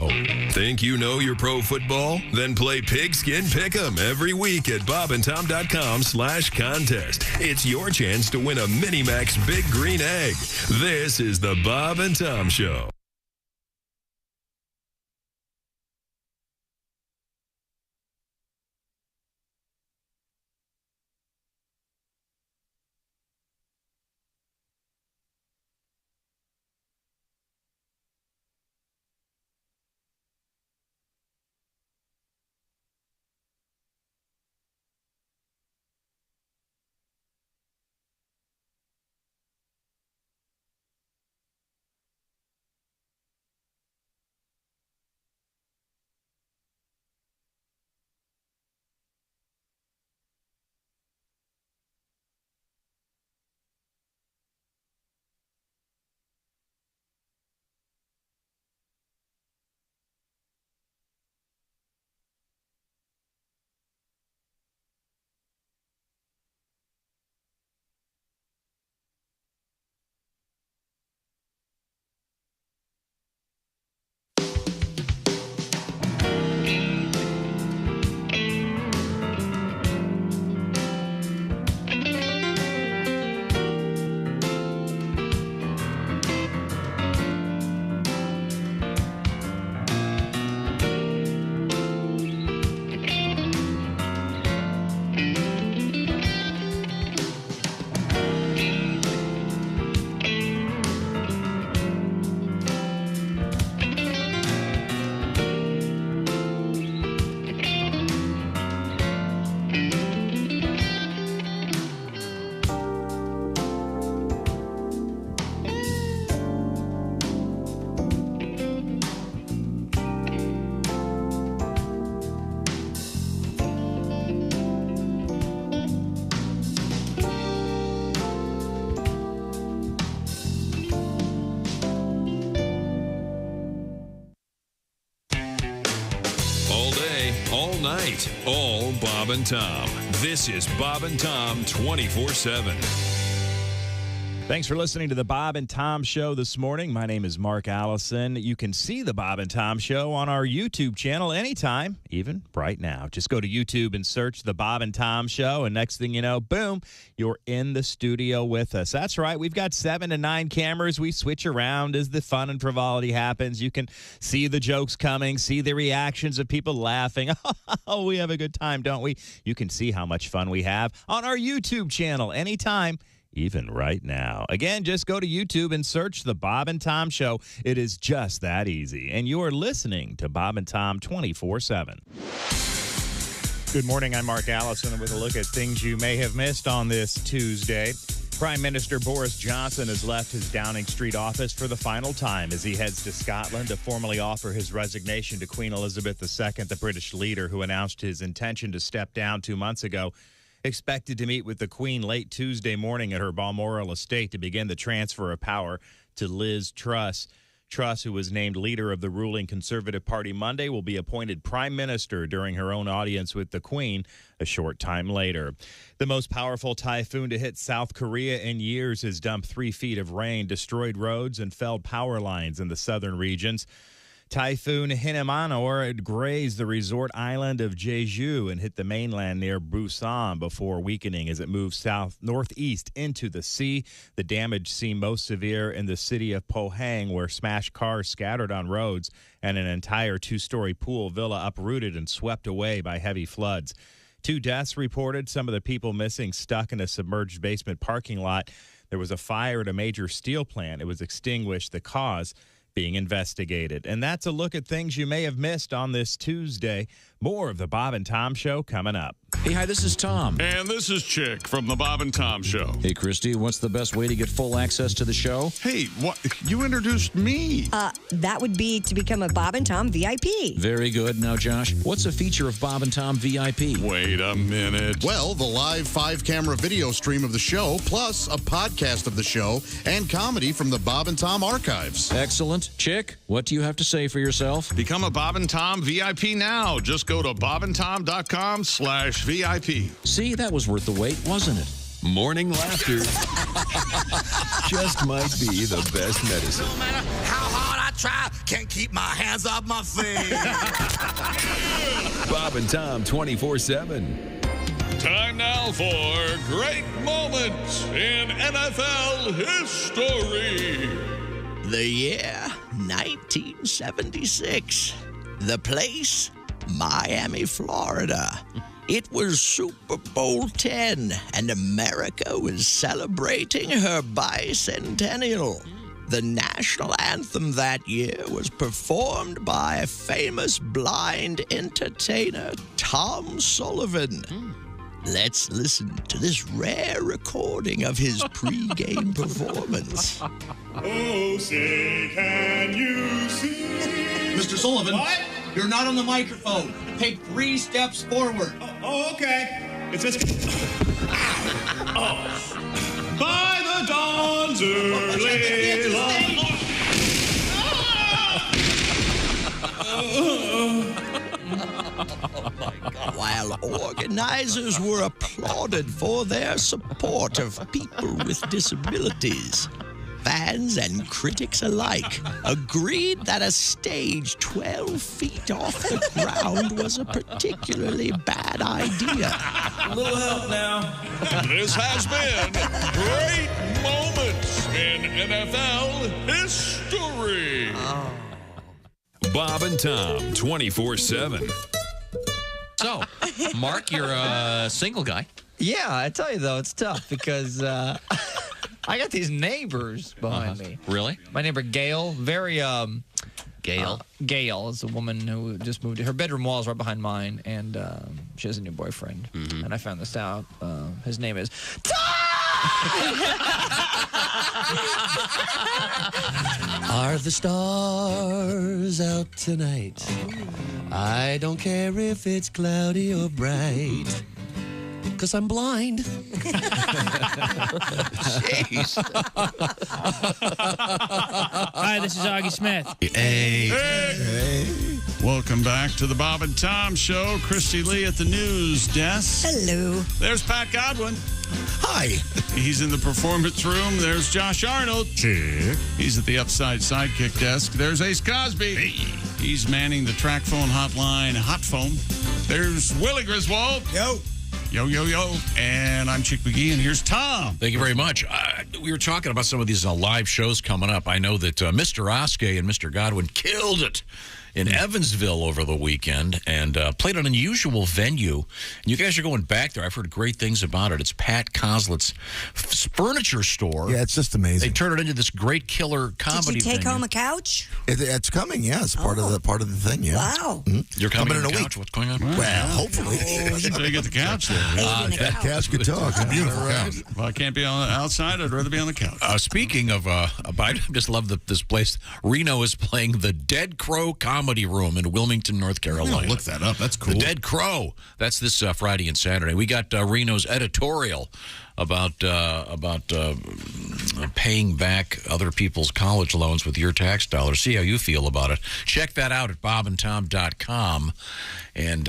Think you know your pro football? Then play Pigskin Pick'em every week at bobandtom.com/contest. It's your chance to win a Minimax Big Green Egg. This is the Bob and Tom Show. all night, all Bob and Tom. This is Bob and Tom 24/7. Thanks for listening to the Bob and Tom Show this morning. My name is Mark Allison. You can see the Bob and Tom Show on our YouTube channel anytime, even right now. Just go to YouTube and search the Bob and Tom Show, and next thing you know, boom, you're in the studio with us. That's right. We've got 7 to 9 cameras. We switch around as the fun and frivolity happens. You can see the jokes coming, see the reactions of people laughing. Oh, we have a good time, don't we? You can see how much fun we have on our YouTube channel anytime, even right now. Again, just go to YouTube and search The Bob and Tom Show. It is just that easy. And you are listening to Bob and Tom 24/7. Good morning. I'm Mark Allison with a look at things you may have missed on this Tuesday. Prime Minister Boris Johnson has left his Downing Street office for the final time as he heads to Scotland to formally offer his resignation to Queen Elizabeth II, the British leader who announced his intention to step down 2 months ago. Expected to meet with the Queen late Tuesday morning at her Balmoral estate to begin the transfer of power to Liz Truss. Truss, who was named leader of the ruling Conservative Party Monday, will be appointed prime minister during her own audience with the Queen a short time later. The most powerful typhoon to hit South Korea in years has dumped 3 feet of rain, destroyed roads, and felled power lines in the southern regions. Typhoon Hinemanor had grazed the resort island of Jeju and hit the mainland near Busan before weakening as it moved northeast into the sea. The damage seemed most severe in the city of Pohang, where smashed cars scattered on roads and an entire 2-story pool villa uprooted and swept away by heavy floods. 2 deaths reported, some of the people missing stuck in a submerged basement parking lot. There was a fire at a major steel plant. It was extinguished, the cause being investigated. And that's a look at things you may have missed on this Tuesday. More of the Bob and Tom Show coming up. Hey, hi, this is Tom. And this is Chick from the Bob and Tom Show. Hey, Christy, what's the best way to get full access to the show? Hey, what? You introduced me. That would be to become a Bob and Tom VIP. Very good. Now, Josh, what's a feature of Bob and Tom VIP? Wait a minute. Well, the live 5-camera video stream of the show, plus a podcast of the show and comedy from the Bob and Tom archives. Excellent. Chick, what do you have to say for yourself? Become a Bob and Tom VIP now. Just go to bobandtom.com/VIP. See, that was worth the wait, wasn't it? Morning laughter just might be the best medicine. No matter how hard I try, can't keep my hands off my face. Bob and Tom 24/7. Time now for great moments in NFL history. The year 1976. The place, Miami, Florida. It was Super Bowl 10, and America was celebrating her bicentennial. The national anthem that year was performed by famous blind entertainer Tom Sullivan. Let's listen to this rare recording of his pre-game performance. Oh, say, can you see? Mr. Sullivan. What? You're not on the microphone. Take 3 steps forward. Oh, okay. It's just... Oh. By the dawn's early light. While organizers were applauded for their support of people with disabilities, fans and critics alike agreed that a stage 12 feet off the ground was a particularly bad idea. A little help now. This has been great moments in NFL history. Bob and Tom 24/7. So, Mark, you're a single guy. Yeah, I tell you, though, it's tough because I got these neighbors behind me. Really? My neighbor, Gail, very... Gail? Gail is a woman who just moved. Her bedroom wall is right behind mine, and she has a new boyfriend. Mm-hmm. And I found this out. His name is... Are the stars out tonight? I don't care if it's cloudy or bright, 'cause I'm blind. Jeez. Hi, this is Augie Smith. Hey. Hey. Welcome back to the Bob and Tom Show. Christy Lee at the news desk. Hello. There's Pat Godwin. Hi. He's in the performance room. There's Josh Arnold. Chick. He's at the Upside Sidekick desk. There's Ace Cosby. Hey. He's manning the track phone hotline, Hot Phone. There's Willie Griswold. Yo. Yo, yo, yo. And I'm Chick McGee, and here's Tom. Thank you very much. We were talking about some of these live shows coming up. I know that Mr. Oskey and Mr. Godwin killed it in Evansville over the weekend and played an unusual venue. And you guys are going back there. I've heard great things about it. It's Pat Coslett's furniture store. Yeah, it's just amazing. They turn it into this great killer comedy. Did you take venue. home a couch? It's coming, yeah. It's part of the thing, yeah. Wow. Mm-hmm. You're coming in a couch? week. What's going on? Well, hopefully. So you get the couch there. That couch could talk. It's a beautiful couch. Well, I can't be outside. I'd rather be on the couch. Speaking of, I just love this place. Reno is playing the Dead Crow Comedy Room in Wilmington, North Carolina. Look that up. That's cool. The Dead Crow. That's this Friday and Saturday. We got Reno's editorial about paying back other people's college loans with your tax dollars. See how you feel about it. Check that out at bobandtom.com. And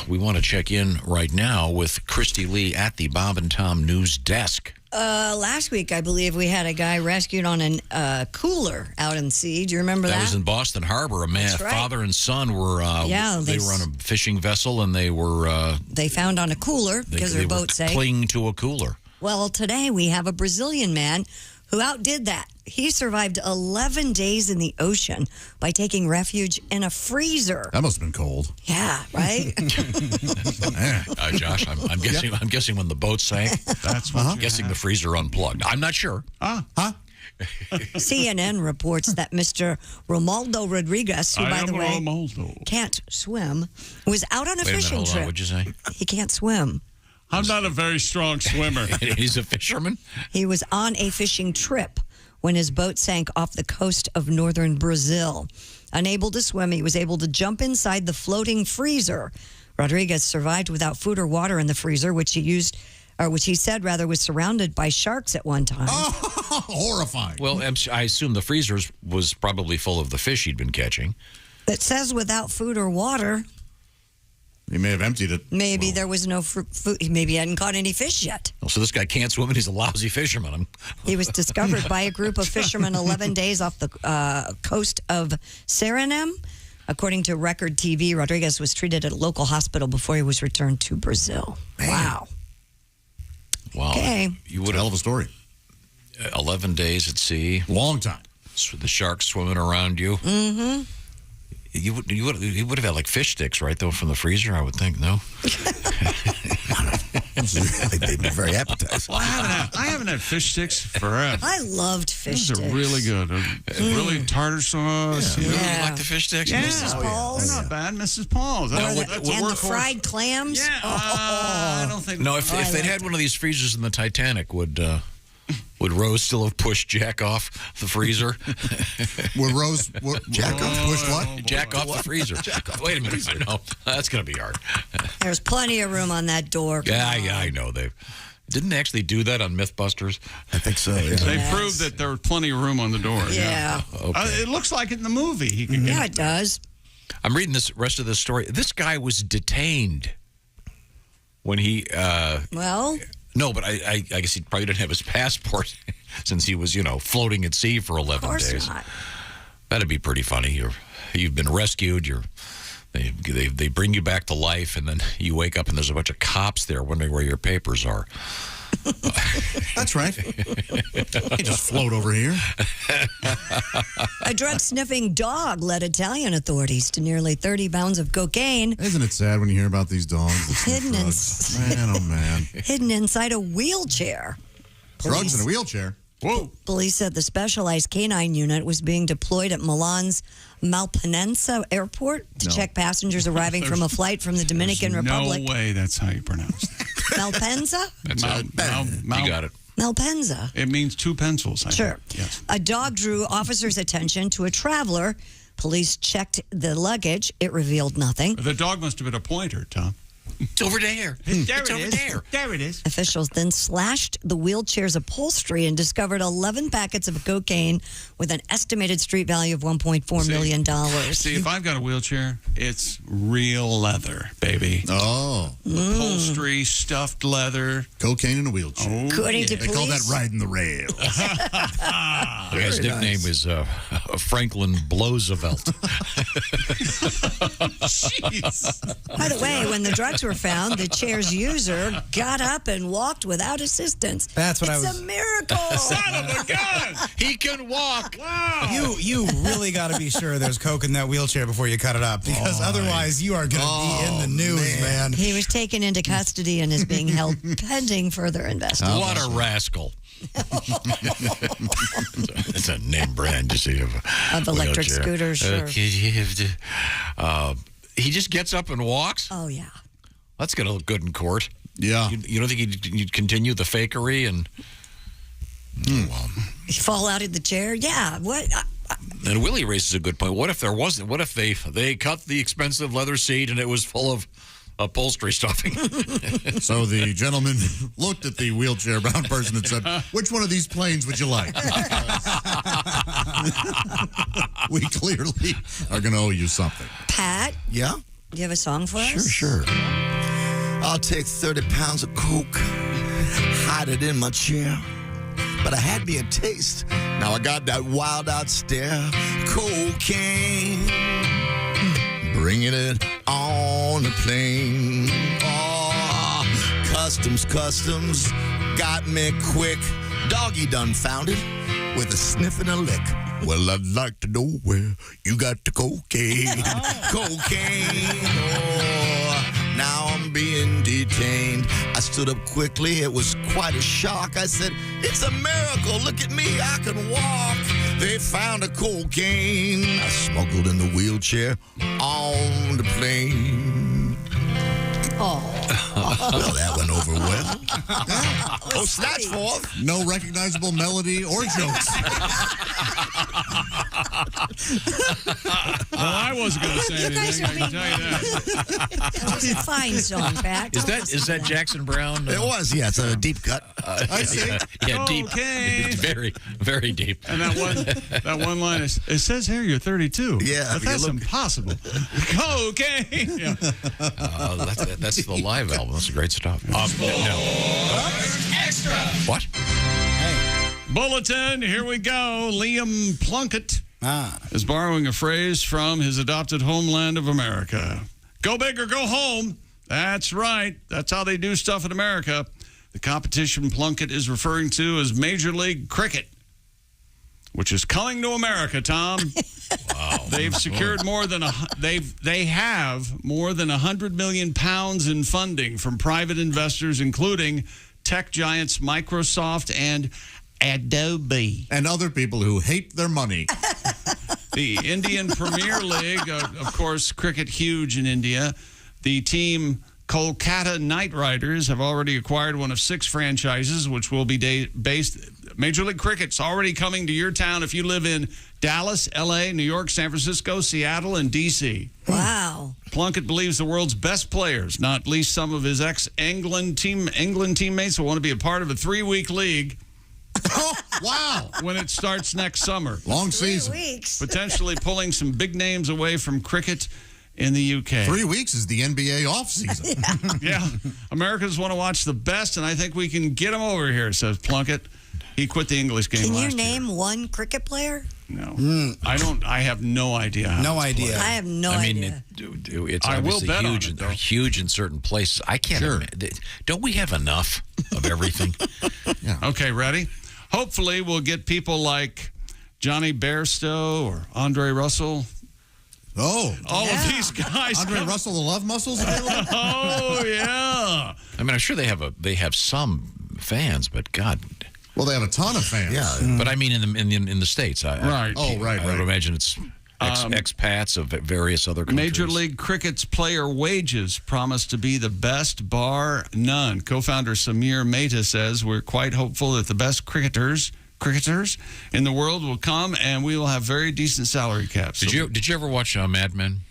we want to check in right now with Christy Lee at the Bob and Tom News Desk. Last week, I believe we had a guy rescued on a cooler out in sea. Do you remember that? That was in Boston Harbor. A man, That's right. father and son were they were on a fishing vessel and they were they found on a cooler because their boat sank. Clinging to a cooler. Well, today we have a Brazilian man who outdid that. He survived 11 days in the ocean by taking refuge in a freezer. That must have been cold. Yeah, right? Josh, I'm guessing when the boat sank. That's what I'm guessing the freezer unplugged. I'm not sure. CNN reports that Mr. Romualdo Rodriguez, who, by the way, can't swim, was out on a fishing hold trip. on, what'd you say? He can't swim. I'm not a very strong swimmer. He's a fisherman? He was on a fishing trip when his boat sank off the coast of northern Brazil. Unable to swim, he was able to jump inside the floating freezer. Rodriguez survived without food or water in the freezer, which he said was surrounded by sharks at one time. Oh, horrifying. Well, I assume the freezer was probably full of the fish he'd been catching. It says without food or water. He may have emptied it. Maybe there was no food. Maybe he hadn't caught any fish yet. So this guy can't swim and he's a lousy fisherman. He was discovered by a group of fishermen 11 days off the coast of Suriname. According to Record TV, Rodriguez was treated at a local hospital before he was returned to Brazil. Wow. Okay. You would hell of a story. 11 days at sea. Long time. So the sharks swimming around you. Mm-hmm. You would have had like fish sticks, right, though, from the freezer, I would think, no? They'd be very appetizing. Well, I haven't had fish sticks forever. I loved fish Those sticks. are really good. Really tartar sauce. You really like the fish sticks? Yeah. Mrs. Paul's. They're not bad. Mrs. Paul's. And the fried clams. Yeah. I don't think. No, if they'd had one of these freezers in the Titanic, would Rose still have pushed Jack off the freezer? Would Rose Jack off? Pushed what? Jack off the freezer. Wait a minute. No, that's going to be hard. There's plenty of room on that door. Yeah, I know. Didn't they actually do that on Mythbusters? I think so, yeah. They proved that there was plenty of room on the door. Yeah. Okay. It looks like it in the movie. He could Yeah, it does. I'm reading this rest of this story. This guy was detained when he... Well... No, but I guess he probably didn't have his passport since he was, floating at sea for 11 days. Of course not. That'd be pretty funny. You've been rescued. They bring you back to life, and then you wake up and there's a bunch of cops there wondering where your papers are. That's right. You just float over here. A drug-sniffing dog led Italian authorities to nearly 30 pounds of cocaine. Isn't it sad when you hear about these dogs? that sniff Hidden drugs? Man, oh man. Hidden inside a wheelchair. Drugs in a wheelchair. Whoa. Police said the specialized canine unit was being deployed at Milan's Malpensa airport to check passengers arriving from a flight from the Dominican Republic. No way that's how you pronounce that. Malpensa? That's you got it. Malpensa. It means two pencils. Sure. Yes. A dog drew officers' attention to a traveler. Police checked the luggage. It revealed nothing. The dog must have been a pointer, Tom. It's over there. It's over there. There it is. Officials then slashed the wheelchair's upholstery and discovered 11 packets of cocaine with an estimated street value of $1.4 million. See, if I've got a wheelchair, it's real leather, baby. Oh. Upholstery, stuffed leather. Cocaine in a wheelchair. According to They call that police- riding the rail. The guy's nickname is Franklin Bloosevelt. Jeez. By the way, when the drugs were found, the chair's user got up and walked without assistance. That's what it's I was. a miracle. Son of a gun! He can walk. Wow. You really got to be sure there's coke in that wheelchair before you cut it up, because otherwise you are going to be in the news, man. He was taken into custody and is being held pending further investigation. What a rascal. It's a name brand, you see, of electric scooters, sure. He just gets up and walks? Oh, yeah. That's going to look good in court. Yeah. You don't think you'd continue the fakery and... Well, You fall out of the chair? Yeah. What? and Willie raises a good point. What if there wasn't? What if they cut the expensive leather seat and it was full of upholstery stuffing? So the gentleman looked at the wheelchair-bound person and said, "Which one of these planes would you like?" We clearly are going to owe you something. Pat, Yeah? do you have a song for us? Sure. I'll take 30 pounds of coke, hide it in my chair. But I had me a taste. Now I got that wild out stare. Cocaine, bringing it on the plane. Oh, customs, got me quick. Doggy done found it with a sniff and a lick. Well, I'd like to know where you got the cocaine. Cocaine. Oh, now I'm being detained. I stood up quickly. It was quite a shock. I said, "It's a miracle. Look at me. I can walk." They found a cocaine I smuggled in the wheelchair on the plane. Oh. Well, that went over well. Oh, snatch forth. No recognizable melody or jokes. Well, I wasn't going to say anything, I can tell you that. That was a fine song, Pat. Is that Jackson Brown? It was, yeah. It's a deep cut. I see. Yeah, deep. Cocaine. It's very, very deep. And that one line is, it says here you're 32. Yeah, But that's impossible. Cocaine. Yeah. That's the live album. That's great stuff. Extra. What? Bulletin, here we go. Liam Plunkett is borrowing a phrase from his adopted homeland of America. Go big or go home. That's right. That's how they do stuff in America. The competition Plunkett is referring to is Major League Cricket, which is coming to America, Tom. Wow. They've secured more than they have more than 100 million pounds in funding from private investors, including tech giants Microsoft and Adobe. And other people who hate their money. The Indian Premier League, of course, cricket huge in India. The team Kolkata Knight Riders have already acquired one of 6 franchises, which will be based. Major League Cricket's already coming to your town if you live in Dallas, L.A., New York, San Francisco, Seattle, and D.C. Wow. Plunkett believes the world's best players, not least some of his ex-England teammates, will want to be a part of a 3-week league. Oh, wow. When it starts next summer. Long season. 3 weeks. Potentially pulling some big names away from cricket in the UK. 3 weeks is the NBA offseason. Yeah. Americans want to watch the best, and I think we can get them over here, says Plunkett. He quit the English game Can last you name one cricket player? year. No. I have no idea how No it's idea. played. I have no idea. It's I will obviously bet on huge, it, though. huge in certain places. I can't. Don't we have enough of everything? Okay, ready? Hopefully, we'll get people like Johnny Bairstow or Andre Russell. Oh. All of these guys. Andre Russell, the love muscles available? Oh, yeah. I mean, I'm sure they have some fans, but God. Well, they have a ton of fans. Yeah. But I mean, in the States. Right. I would imagine it's expats of various other countries. Major League Cricket's player wages promise to be the best, bar none. Co-founder Samir Mehta says, we're quite hopeful that the best cricketers in the world will come, and we will have very decent salary caps. Did you ever watch Mad Men?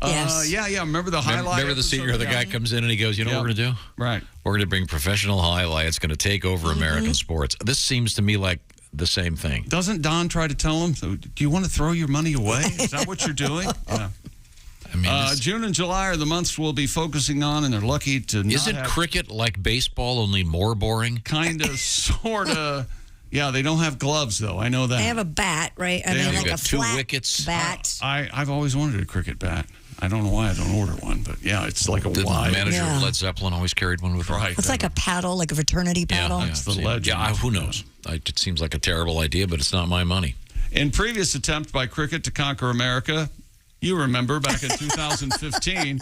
Yes. Yeah. Remember the highlight? Remember the scene where the guy comes in and he goes, you know what we're going to do? Right. We're going to bring professional highlights, going to take over American sports. This seems to me like the same thing. Doesn't Don try to tell him, so, do you want to throw your money away? Is that what you're doing? Yeah. I mean, June and July are the months we'll be focusing on, and they're lucky to not Isn't have cricket like baseball, only more boring? kind of, sort of. Yeah, they don't have gloves, though. I know that. They have a bat, right? I They mean, have like got a two flat wickets. bat. I've always wanted a cricket bat. I don't know why I don't order one, but yeah, it's like a The wide. manager Yeah. of Led Zeppelin always carried one with him. Right. It's like a paddle, like a fraternity paddle. That's the See, legend. Yeah, who knows? It seems like a terrible idea, but it's not my money. In previous attempt by cricket to conquer America, you remember back in 2015,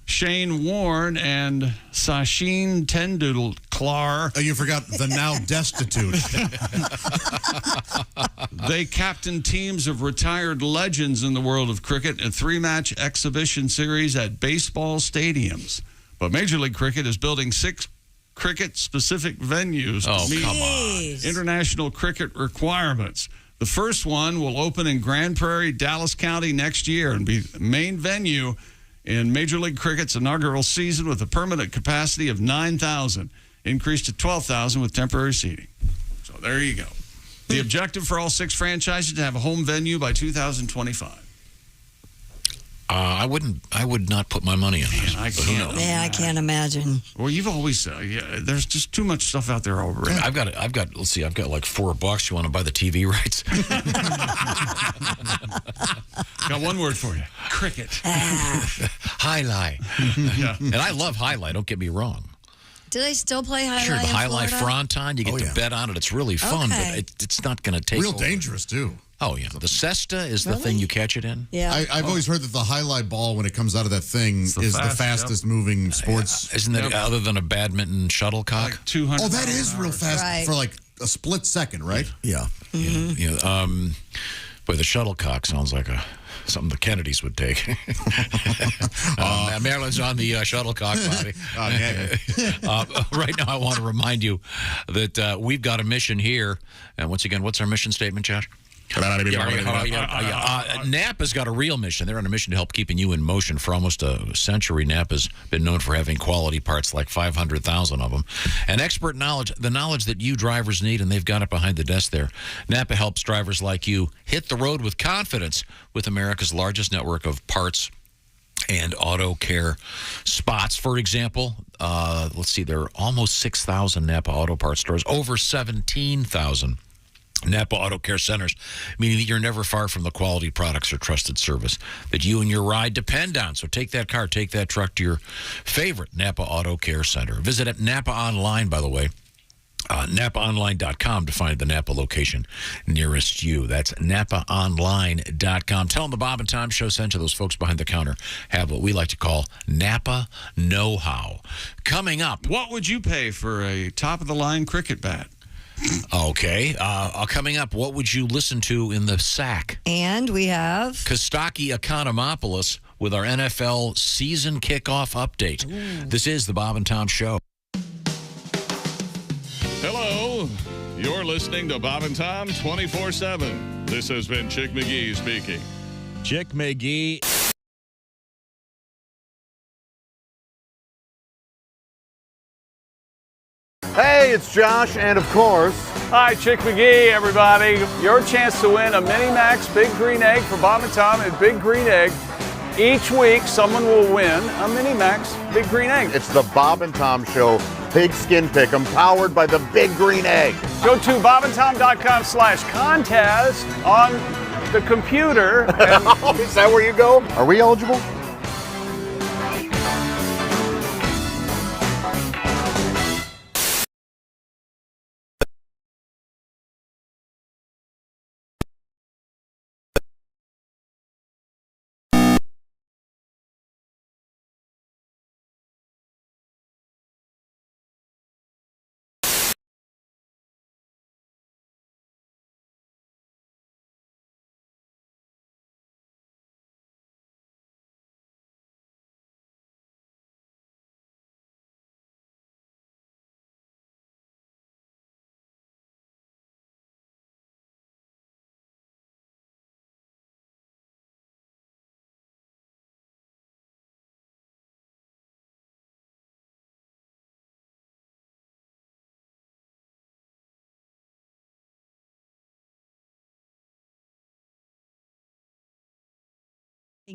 Shane Warne and Sachin Tendulkar. Oh, you forgot the now destitute. They captained teams of retired legends in the world of cricket in a 3-match exhibition series at baseball stadiums. But Major League Cricket is building 6 cricket-specific venues to meet international cricket requirements. The first one will open in Grand Prairie, Dallas County next year and be the main venue in Major League Cricket's inaugural season with a permanent capacity of 9,000, increased to 12,000 with temporary seating. So there you go. The objective for all 6 franchises to have a home venue by 2025. I would not put my money on this. I but who knows? Yeah, I can't imagine. Well, you've always there's just too much stuff out there already. I've got let's see, I've got like $4. You want to buy the TV rights? Got one word for you. Cricket. Highlight. Yeah. And I love highlight, don't get me wrong. Do they still play highlight? Sure, the in highlight Florida? fronton, you get to bet on it. It's really fun, Okay. but it's not going to take Real over. dangerous, too. Oh, yeah. The cesta is the thing you catch it in? Yeah. I've always heard that the highlight ball, when it comes out of that thing, is the fastest moving sports. Isn't that other than a badminton shuttlecock? Like 200. Oh, that is real fast Right. for like a split second, right? Yeah. Yeah. Boy, the shuttlecock sounds like something the Kennedys would take. Maryland's on the shuttlecock, Bobby. Right now, I want to remind you that we've got a mission here. And once again, what's our mission statement, Josh? NAPA's got a real mission. They're on a mission to help keeping you in motion. For almost a century, NAPA's been known for having quality parts, like 500,000 of them. And expert knowledge, the knowledge that you drivers need, and they've got it behind the desk there. NAPA helps drivers like you hit the road with confidence with America's largest network of parts and auto care spots. For example, let's see, there are almost 6,000 NAPA auto parts stores, over 17,000 Napa Auto Care Centers, meaning that you're never far from the quality products or trusted service that you and your ride depend on. So take that car, take that truck to your favorite Napa Auto Care Center. Visit at Napa Online, by the way, NapaOnline.com to find the Napa location nearest you. That's NapaOnline.com. Tell them the Bob and Tom Show sent you. Those folks behind the counter have what we like to call Napa know-how. Coming up. What would you pay for a top-of-the-line cricket bat? Okay. Coming up, what would you listen to in the sack? And we have Costaki Economopoulos with our NFL season kickoff update. This is the Bob and Tom Show. Hello. You're listening to Bob and Tom 24/7. This has been Chick McGee speaking. Chick McGee. Hey, it's Josh, and of course... Hi, Chick McGee, everybody. Your chance to win a Mini Max Big Green Egg for Bob and Tom at Big Green Egg. Each week, someone will win a Mini Max Big Green Egg. It's the Bob and Tom Show Pigskin Pick'em, powered by the Big Green Egg. Go to bobandtom.com/contest on the computer. And is that where you go? Are we eligible?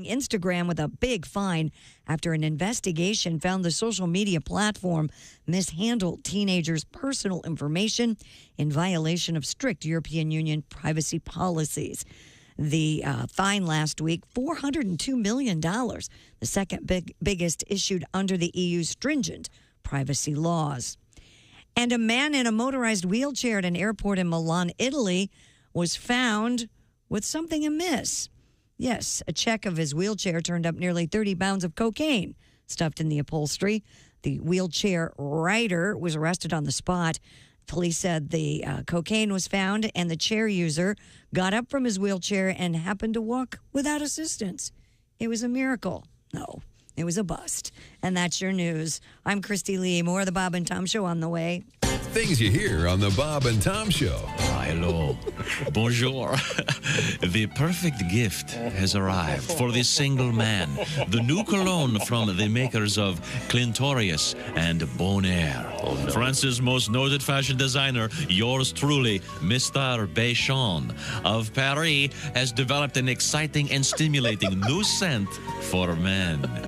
Instagram with a big fine after an investigation found the social media platform mishandled teenagers' personal information in violation of strict European Union privacy policies. The fine last week, $402 million, the second biggest issued under the EU's stringent privacy laws. And a man in a motorized wheelchair at an airport in Milan, Italy, was found with something amiss. Yes, a check of his wheelchair turned up nearly 30 pounds of cocaine stuffed in the upholstery. The wheelchair rider was arrested on the spot. Police said the cocaine was found and the chair user got up from his wheelchair and happened to walk without assistance. It was a miracle. No, it was a bust. And that's your news. I'm Christy Lee. More of the Bob and Tom Show on the way. Things you hear on the Bob and Tom Show. Hello. Bonjour. The perfect gift has arrived for this single man. The new cologne from the makers of Clintorius and Bonaire. France's most noted fashion designer, yours truly, Mr. Béchon of Paris, has developed an exciting and stimulating new scent for men.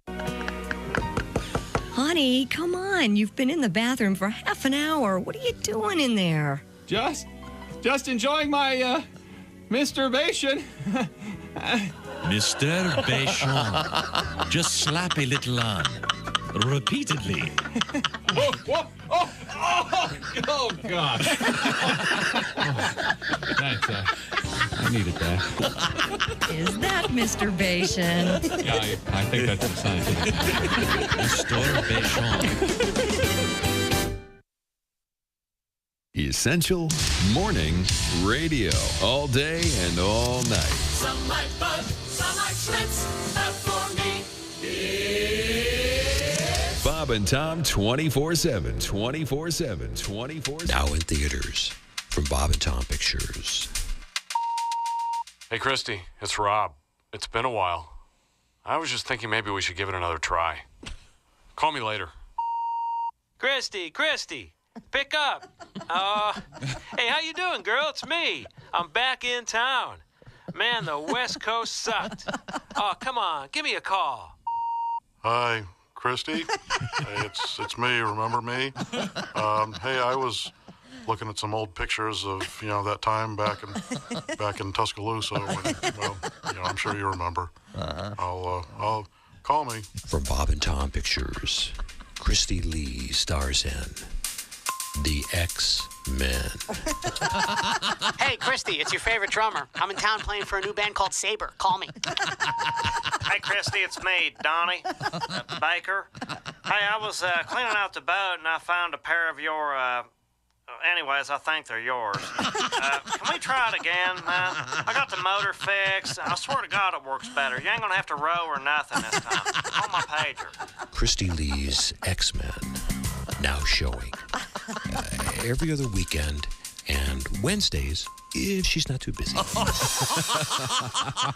Honey, come on. You've been in the bathroom for half an hour. What are you doing in there? Just enjoying my masturbation. Mr. Béchon. Just slap a little on. Repeatedly. Oh, God. Thanks, I needed that. Is that Mr. Béchon? Yeah, I think that's the sign. Mr. Béchon. Essential Morning Radio. All day and all night. Some like Bud, some like Schmitz, but for me, it's Bob and Tom 24/7. 24/7. 24/7. Now in theaters from Bob and Tom Pictures. Hey, Christy, it's Rob. It's been a while. I was just thinking maybe we should give it another try. Call me later. Christy, pick up. Hey, how you doing, girl? It's me. I'm back in town. Man, the West Coast sucked. Oh, come on, give me a call. Hi, Christy. Hey, it's me. Remember me? Hey, I was looking at some old pictures of that time back in Tuscaloosa. When, I'm sure you remember. I'll call me. From Bob and Tom Pictures, Christy Lee stars in The X-Men. Hey, Christy, it's your favorite drummer. I'm in town playing for a new band called Saber. Call me. Hey, Christy, it's me, Donnie Baker. Hey, I was cleaning out the boat and I found a pair of your, anyways, I think they're yours. Can we try it again, man? I got the motor fixed. I swear to God it works better. You ain't gonna have to row or nothing this time. On my pager. Christy Lee's X-Men, now showing every other weekend and Wednesdays if she's not too busy.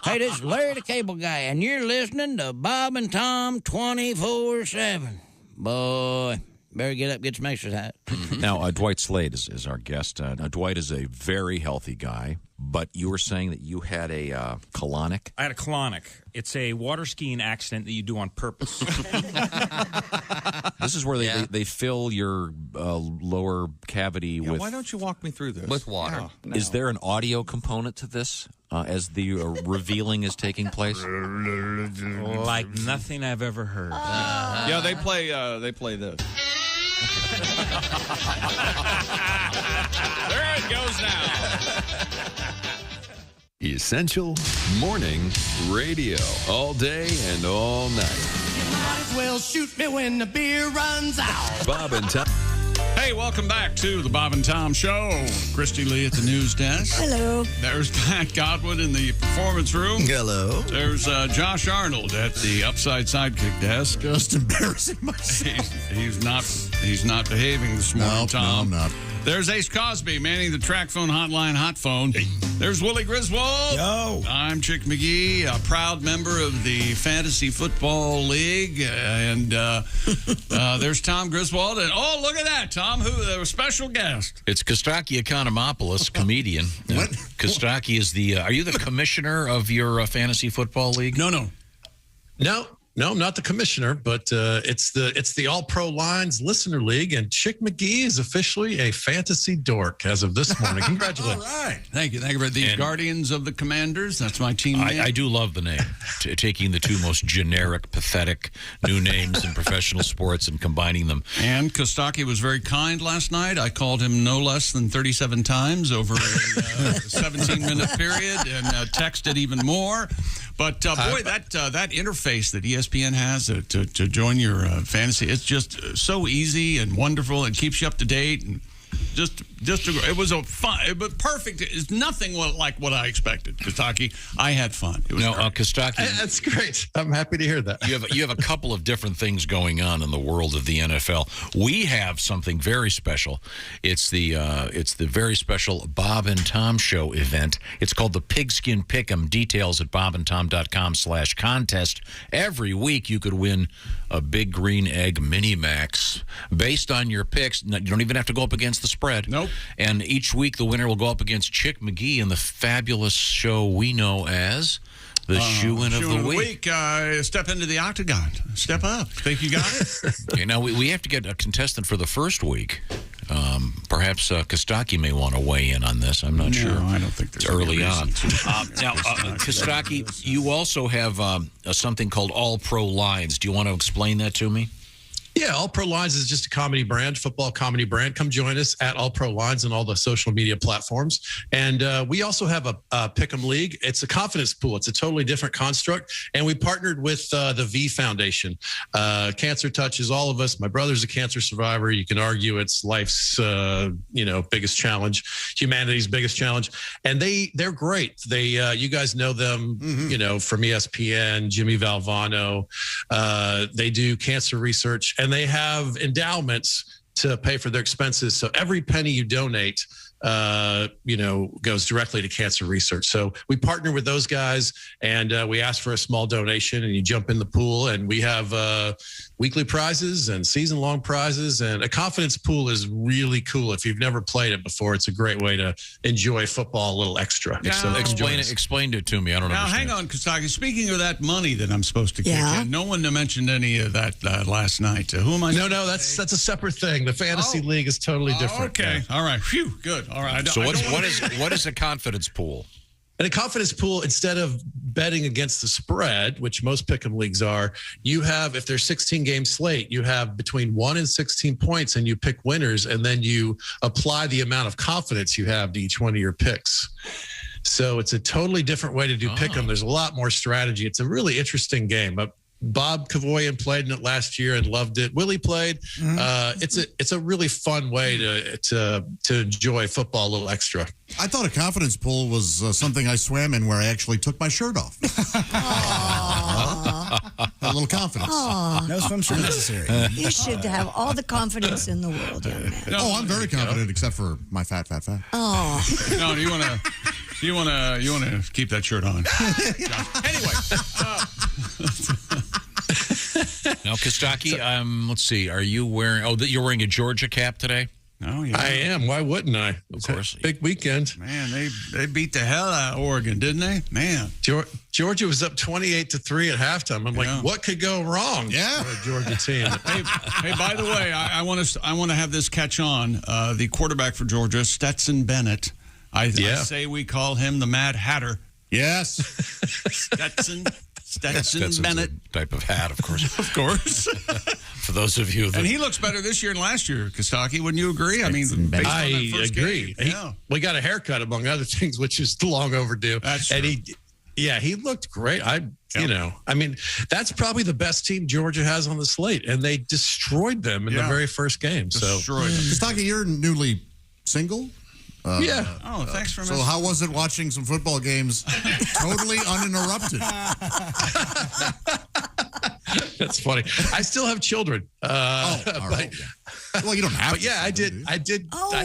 Hey, this is Larry the Cable Guy, and you're listening to Bob and Tom 24/7. Boy, better get up, get some exercise. Now, Dwight Slade is our guest. Now, Dwight is a very healthy guy, but you were saying that you had a colonic? I had a colonic. It's a water skiing accident that you do on purpose. This is where they fill your lower cavity with... Why don't you walk me through this? With water. No. Is there an audio component to this as the revealing is taking place? Like nothing I've ever heard. Yeah, they play this. There it goes now. Essential Morning Radio. All day and all night. might as well shoot me when the beer runs out. Bob and Tom. Hey, welcome back to the Bob and Tom Show. Christy Lee at the news desk. Hello. There's Pat Godwin in the performance room. Hello. There's Josh Arnold at the Upside Sidekick desk. Just embarrassing myself. He's not behaving this morning, Tom. No, I'm not. There's Ace Cosby manning the track phone hotline hot phone. There's Willie Griswold. Yo. I'm Chick McGee, a proud member of the Fantasy Football League. And there's Tom Griswold. And oh, look at that, Tom, a special guest. It's Costaki Economopoulos, comedian. What? Costaki is are you the commissioner of your fantasy football league? No. No, not the commissioner, but it's the All Pro Lines Listener League, and Chick McGee is officially a fantasy dork as of this morning. Congratulations! All right, thank you for these Guardians of the Commanders. That's my team name. I do love the name, taking the two most generic, pathetic new names in professional sports and combining them. And Costaki was very kind last night. I called him no less than 37 times over a 17-minute period, and texted even more. But boy, that interface that ESPN has to join your fantasy, it's just so easy and wonderful. It keeps you up to date, and it was a fun, but perfect. It's nothing like what I expected. Costaki, I had fun. It was Costaki, that's great. I'm happy to hear that. You have a couple of different things going on in the world of the NFL. We have something very special. It's the very special Bob and Tom Show event. It's called the Pigskin Pick'em. Details at bobandtom.com/contest. Every week you could win a Big Green Egg Mini Max based on your picks. You don't even have to go up against the spread. Nope. And each week the winner will go up against Chick McGee in the fabulous show we know as the Shoe-In of the Week. Step into the octagon. Step up. Think you got it? Okay, now we have to get a contestant for the first week. Perhaps Costaki may want to weigh in on this. I'm not sure. I don't think there's it's early on. Now, Costaki, you also have something called All Pro Lines. Do you want to explain that to me? Yeah, All Pro Lines is just a comedy brand, football comedy brand. Come join us at All Pro Lines on all the social media platforms. And we also have a Pick'em League. It's a confidence pool. It's a totally different construct. And we partnered with the V Foundation. Cancer touches all of us. My brother's a cancer survivor. You can argue it's life's biggest challenge, humanity's biggest challenge. And they're great. You guys know them, from ESPN, Jimmy Valvano. They do cancer research. And they have endowments to pay for their expenses. So every penny you donate, goes directly to cancer research. So we partner with those guys, and we ask for a small donation, and you jump in the pool. And we have weekly prizes and season-long prizes. And a confidence pool is really cool. If you've never played it before, it's a great way to enjoy football a little extra. So explain it to me. I don't know. Now, hang on, Costaki. Speaking of that money that I'm supposed to kick in, no one mentioned any of that last night. Who am I? No, that's a separate thing. The fantasy league is totally different. Okay. Yeah. All right. Phew. Good. All right. So what is a confidence pool? And a confidence pool, instead of betting against the spread, which most pick'em leagues are, you have, if there's 16-game slate, you have between 1 and 16 points, and you pick winners, and then you apply the amount of confidence you have to each one of your picks. So it's a totally different way to do pick'em. There's a lot more strategy. It's a really interesting game. Bob Kavoyan played in it last year and loved it. Willie played. It's a really fun way to enjoy football a little extra. I thought a confidence pool was something I swam in where I actually took my shirt off. A little confidence. No swim shirt necessary. You should have all the confidence in the world, young man. I'm very confident, except for my fat. Oh. No, you want to keep that shirt on. Anyway. Now, Costaki, let's see. Are you wearing? You're wearing a Georgia cap today. Oh yeah, I am. Why wouldn't I? Of course, big weekend. Man, they beat the hell out of Oregon, didn't they? Man, Georgia was up 28-3 at halftime. I'm like, what could go wrong? Yeah, for a Georgia team. hey, by the way, I want to have this catch on. The quarterback for Georgia, Stetson Bennett. I say we call him the Mad Hatter. Yes, Stetson Bennett. A type of hat, of course. Of course. For those of you that... And he looks better this year than last year, Costaki. Wouldn't you agree? I mean, I agree. We got a haircut, among other things, which is long overdue. That's true. And he looked great. That's probably the best team Georgia has on the slate, and they destroyed them in the very first game. Destroyed them. Costaki, you're newly single? Yeah. Oh, thanks for So how was it watching some football games totally uninterrupted? That's funny. I still have children. Well, you don't have to. But yeah, I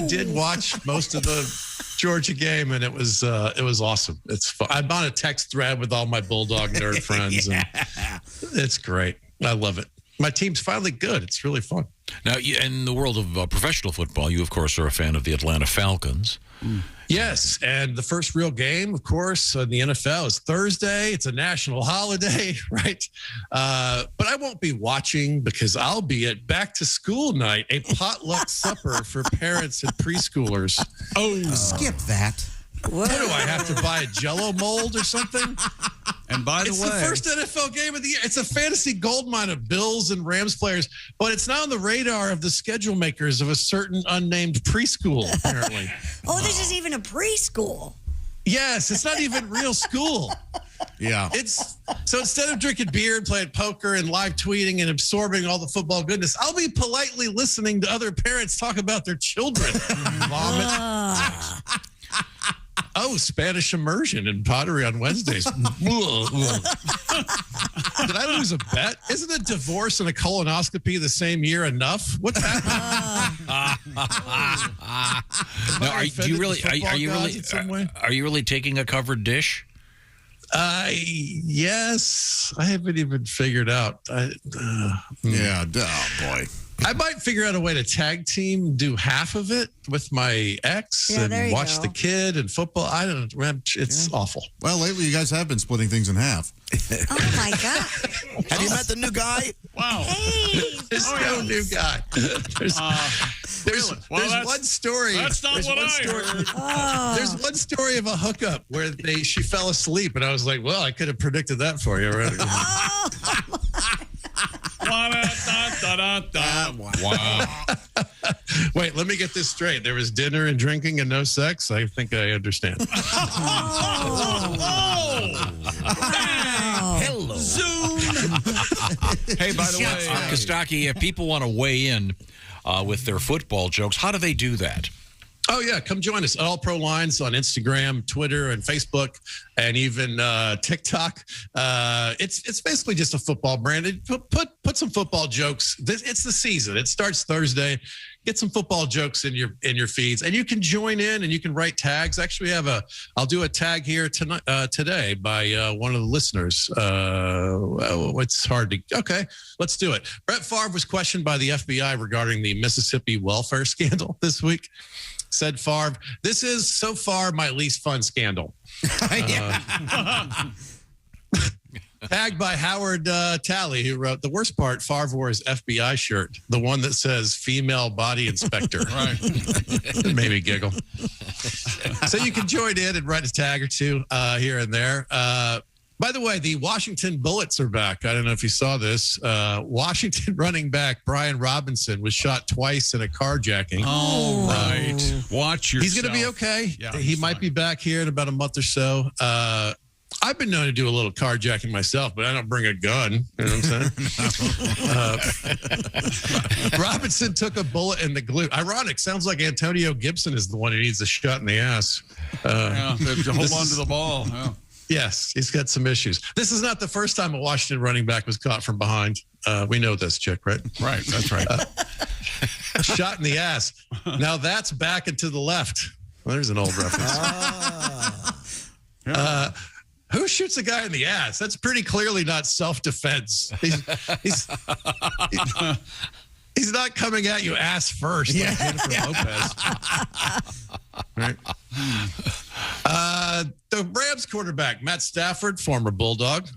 did watch most of the Georgia game, and it was awesome. It's fun. I'm on a text thread with all my Bulldog nerd friends, and it's great. I love it. my team's finally good. It's really fun. Now, in the world of professional football, you, of course, are a fan of the Atlanta Falcons. Yes, and the first real game, of course, in the NFL is Thursday. It's a national holiday, right? But I won't be watching because I'll be at back to school night, a potluck supper for parents and preschoolers. Oh, skip that. What do I have to buy a Jell-O mold or something? And by the it's way, the first NFL game of the year. It's a fantasy goldmine of Bills and Rams players, but it's not on the radar of the schedule makers of a certain unnamed preschool, apparently. Oh, this is even a preschool. Yes, it's not even real school. Yeah. So instead of drinking beer and playing poker and live tweeting and absorbing all the football goodness, I'll be politely listening to other parents talk about their children. Vomit. Oh, Spanish immersion and pottery on Wednesdays. Did I lose a bet? Isn't a divorce and a colonoscopy the same year enough? What's happening? Now, are you really taking a covered dish? Yes. I haven't even figured out. Yeah. Oh boy. I might figure out a way to tag team, do half of it with my ex and watch the kid and football. I don't know. It's awful. Well, lately you guys have been splitting things in half. Oh, my God. Have you met the new guy? Wow. Hey. There's no new guy. There's one story. That's not what I heard. Oh. There's one story of a hookup where she fell asleep, and I was like, well, I could have predicted that for you already. Wow. Wait, let me get this straight. There was dinner and drinking and no sex? I think I understand. Hello. Zoom. Hey, by the way, Costaki, if people want to weigh in with their football jokes, how do they do that? Oh, yeah. Come join us at All Pro Lines on Instagram, Twitter, and Facebook, and even TikTok. It's basically just a football brand. Put some football jokes. It's the season. It starts Thursday. Get some football jokes in your feeds, and you can join in and you can write tags. Actually, I'll do a tag here tonight today by one of the listeners. It's hard to. Okay, let's do it. Brett Favre was questioned by the FBI regarding the Mississippi welfare scandal this week. Said Favre, "This is so far my least fun scandal." Tagged by Howard Talley, who wrote, "The worst part, Favre wore his FBI shirt, the one that says female body inspector." Right. It made me giggle. So you can join in and write a tag or two here and there. By the way, the Washington Bullets are back. I don't know if you saw this. Washington running back Brian Robinson was shot twice in a carjacking. Oh, right. Watch yourself. He's going to be okay. Yeah, he might be back here in about a month or so. I've been known to do a little carjacking myself, but I don't bring a gun. You know what I'm saying? Robinson took a bullet in the glute. Ironic. Sounds like Antonio Gibson is the one who needs a shot in the ass. Hold on to the ball. Yeah. Yes, he's got some issues. This is not the first time a Washington running back was caught from behind. We know this, Chick, right? Right, that's right. Shot in the ass. Now that's back and to the left. Well, there's an old reference. Who shoots a guy in the ass? That's pretty clearly not self-defense. He's not coming at you ass first like Jennifer Lopez. Right. The Rams quarterback, Matt Stafford, former Bulldog,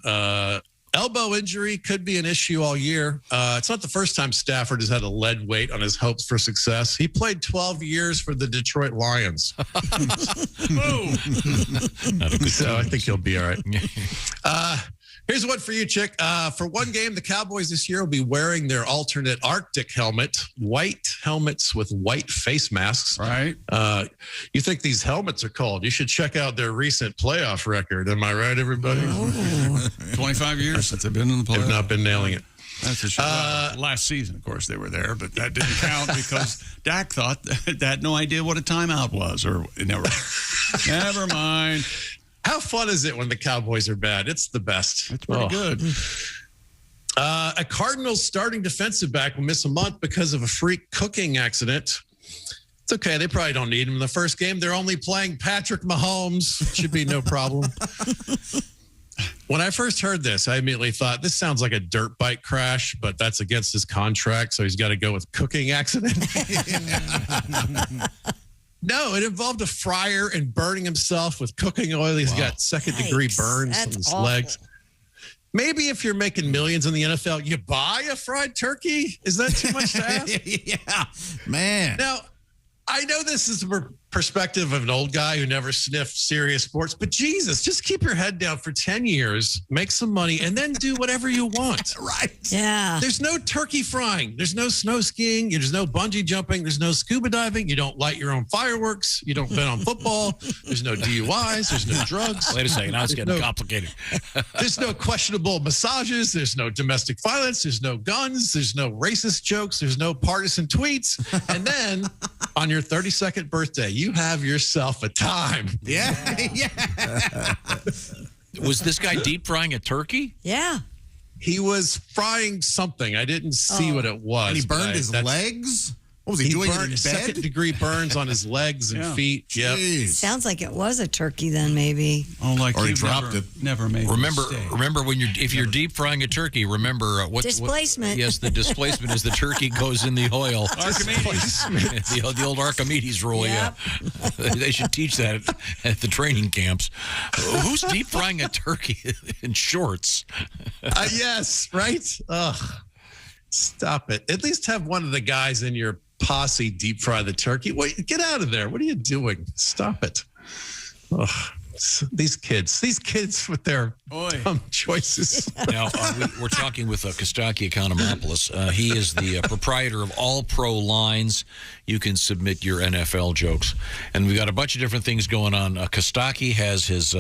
elbow injury could be an issue all year. It's not the first time Stafford has had a lead weight on his hopes for success. He played 12 years for the Detroit Lions. So I think he'll be all right. Here's one for you, Chick. For one game, the Cowboys this year will be wearing their alternate Arctic helmet, white helmets with white face masks. Right. You think these helmets are cold? You should check out their recent playoff record. Am I right, everybody? 25 years since they've been in the playoffs. They've not been nailing it. That's for sure. Last season, of course, they were there, but that didn't count because Dak thought they had no idea what a timeout was, or never mind. How fun is it when the Cowboys are bad? It's the best. It's pretty good. A Cardinals starting defensive back will miss a month because of a freak cooking accident. It's okay. They probably don't need him in the first game. They're only playing Patrick Mahomes. Should be no problem. When I first heard this, I immediately thought this sounds like a dirt bike crash, but that's against his contract, so he's got to go with cooking accident. No, it involved a fryer and burning himself with cooking oil. He's got second-degree burns on his legs. Maybe if you're making millions in the NFL, you buy a fried turkey. Is that too much to ask? Yeah, man. Now, I know this is the perspective of an old guy who never sniffed serious sports, but Jesus, just keep your head down for 10 years, make some money, and then do whatever you want. Right. Yeah. There's no turkey frying. There's no snow skiing. There's no bungee jumping. There's no scuba diving. You don't light your own fireworks. You don't bet on football. There's no DUIs. There's no drugs. Wait a second. Now it's getting complicated. There's no questionable massages. There's no domestic violence. There's no guns. There's no racist jokes. There's no partisan tweets. And then on your 32nd birthday, you have yourself a time. Yeah. Yeah. Was this guy deep frying a turkey? Yeah. He was frying something. I didn't see what it was. And he burned his legs? What was he doing? Burned In bed? Second-degree burns on his legs and feet. Yep. Sounds like it was a turkey then, maybe. Oh, like Or he you've dropped it. Never made a mistake. Remember when if you're deep frying a turkey, remember what Displacement. Yes, the displacement is the turkey goes in the oil. Archimedes. the old Archimedes rule. Yep. Yeah, they should teach that at the training camps. Who's deep frying a turkey in shorts? Yes, right? Ugh. Stop it. At least have one of the guys in your posse deep fry the turkey. Wait, get out of there. What are you doing? Stop it. Ugh. These kids with their dumb choices. Now, we're talking with Costaki Economopoulos. He is the proprietor of All Pro Lines. You can submit your NFL jokes. And we've got a bunch of different things going on. Costaki has his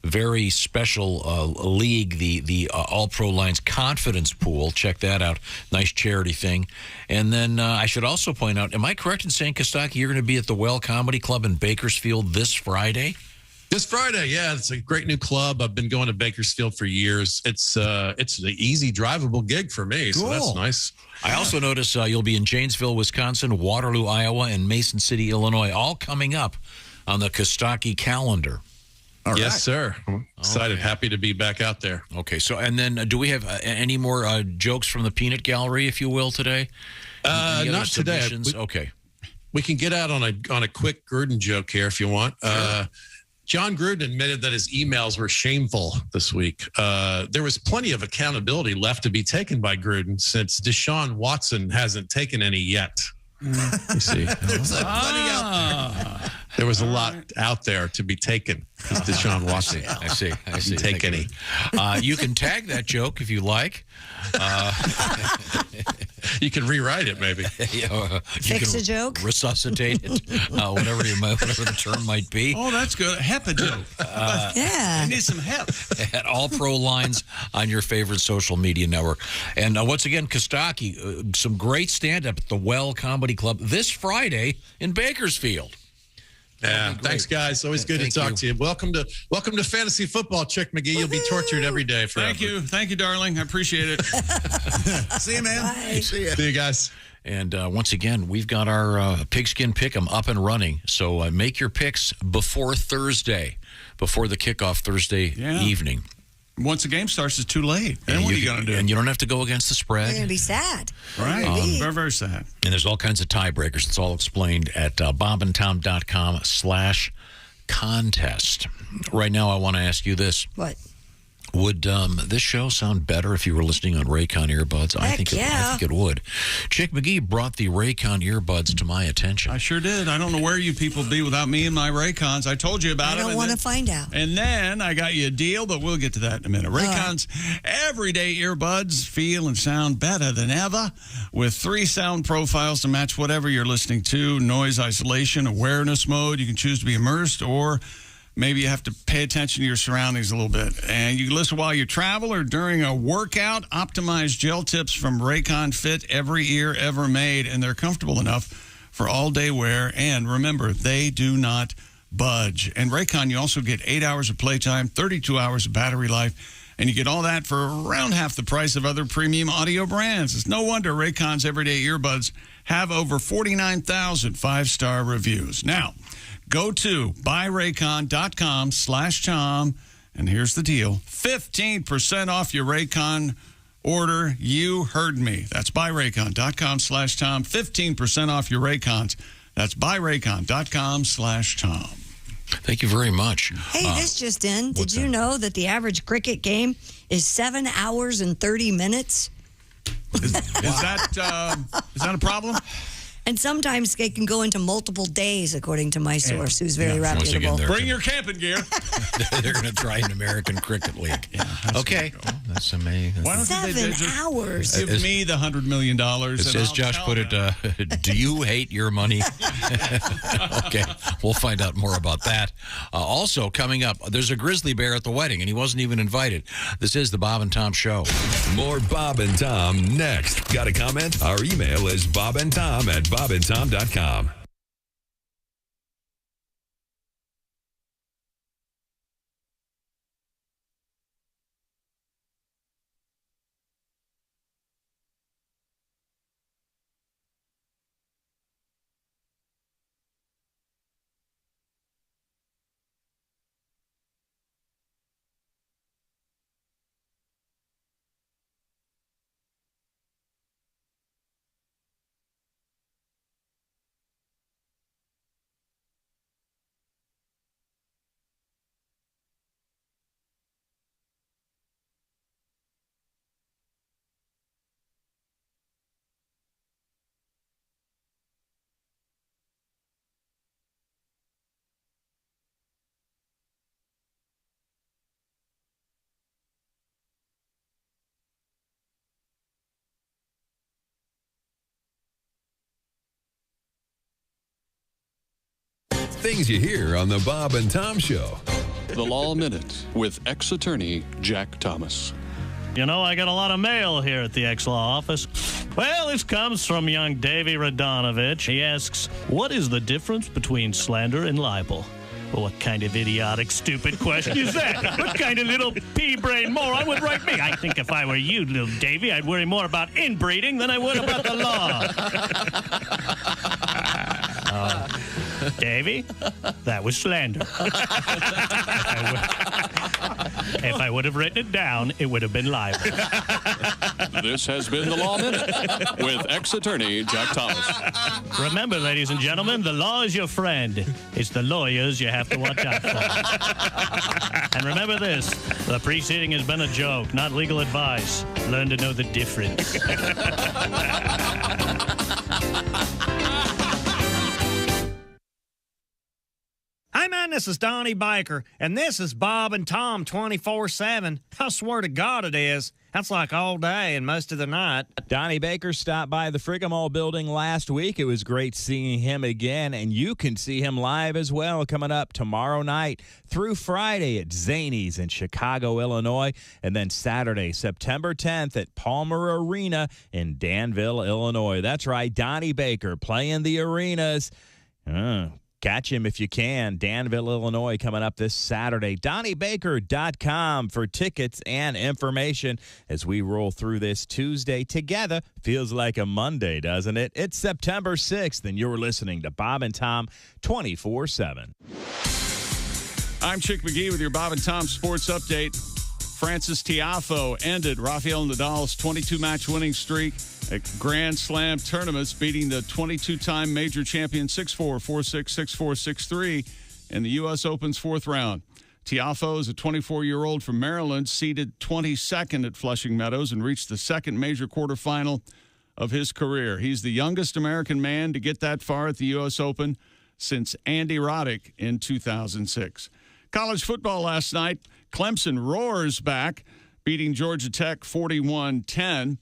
very special league, the All Pro Lines Confidence Pool. Check that out. Nice charity thing. And then I should also point out, am I correct in saying, Costaki, you're going to be at the Well Comedy Club in Bakersfield this Friday? This Friday, yeah, it's a great new club. I've been going to Bakersfield for years. It's an easy, drivable gig for me, so that's nice. I also notice you'll be in Janesville, Wisconsin, Waterloo, Iowa, and Mason City, Illinois, all coming up on the Costaki calendar. Yes, sir. I'm excited. Happy to be back out there. Okay, so and then do we have any more jokes from the peanut gallery, if you will, today? Any other Not today. Okay. We can get out on a quick Gruden joke here if you want. Sure. John Gruden admitted that his emails were shameful this week. There was plenty of accountability left to be taken by Gruden since Deshaun Watson hasn't taken any yet. You see, There's plenty out there. There was a lot out there to be taken. Deshaun Watson. I see. Didn't take any. You can tag that joke if you like. You can rewrite it, maybe. Fix a joke. Resuscitate it. Whatever the term might be. Oh, that's good. HEPA joke. Yeah. I need some HEP. At All Pro Lines on your favorite social media network. And once again, Costaki, some great stand-up at the Well Comedy Club this Friday in Bakersfield. Yeah, thanks, guys. Always good to talk to you. Welcome to fantasy football, Chick McGee. You'll be tortured every day forever. Thank you, darling. I appreciate it. See you, man. Bye. See you guys. And once again, we've got our Pigskin Pick'em up and running. So make your picks before Thursday, before the kickoff Thursday evening. Once the game starts, it's too late. Then what are you going to do? And you don't have to go against the spread. You're going to be sad. Right. Very, very sad. And there's all kinds of tiebreakers. It's all explained at bobandtom.com/contest. Right now, I want to ask you this. What? Would this show sound better if you were listening on Raycon earbuds? I think it would. Chick McGee brought the Raycon earbuds to my attention. I sure did. I don't know where you people be without me and my Raycons. I told you about it. I don't want to find out. And then I got you a deal, but we'll get to that in a minute. Raycon's everyday earbuds feel and sound better than ever with 3 sound profiles to match whatever you're listening to. Noise isolation, awareness mode. You can choose to be immersed, or maybe you have to pay attention to your surroundings a little bit. And you can listen while you travel or during a workout. Optimized gel tips from Raycon fit every ear ever made, and they're comfortable enough for all-day wear. And remember, they do not budge. And Raycon, you also get 8 hours of playtime, 32 hours of battery life, and you get all that for around half the price of other premium audio brands. It's no wonder Raycon's everyday earbuds have over 49,000 5-star reviews. Now, go to buyraycon.com/Tom And here's the deal. 15% off your Raycon order. You heard me. That's buyraycon.com/Tom. 15% off your Raycons. That's buyraycon.com/Tom. Thank you very much. Hey, this just in. Did you know that the average cricket game is 7 hours and 30 minutes? Is that a problem? And sometimes it can go into multiple days, according to my source, who's very reputable. Bring your camping gear. They're going to try an American Cricket League. Okay. That's amazing. Why don't they 7 just hours. give me the $100 million? As Josh put it, do you hate your money? Okay, we'll find out more about that. Also, coming up, there's a grizzly bear at the wedding, and he wasn't even invited. This is the Bob and Tom Show. More Bob and Tom next. Got a comment? Our email is bobandtom@bobandtom.com. Things you hear on the Bob and Tom Show. The Law Minute with ex-attorney Jack Thomas. You know, I got a lot of mail here at the ex-law office. Well, this comes from young Davey Radonovich. He asks, what is the difference between slander and libel? Well, what kind of idiotic, stupid question is that? What kind of little pea-brain moron would write me? I think if I were you, little Davey, I'd worry more about inbreeding than I would about the law. Davey, that was slander. If I would have written it down, it would have been libel. This has been the Law Minute with ex-attorney Jack Thomas. Remember, ladies and gentlemen, the law is your friend. It's the lawyers you have to watch out for. And remember this, the preceding has been a joke, not legal advice. Learn to know the difference. Hey man, this is Donnie Baker, and this is Bob and Tom 24/7. I swear to God it is. That's like all day and most of the night. Donnie Baker stopped by the Frickamall building last week. It was great seeing him again, and you can see him live as well coming up tomorrow night through Friday at Zany's in Chicago, Illinois, and then Saturday, September 10th at Palmer Arena in Danville, Illinois. That's right, Donnie Baker playing the arenas. Catch him if you can. Danville, Illinois, coming up this Saturday. DonnieBaker.com for tickets and information as we roll through this Tuesday together. Feels like a Monday, doesn't it? It's September 6th, and you're listening to Bob and Tom 24/7. I'm Chick McGee with your Bob and Tom Sports Update. Francis Tiafoe ended Rafael Nadal's 22-match winning streak at Grand Slam tournaments, beating the 22-time major champion 6-4, 4-6, 6-4, 6-3 in the U.S. Open's fourth round. Tiafoe is a 24-year-old from Maryland, seeded 22nd at Flushing Meadows and reached the second major quarterfinal of his career. He's the youngest American man to get that far at the U.S. Open since Andy Roddick in 2006. College football last night, Clemson roars back, beating Georgia Tech 41-10.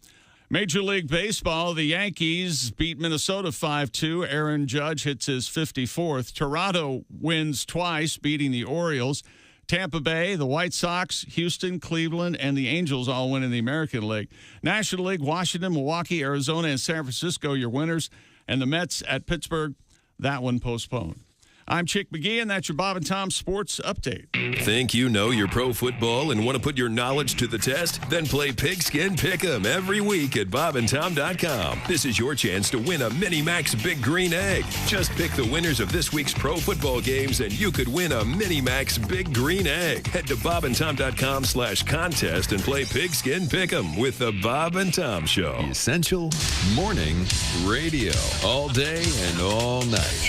Major League Baseball, the Yankees beat Minnesota 5-2. Aaron Judge hits his 54th. Toronto wins twice, beating the Orioles. Tampa Bay, the White Sox, Houston, Cleveland, and the Angels all win in the American League. National League, Washington, Milwaukee, Arizona, and San Francisco, your winners. And the Mets at Pittsburgh, that one postponed. I'm Chick McGee, and that's your Bob and Tom Sports Update. Think you know your pro football and want to put your knowledge to the test? Then play Pigskin Pick'em every week at bobandtom.com. This is your chance to win a Mini Max Big Green Egg. Just pick the winners of this week's pro football games, and you could win a Mini Max Big Green Egg. Head to bobandtom.com/contest and play Pigskin Pick'em with the Bob and Tom Show. Essential morning radio. All day and all night.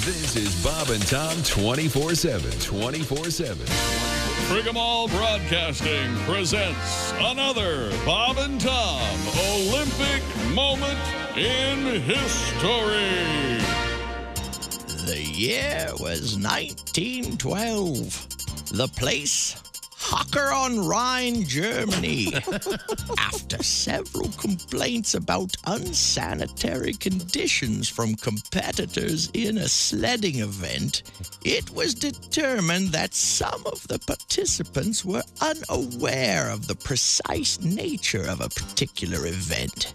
This is Bob and Tom 24/7. 24/7. Frigamall Broadcasting presents another Bob and Tom Olympic moment in history. The year was 1912. The place, Hocker on Rhine, Germany. After several complaints about unsanitary conditions from competitors in a sledding event, it was determined that some of the participants were unaware of the precise nature of a particular event.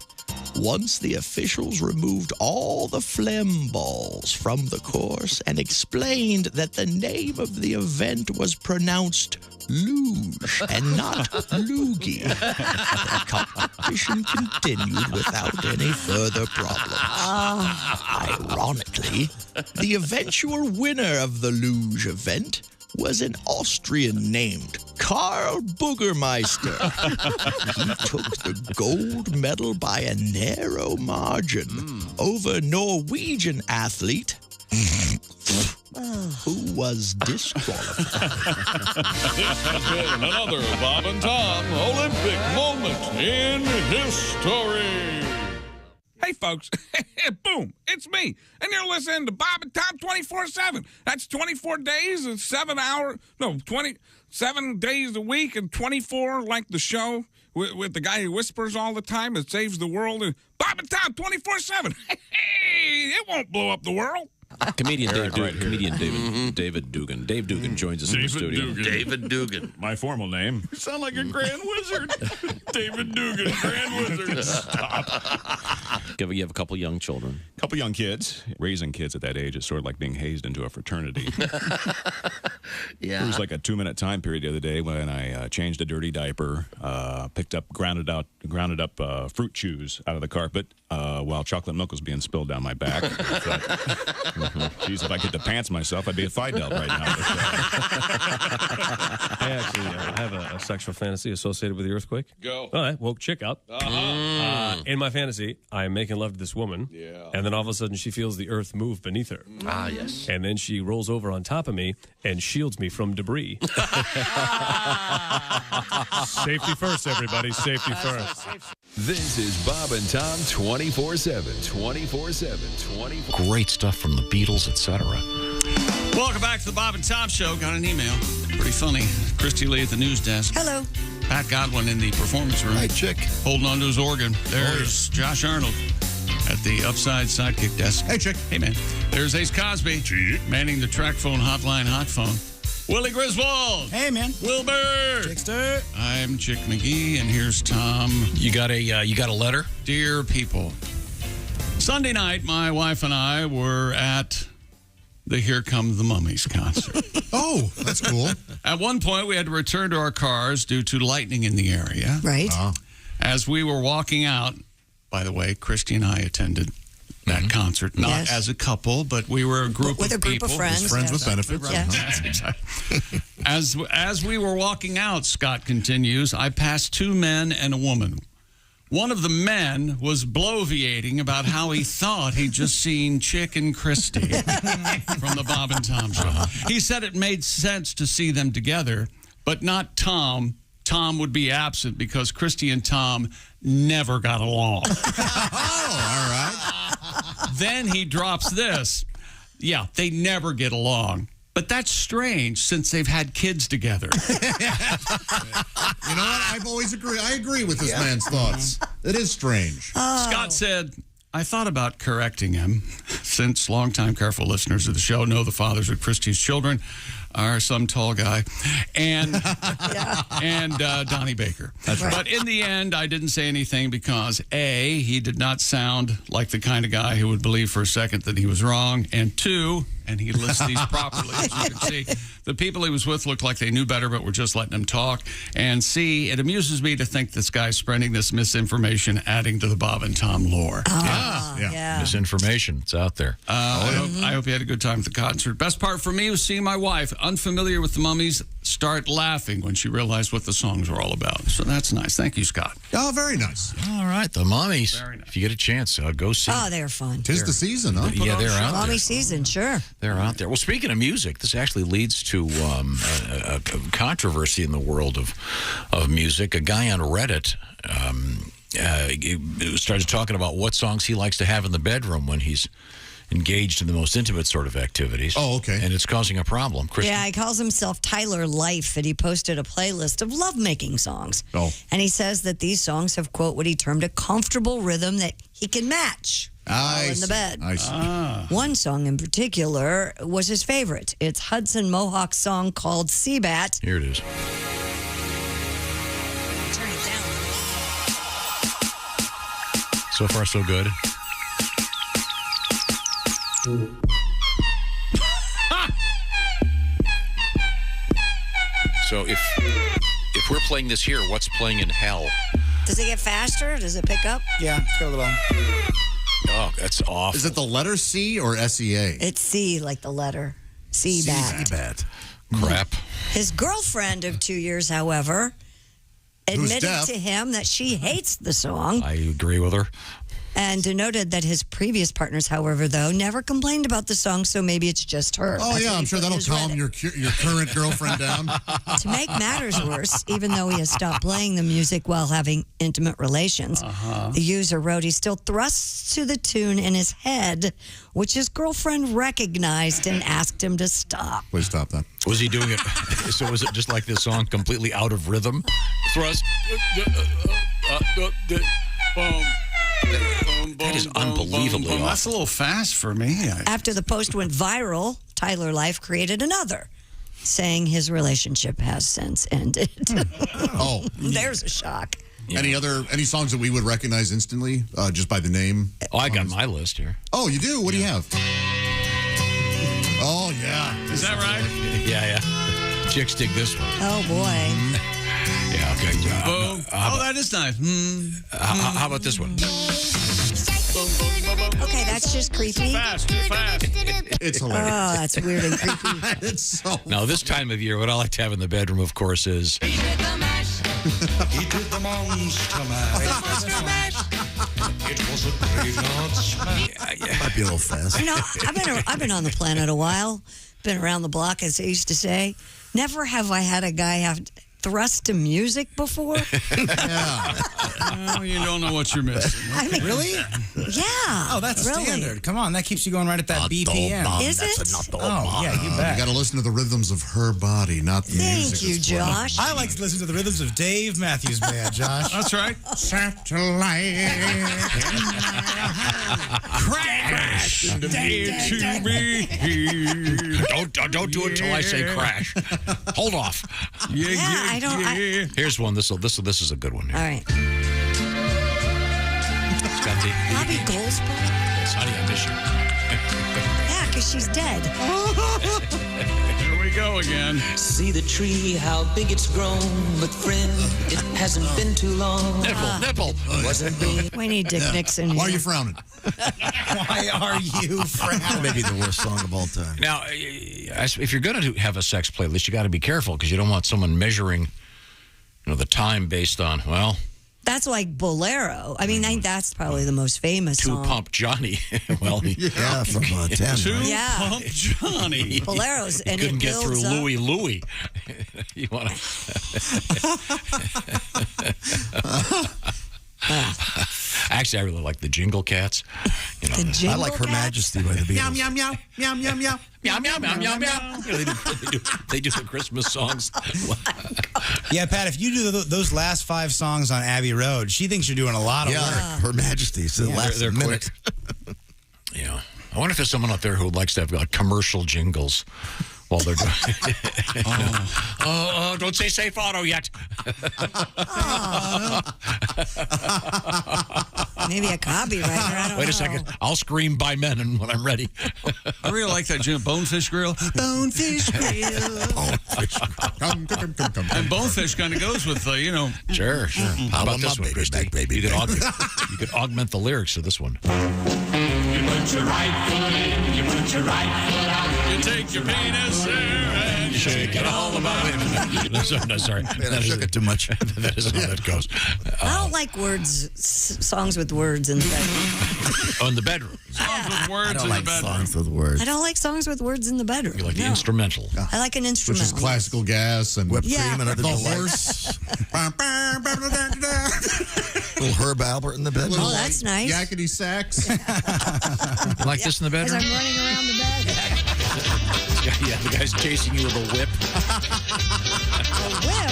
Once the officials removed all the phlegm balls from the course and explained that the name of the event was pronounced luge and not loogie, the competition continued without any further problem. Ironically, the eventual winner of the luge event was an Austrian named Karl Bürgermeister. He took the gold medal by a narrow margin over Norwegian athlete who was disqualified. This has been another Bob and Tom Olympic moment in history. Hey, folks. Boom. It's me. And you're listening to Bob and Tom 24/7. That's 24 days and 27 days a week and 24 like the show with the guy who whispers all the time and saves the world. And Bob and Tom 24/7. Hey, it won't blow up the world. Comedian Dave Dugan. David Dugan. Dave Dugan joins us in the studio. David Dugan. My formal name. You sound like a Grand Wizard. David Dugan, Grand Wizard. Stop. You have a couple young children. A couple young kids. Raising kids at that age is sort of like being hazed into a fraternity. Yeah. It was like a 2-minute time period the other day when I changed a dirty diaper, grounded up fruit chews out of the carpet while chocolate milk was being spilled down my back. Geez, if I could pants myself, I'd be a Fidel right now. I actually have a sexual fantasy associated with the earthquake. Go. Well, I woke chick up. In my fantasy, I'm making love to this woman. Yeah. And then all of a sudden, she feels the earth move beneath her. Ah, yes. And then she rolls over on top of me and shields me from debris. Safety first, everybody. Safety first. This is Bob and Tom 24/7. 24/7. Great stuff from the Beatles, etc. Welcome back to the Bob and Tom Show. Got an email. Pretty funny. Christy Lee at the news desk. Hello. Pat Godwin in the performance room. Hey, Chick. Holding on to his organ. There's Josh Arnold at the upside sidekick desk. Hey, Chick. Hey, man. There's Ace Cosby manning the track phone hotline hot phone. Willie Griswold. Hey, man. Wilbur. Chickster. I'm Chick McGee, and here's Tom. You got a letter? Dear people, Sunday night, my wife and I were at the Here Come the Mummies concert. Oh, that's cool. At one point, we had to return to our cars due to lightning in the area. Right. As we were walking out, by the way, Christy and I attended that concert, not as a couple, but we were a group with of a group people. of friends. Friends with benefits. Yeah. That's exactly. As we were walking out, Scott continues, I passed 2 men and a woman. One of the men was bloviating about how he thought he'd just seen Chick and Christy from the Bob and Tom Show. He said it made sense to see them together, but not Tom. Tom would be absent because Christy and Tom never got along. Oh, all right. Then he drops this. Yeah, they never get along. But that's strange since they've had kids together. You know what? I've always agreed. I agree with this man's thoughts. It is strange. Scott said, I thought about correcting him, since longtime careful listeners of the show know the fathers of Christy's children. or some tall guy, and Donnie Baker. That's right. But in the end, I didn't say anything because A, he did not sound like the kind of guy who would believe for a second that he was wrong, and two, and he lists these properly, as you can see, the people he was with looked like they knew better, but were just letting him talk. And C, it amuses me to think this guy's spreading this misinformation, adding to the Bob and Tom lore. Yeah. Misinformation. It's out there. I hope you had a good time at the concert. Best part for me was seeing my wife, unfamiliar with the Mummies, start laughing when she realized what the songs were all about. So that's nice. Thank you, Scott. Oh, very nice. All right, the Mummies. Very nice. If you get a chance, go see. Oh, they're fun. Tis the season, huh? Yeah, they're out Mommy there. season, sure. They're out there. Well, speaking of music, this actually leads to a controversy in the world of music. A guy on Reddit started talking about what songs he likes to have in the bedroom when he's engaged in the most intimate sort of activities. Oh, okay. And it's causing a problem. Kristen? Yeah, he calls himself Tyler Life, and he posted a playlist of lovemaking songs. Oh. And he says that these songs have, quote, what he termed a comfortable rhythm that he can match while in the bed. I see. One song in particular was his favorite. It's Hudson Mohawk's song called Seabat. Here it is. Turn it down. So far, so good. So if we're playing this here, what's playing in hell? Does it get faster? Does it pick up? Yeah, it's got a little. Oh, that's awful. Is it the letter C or SEA? It's C, like the letter. Seabat. Seabat. Crap. His girlfriend of 2 years, however, admitted deaf. to him that she hates the song I agree with her. and denoted that his previous partners, however, though, never complained about the song, so maybe it's just her. Oh, That's yeah, what I'm he sure put in that'll his calm Reddit. your current girlfriend down. To make matters worse, even though he has stopped playing the music while having intimate relations, the user wrote he still thrusts to the tune in his head, which his girlfriend recognized and asked him to stop. Please stop that. Was he doing it? So was it just like this song, completely out of rhythm? Thrust. That is unbelievably awful. That's a little fast for me. After the post went viral, Tyler Life created another, saying his relationship has since ended. Oh. There's a shock. Yeah. Any songs that we would recognize instantly just by the name? Oh, I got my list here. Oh, you do? What do you have? Oh, yeah. Is that right? Yeah. Chicks dig this one. Oh, boy. Yeah, okay. Boom. That is nice. How about this one? Okay, that's just creepy. Too fast. It's hilarious. Oh, that's weird and creepy. It's so Now, this time of year, what I like to have in the bedroom, of course, is... He did the monster mash. It was a graveyard smash. might be a little fast. You know, I've been on the planet a while, been around the block, as they used to say. Never have I had a guy have thrust to music before. Yeah. Oh, you don't know what you're missing. I mean, Really? Yeah. Oh, that's really. standard. Come on, that keeps you going right at that BPM. Is it? Oh, yeah, you bet. You got to listen to the rhythms of her body, not the music. Thank you, that's playing. Josh. I like to listen to the rhythms of Dave Matthews Band, Josh. That's right. Satellite. Crash into me. Don't do it till I say crash. Hold off. Yeah, I don't. Here's one. This is a good one. Here. All right. It's got the Bobby Goldsboro? Yes, honey, I miss you. Yeah, because she's dead. Here we go again. See the tree, how big it's grown. But friend, it hasn't been too long. Nipple. Wasn't big. We need Dick Nixon. Why are here. you frowning? Why are you frowning? Maybe the worst song of all time. Now, if you're going to have a sex playlist, you got to be careful because you don't want someone measuring, the time based on That's like Bolero. I mean, that's probably the most famous Two song. Pump Johnny. Well, Yeah, from 10. Two right? Yeah. Pump Johnny. Boleros, you and couldn't it get through builds up. Louie. You want to? Actually, I really like the Jingle Cats. The Jingle I like Her Cats? Majesty by the Beatles. Meow, meow, meow, meow, meow, meow. Meow, meow, meow, meow, meow. They do the Christmas songs. Yeah, Pat, if you do those last 5 songs on Abbey Road, she thinks you're doing a lot of Yeah, work. Her Majesty. So the last They're minute. quick. Yeah. I wonder if there's someone out there who likes to have commercial jingles while they're doing oh, don't say safe auto yet. Maybe a copywriter. I don't Wait know. a second. I'll scream by men and when I'm ready. I really like that, Jim. Bonefish Grill. Bonefish Grill. And Bonefish kind of goes with, Sure. How about this one, Christy? You could augment the lyrics to this one. You put your right foot in, you put your right foot out. You take your penis and shake it all about. Wait a minute. No, sorry. Man, I shook it too much. That is how that goes. I don't like songs with words in the bedroom. In the bedroom. Songs with words I don't in like the bedroom. songs with words. I don't like songs with words in the bedroom. You like the instrumental. I like an Which instrumental. is classical gas and Whipped cream and other the delights. horse. Little Herb Albert in the bed. Oh, that's nice. Yakety sax. You like this in the As bedroom? I'm running around the bed. Yeah, the guy's chasing you with a whip. A whip?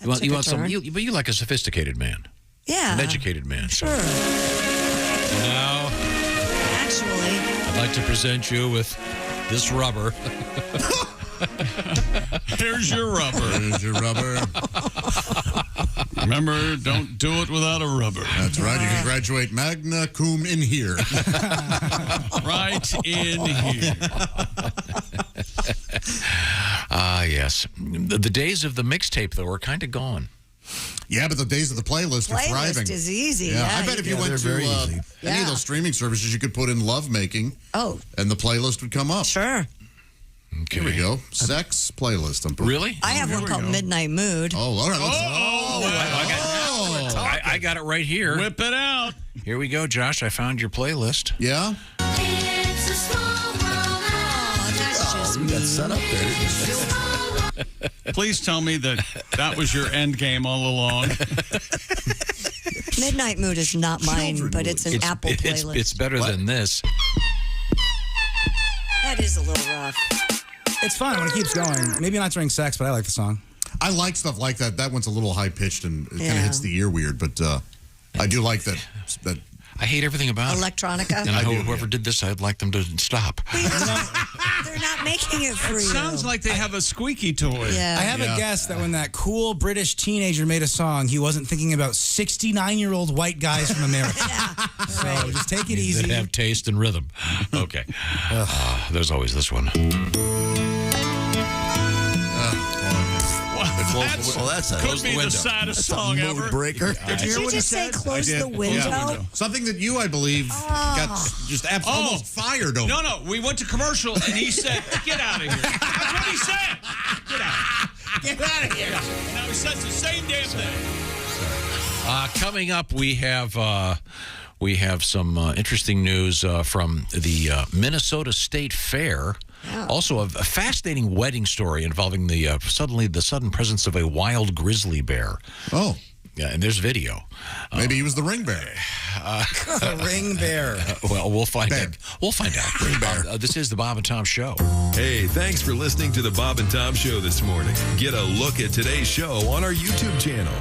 Wow. You want some? But you like a sophisticated man, Yeah. an educated man. Sure. Now, Actually. I'd like to present you with this rubber. Here's your rubber. There's your rubber. Remember, don't do it without a rubber. That's right. You can graduate magna cum in here. Right in here. Yes. The days of the mixtape, though, are kind of gone. Yeah, but the days of the playlist are thriving. Playlist is easy. Yeah, Yeah, I bet if you Yeah, went they're to very easy. any of those streaming services, you could put in lovemaking, and the playlist would come up. Sure. Okay. Here we go. Sex playlist. Really? I have one called Midnight Mood. Oh, all right. I got it right here. Whip it out. Here we go, Josh. I found your playlist. Yeah? It's a small world. Oh, that's just You got set up there, didn't you? Please tell me that was your end game all along. Midnight Mood is not mine, but it's an Apple playlist. It's better than this. That is a little rough. It's fun when it keeps going. Maybe not during sex, but I like the song. I like stuff like that. That one's a little high-pitched and it kind Yeah. of hits the ear weird, but I do like that. I hate everything about it. Electronica. And I hope whoever did this, I'd like them to stop. They're not making it for It you. sounds like they have a squeaky toy. Yeah. I have a guess that when that cool British teenager made a song, he wasn't thinking about 69-year-old white guys from America. So just take it easy. They have taste and rhythm. Okay. There's always this one. That could be the saddest song ever. Breaker. Did you just say close the window? Yeah. Something that you, I believe, got just almost fired over. No. We went to commercial and he said, "Get out of here." That's what he said. Get out. Get out of here. Now he says the same damn thing. Coming up, we have some interesting news from the Minnesota State Fair. Yeah. Also, a fascinating wedding story involving the sudden presence of a wild grizzly bear. Oh. Yeah, and there's video. Maybe he was the ring bearer. Ring bear. Well, we'll find out. We'll find out. Ring bear. This is the Bob and Tom Show. Hey, thanks for listening to the Bob and Tom Show this morning. Get a look at today's show on our YouTube channel.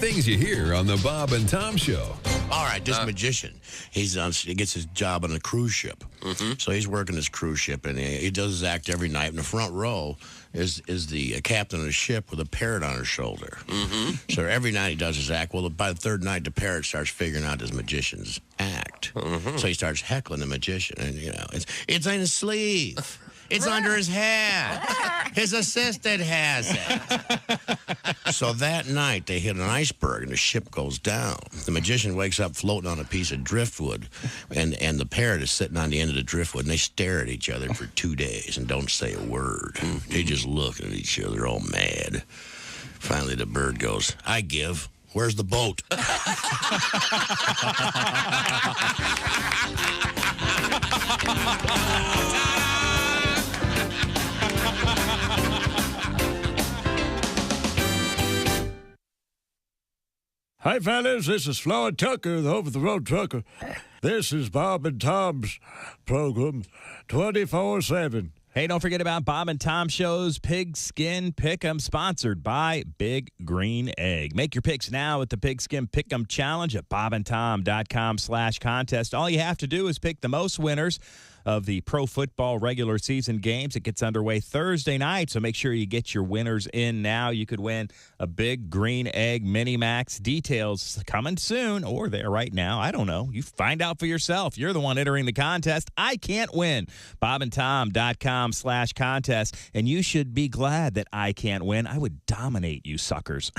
Things you hear on the Bob and Tom Show. All right, this magician, he gets his job on a cruise ship. So he's working this cruise ship, and he does his act every night. In the front row is the captain of the ship with a parrot on her shoulder. So every night he does his act. Well, by the third night, the parrot starts figuring out his magician's act. coat. So he starts heckling the magician, and it's in his sleeve. It's under his hat. His assistant has it. So that night, they hit an iceberg, and the ship goes down. The magician wakes up floating on a piece of driftwood, and the parrot is sitting on the end of the driftwood, and they stare at each other for 2 days and don't say a word. They just look at each other all mad. Finally, the bird goes, I give. Where's the boat? Hi, fellas. This is Floyd Tucker, the over-the-road trucker. This is Bob and Tom's program, 24/7. Hey, don't forget about Bob and Tom Show's Pigskin Pick'em, sponsored by Big Green Egg. Make your picks now at the Pigskin Pick'em Challenge at bobandtom.com/contest. All you have to do is pick the most winners of the pro football regular season games. It gets underway Thursday night, so make sure you get your winners in now. You could win a Big Green Egg Mini Max. Details coming soon, or there right now. I don't know. You find out for yourself. You're the one entering the contest. I can't win. bobandtom.com/contest, and you should be glad that I can't win. I would dominate you suckers.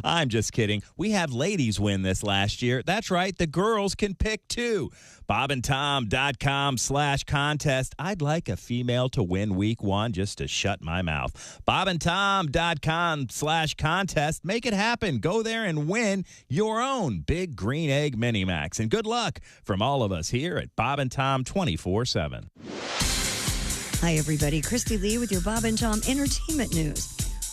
I'm just kidding. We had ladies win this last year. That's right. The girls can pick too. bobandtom.com/contest. I'd like a female to win week 1 just to shut my mouth. bobandtom.com/contest. Make it happen. Go there and win your own Big Green Egg Mini Max. And good luck from all of us here at Bob and Tom 24/7. Hi, everybody. Christy Lee with your Bob and Tom Entertainment News.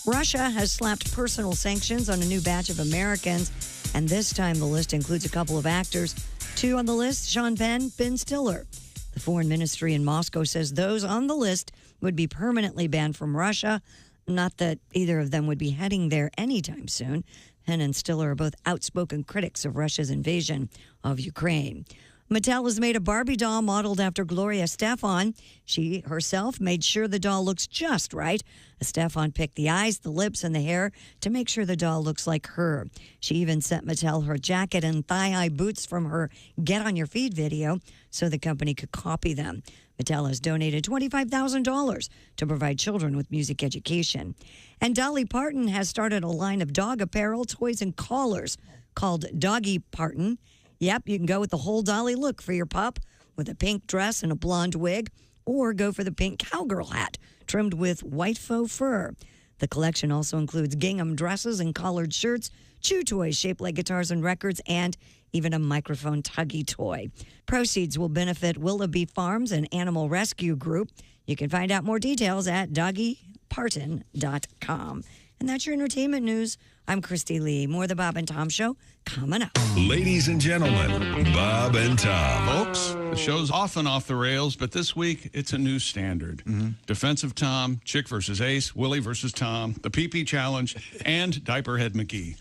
Russia has slapped personal sanctions on a new batch of Americans, and this time the list includes a couple of actors. 2 on the list, Sean Penn, Ben Stiller. The foreign ministry in Moscow says those on the list would be permanently banned from Russia. Not that either of them would be heading there anytime soon. Penn and Stiller are both outspoken critics of Russia's invasion of Ukraine. Mattel has made a Barbie doll modeled after Gloria Estefan. She herself made sure the doll looks just right. Estefan picked the eyes, the lips, and the hair to make sure the doll looks like her. She even sent Mattel her jacket and thigh-high boots from her Get On Your Feet video so the company could copy them. Mattel has donated $25,000 to provide children with music education. And Dolly Parton has started a line of dog apparel, toys, and collars called Doggy Parton. Yep, you can go with the whole Dolly look for your pup with a pink dress and a blonde wig, or go for the pink cowgirl hat trimmed with white faux fur. The collection also includes gingham dresses and collared shirts, chew toys shaped like guitars and records, and even a microphone tuggy toy. Proceeds will benefit Willoughby Farms, an animal rescue group. You can find out more details at doggyparton.com. And that's your entertainment news. I'm Christy Lee. More of the Bob and Tom Show coming up. Ladies and gentlemen, Bob and Tom. Folks, the show's often off the rails, but this week it's a new standard. Defensive Tom, Chick versus Ace, Willie versus Tom, the PP Challenge, and Diaperhead McGee.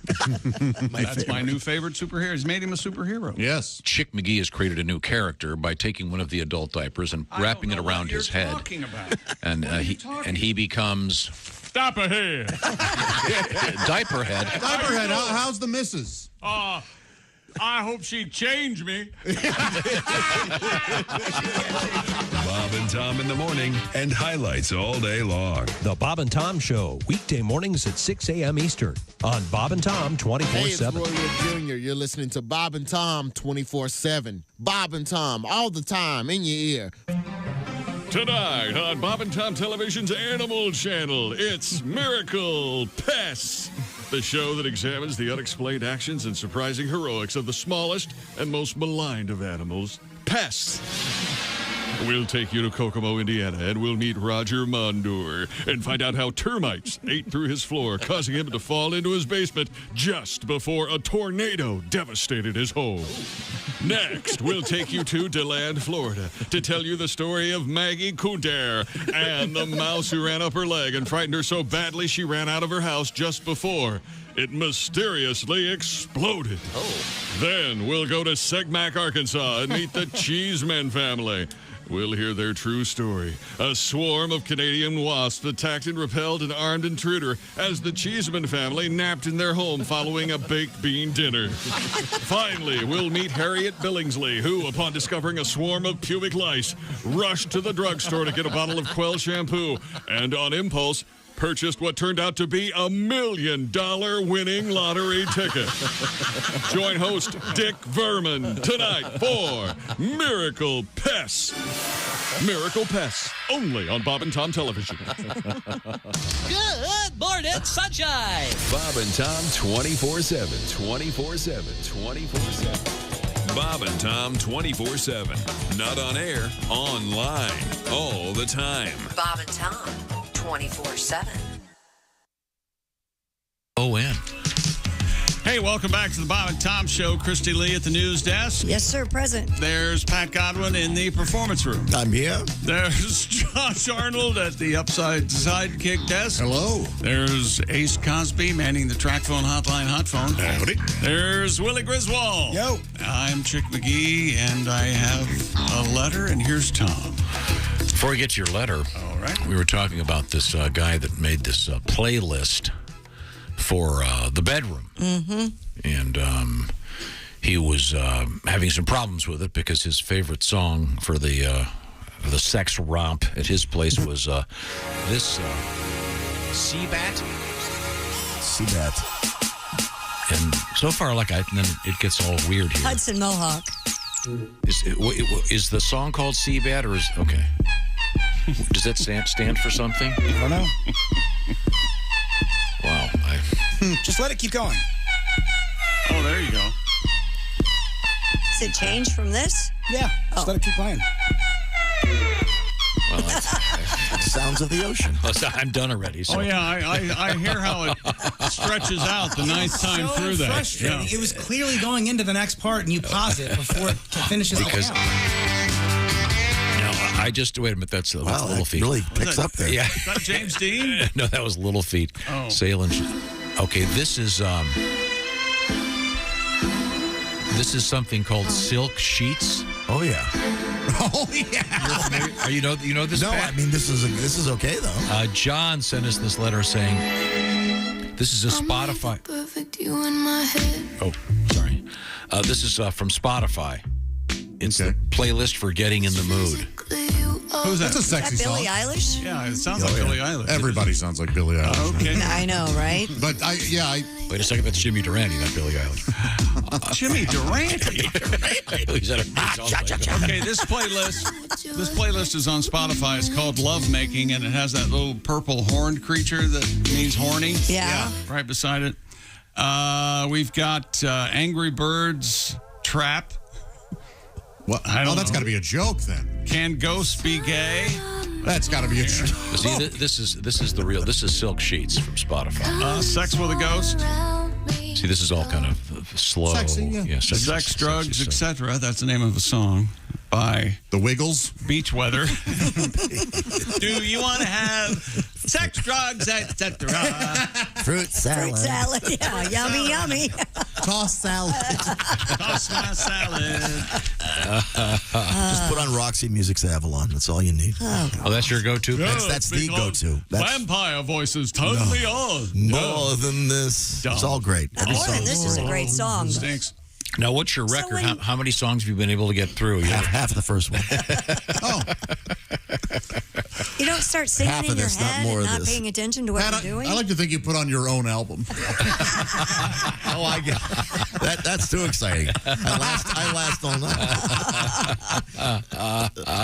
That's my new favorite superhero. He's made him a superhero. Yes. Chick McGee has created a new character by taking one of the adult diapers and wrapping it around his head. And he becomes... Stop ahead. Diaperhead. Diaperhead, how's the missus? I hope she'd change me. Bob and Tom in the morning and highlights all day long. The Bob and Tom Show, weekday mornings at 6 a.m. Eastern on Bob and Tom 24/7. Hey, it's Roy Wood Jr. You're listening to Bob and Tom 24/7. Bob and Tom, all the time, in your ear. Tonight on Bob and Tom Television's Animal Channel, it's Miracle Pests, the show that examines the unexplained actions and surprising heroics of the smallest and most maligned of animals, pests. We'll take you to Kokomo, Indiana, and we'll meet Roger Mondor and find out how termites ate through his floor, causing him to fall into his basement just before a tornado devastated his home. Next, we'll take you to DeLand, Florida, to tell you the story of Maggie Kunter and the mouse who ran up her leg and frightened her so badly she ran out of her house just before it mysteriously exploded. Then we'll go to Segmack, Arkansas, and meet the Cheeseman family. We'll hear their true story. A swarm of Canadian wasps attacked and repelled an armed intruder as the Cheeseman family napped in their home following a baked bean dinner. Finally, we'll meet Harriet Billingsley, who, upon discovering a swarm of pubic lice, rushed to the drugstore to get a bottle of Quell shampoo and, on impulse, purchased what turned out to be $1 million winning lottery ticket. Join host Dick Verman tonight for Miracle Pests. Miracle Pests, only on Bob and Tom Television. Good morning, sunshine. Bob and Tom 24/7. 24/7. 24/7. Bob and Tom 24/7. Not on air, online, all the time. Bob and Tom 24/7. O-N. Hey, welcome back to the Bob and Tom Show. Christy Lee at the news desk. Yes, sir, present. There's Pat Godwin in the performance room. I'm here. There's Josh Arnold at the upside sidekick desk. Hello. There's Ace Cosby manning the track phone hotline hot phone. Howdy. There's Willie Griswold. Yo. I'm Chick McGee, and I have a letter, and here's Tom. Before we get to your letter, all right, we were talking about this guy that made this playlist for the bedroom. Mm-hmm. And he was having some problems with it because his favorite song for the sex romp at his place was this Seabat. Seabat. And so far, then it gets all weird here. Hudson Mohawk. Is the song called Seabat or is okay? Does that stand for something? I don't know. Wow. Just let it keep going. Oh, there you go. Does it change from this? Yeah. Just let it keep playing. Well, sounds of the ocean. I'm done already. So. Oh, yeah, I hear how it stretches out the ninth time so through that. Frustrating. Yeah. It was clearly going into the next part, and you pause it before it finishes. Because out. I just wait a minute. That's Little that Feet. really picks up there. Yeah. Is that James Dean? No, that was Little Feet. Oh. Sailing. Okay, this is something called Silk Sheets. Oh yeah. Oh yeah. You know this? No, Pat? I mean this is okay though. John sent us this letter saying this is a Spotify. Perfect you in my head. Oh, sorry. This is from Spotify. It's the playlist for getting in the mood. Who's that? That's a sexy Is that Billie song. Eilish? Yeah, it sounds like Billie Eilish. Everybody sounds like Billie Eilish. Okay. I know, right? But I Wait a second, that's Jimmy Durante, not Billie Eilish. Jimmy Durante. Okay, this playlist is on Spotify. It's called Love Making, and it has that little purple horned creature that means horny. Yeah. Right beside it. We've got Angry Birds Trap. What? I don't that's know. got to be a joke then. Can Ghosts Be Gay? That's got to be a joke. See, this is the real. This is Silk Sheets from Spotify. Sex with a Ghost. See, this is all kind of slow. Sexy, yeah. Sex, drugs, etc. That's the name of a song by The Wiggles. Beach Weather. Do you want to have sex, drugs, etc.? Fruit salad. Fruit salad. Yeah, yummy, yummy. Toss salad. Toss my salad. Just put on Roxy Music's Avalon. That's all you need. Oh, that's your go-to? That's the go-to. That's Vampire voices turn me on. more than this. It's all great. Every More than song this is a great song. Stinks. Now, what's your record? How many songs have you been able to get through? Half the first one. You don't start singing Half in of your this, not head more and of not this. paying attention to what Pat, you're doing. I like to think you put on your own album. Oh, I get that's too exciting. I last all night.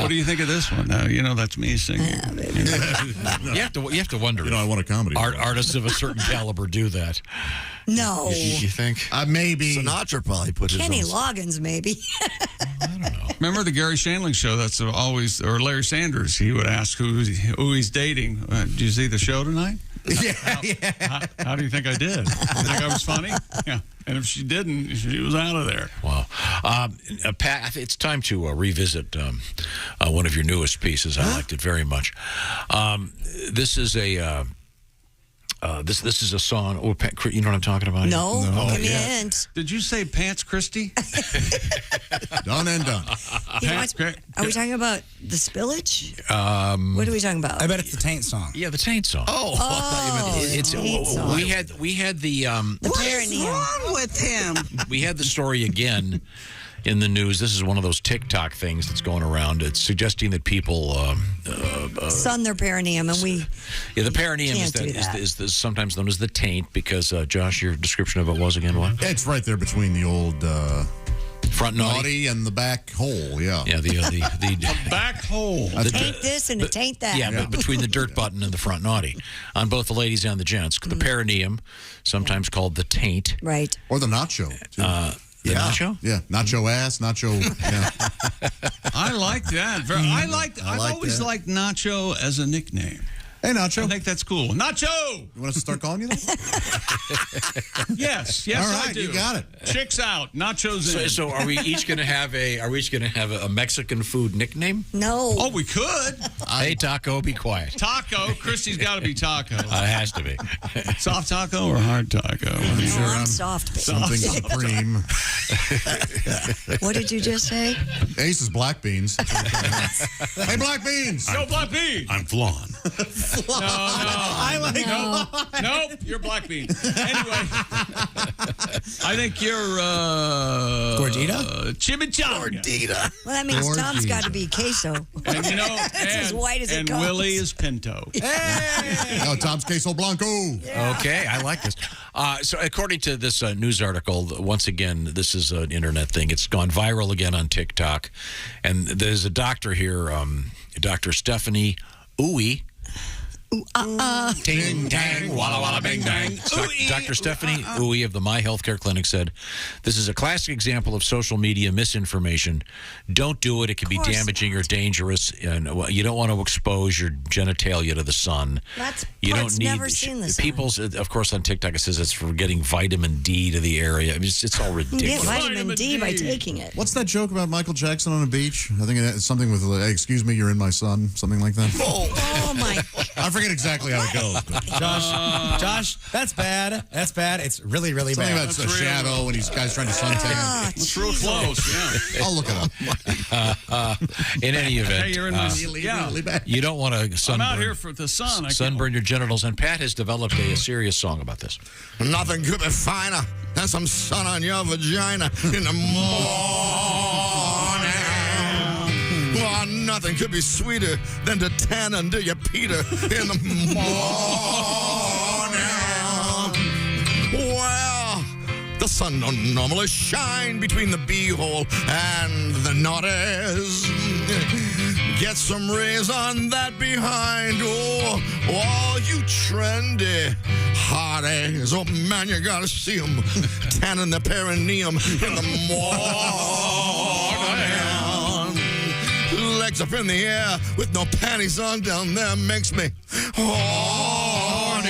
What do you think of this one? You know, that's me singing. You have to wonder. I want a comedy. Artists of a certain caliber do that. No. You think? Maybe. Sinatra probably put his Kenny own. Loggins, maybe. Remember the Gary Shandling show? That's always, or Larry Sanders. He would ask who he's dating. Did you see the show tonight? How do you think I did? You think I was funny? Yeah. And if she didn't, she was out of there. Wow. Pat, it's time to revisit one of your newest pieces. I liked it very much. This is a This is a song. Oh, you know what I'm talking about? No. Give me a hint. Did you say Pants Christie? Done and done. Are we talking about the spillage? What are we talking about? I bet it's the Taint song. Yeah, the Taint song. Taint song. We had the perineum. What's wrong with him? We had the story again in the news. This is one of those TikTok things that's going around. It's suggesting that people sun their perineum, and we the perineum is sometimes known as the taint because Josh, your description of it was again what? It's right there between the old front naughty and the back hole. Yeah, the back hole. Taint this and it taint that. Yeah, but between the dirt button and the front naughty, on both the ladies and the gents. The perineum, sometimes called the taint, right, or the nacho. Nacho? Yeah, nacho ass, nacho. Yeah. I like that. I've always liked Nacho as a nickname. Hey, Nacho. I think that's cool. Nacho! You want us to start calling you that? Yes, All right, I do. you got it. Chicks out, nachos in. So are we each going to have a Mexican food nickname? No. Oh, we could. Hey, Taco, be quiet. Taco. Christy's got to be Taco. It has to be. Soft taco or hard taco? I'm soft. Something supreme. What did you just say? Ace is black beans. Hey, black beans. No black beans. I'm flan. No. I like Nope, you're black bean. Anyway, I think you're Gordita? Chimichanga. Well, that means Tom's got to be queso. And you know, That's as white as it and goes. Willie is pinto. No, Tom's queso blanco. Yeah. Okay, I like this. So according to this news article, once again, this is an internet thing. It's gone viral again on TikTok. And there's a doctor here, Dr. Stephanie Uwe. Ting, tang, walla, walla, bing, bang. Dr. Stephanie Uwe of the My Healthcare Clinic said, this is a classic example of social media misinformation. Don't do it. It can be damaging or dangerous. And you don't want to expose your genitalia to the sun. You don't need never seen the sun. People's, of course, on TikTok, it says it's for getting vitamin D to the area. I mean, it's all ridiculous. You get vitamin D by taking it. What's that joke about Michael Jackson on a beach? I think it's something with, hey, excuse me, you're in my sun, something like that. Oh my. I forget exactly how it goes. But. Josh, that's bad. That's bad. It's really, really something bad. about a shadow and he's guys trying to suntan. It's real close, yeah. I'll look it up. In any event, Hey, you're in really bad. you don't want to sunburn. I'm out here for the sun. Sunburn your genitals, and Pat has developed a serious song about this. Nothing could be finer than some sun on your vagina in the morning. Oh, nothing could be sweeter than to tan under your Peter in the morning. Well, the sun don't normally shine between the beehole and the naughties. Get some rays on that behind. Oh, all you trendy hotties. Oh, man, you gotta see them tanning the perineum in the morning. Legs up in the air with no panties on down there makes me horny.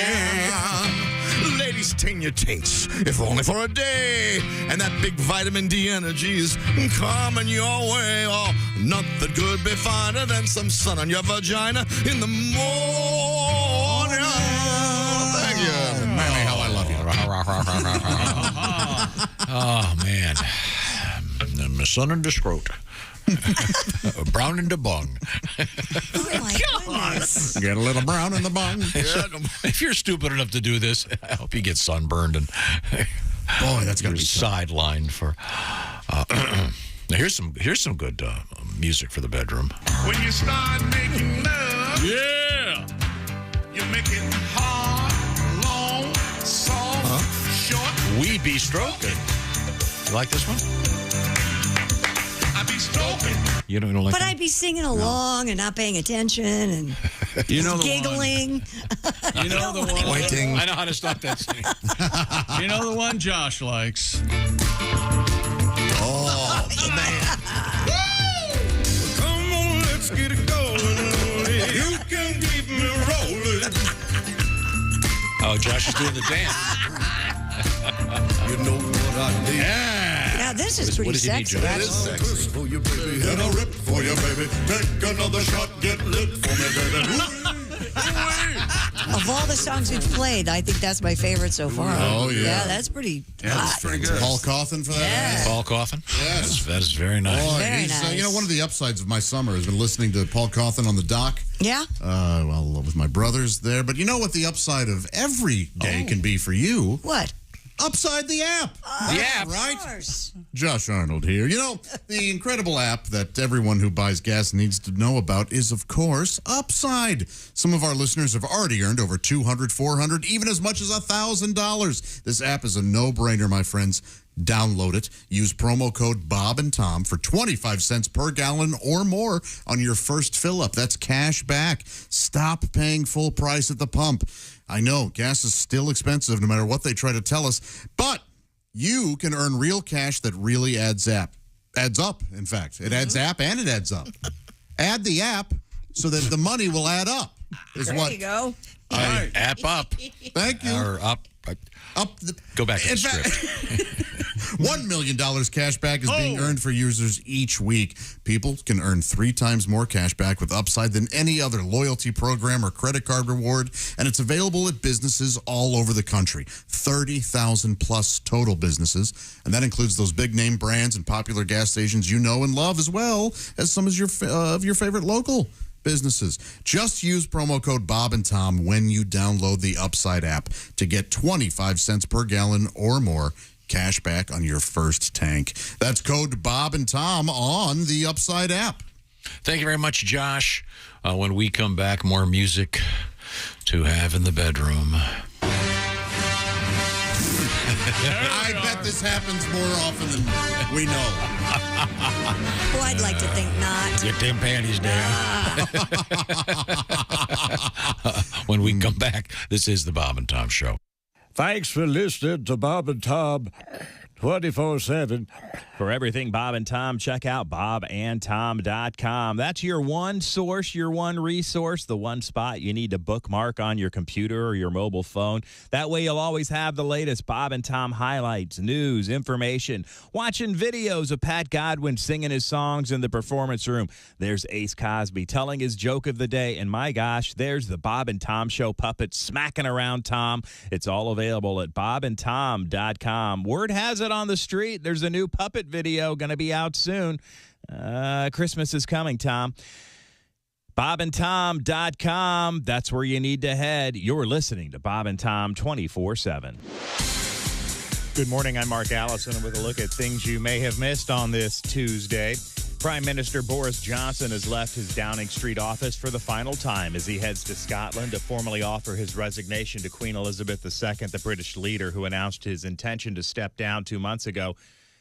Ladies, ting your tinks, if only for a day. And that big vitamin D energy is coming your way. Oh, nothing could be finer than some sun on your vagina in the morning. Thank you. Mammy, how I love you. Oh, man. My sun in the scrot. Brown in the bung. Oh my goodness. Get a little brown in the bung. If you're stupid enough to do this, I hope you get sunburned and boy, that's gonna be sidelined for. Now here's some good music for the bedroom. When you start making love, Yeah. you make it hard, long, soft, short. We be stroking. You like this one? I be stroking. You don't like But that? I'd be singing along and not paying attention and You know the giggling. one. You know the one. Pointing. I know how to stop that singing. You know the one Josh likes. Oh, man. Come on, let's get it going. You can keep me rolling. Oh, Josh is doing the dance. You know what I need. Now this is pretty What does he need, sexy. Josh? It is sexy. For you, baby, and a rip for you, baby. Take another shot, get lit for me, baby. Of all the songs we've played, I think that's my favorite so far. Oh, yeah. Yeah, that's pretty hot. Pretty good. Paul Cauthen for that. Yeah. Paul Cauthen? Yes. That is very nice. Boy, Very he's, nice. you know, one of the upsides of my summer has been listening to Paul Cauthen on the dock. Yeah? Well, with my brothers there. But you know what the upside of every day can be for you? What? Upside the app. The app. Right? Of course. Josh Arnold here. You know, the incredible app that everyone who buys gas needs to know about is, of course, Upside. Some of our listeners have already earned over $200, $400, even as much as $1,000. This app is a no-brainer, my friends. Download it. Use promo code Bob and Tom for 25 cents per gallon or more on your first fill-up. That's cash back. Stop paying full price at the pump. I know, gas is still expensive no matter what they try to tell us, but you can earn real cash that really adds up, in fact. It adds up and it adds up. Add the app so that the money will add up. There you go. App up. Thank you. Or up. Go back to the script. $1 million cash back is being earned for users each week. People can earn 3 times more cash back with Upside than any other loyalty program or credit card reward, and it's available at businesses all over the country. 30,000 plus total businesses, and that includes those big name brands and popular gas stations you know and love, as well as some of your favorite local businesses. Just use promo code Bob and Tom when you download the Upside app to get 25 cents per gallon or more cash back on your first tank. That's code Bob and Tom on the Upside app. Thank you very much, Josh. When we come back, more music to have in the bedroom. I bet this happens more often than we know. Well, I'd like to think not. Get them panties down. When we come back, this is the Bob and Tom Show. Thanks for listening to Bob and Tom 24/7. For everything Bob and Tom, check out bobandtom.com. That's your one source, your one resource, the one spot you need to bookmark on your computer or your mobile phone. That way you'll always have the latest Bob and Tom highlights, news, information, watching videos of Pat Godwin singing his songs in the performance room. There's Ace Cosby telling his joke of the day, and my gosh, there's the Bob and Tom Show puppet smacking around Tom. It's all available at bobandtom.com. Word has it on the street, there's a new puppet video going to be out soon. Christmas is coming, Tom. bobandtom.com. That's where you need to head. You're listening to Bob and Tom 24/7. Good morning. I'm Mark Allison with a look at things you may have missed on this Tuesday. Prime Minister Boris Johnson has left his Downing Street office for the final time as he heads to Scotland to formally offer his resignation to Queen Elizabeth II, the British leader who announced his intention to step down 2 months ago.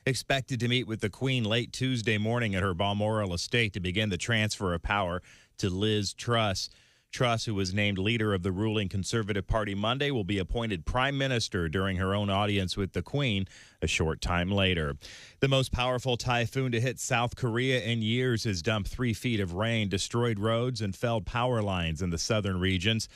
Expected to meet with the Queen late Tuesday morning at her Balmoral estate to begin the transfer of power to Liz Truss. Truss, who was named leader of the ruling Conservative Party Monday, will be appointed prime minister during her own audience with the Queen a short time later. The most powerful typhoon to hit South Korea in years has dumped 3 feet of rain, destroyed roads, and felled power lines in the southern regions.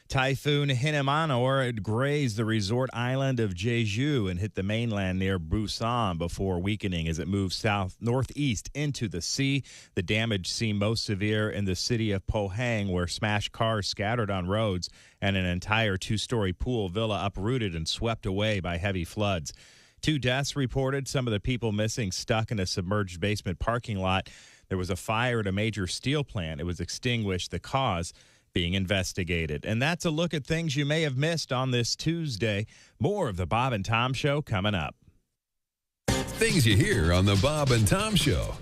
Typhoon Hinemanor grazed the resort island of Jeju and hit the mainland near Busan before weakening as it moved south-northeast into the sea. The damage seemed most severe in the city of Pohang, where smashed cars scattered on roads and an entire 2-story pool villa uprooted and swept away by heavy floods. 2 deaths reported, some of the people missing stuck in a submerged basement parking lot. There was a fire at a major steel plant. It was extinguished, the cause being investigated. And that's a look at things you may have missed on this Tuesday. More of the Bob and Tom Show coming up. Things you hear on the Bob and Tom Show.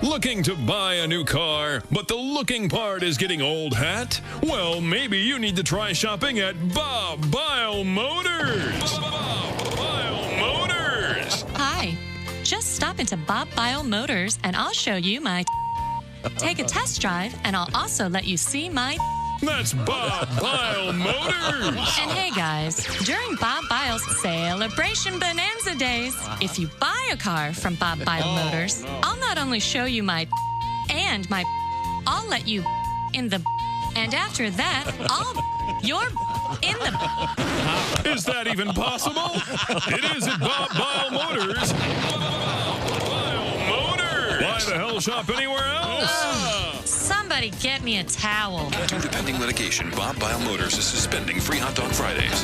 Looking to buy a new car, but the looking part is getting old hat? Well, maybe you need to try shopping at Bob Bile Motors. Bob Bile Motors. Hi. Just stop into Bob Bile Motors and I'll show you my take a test drive and I'll also let you see my That's Bob Bile Motors. And hey guys, during Bob Bile's Celebration Bonanza Days, if you buy a car from Bob Bile Motors, I'll not only show you my and my I'll let you in the and after that, you're in the Is that even possible? It is at Bob Bile Motors. Bob Bile Motors. Why the hell shop anywhere else? Somebody get me a towel. Due to pending litigation, Bob Bile Motors is suspending free hot dog Fridays.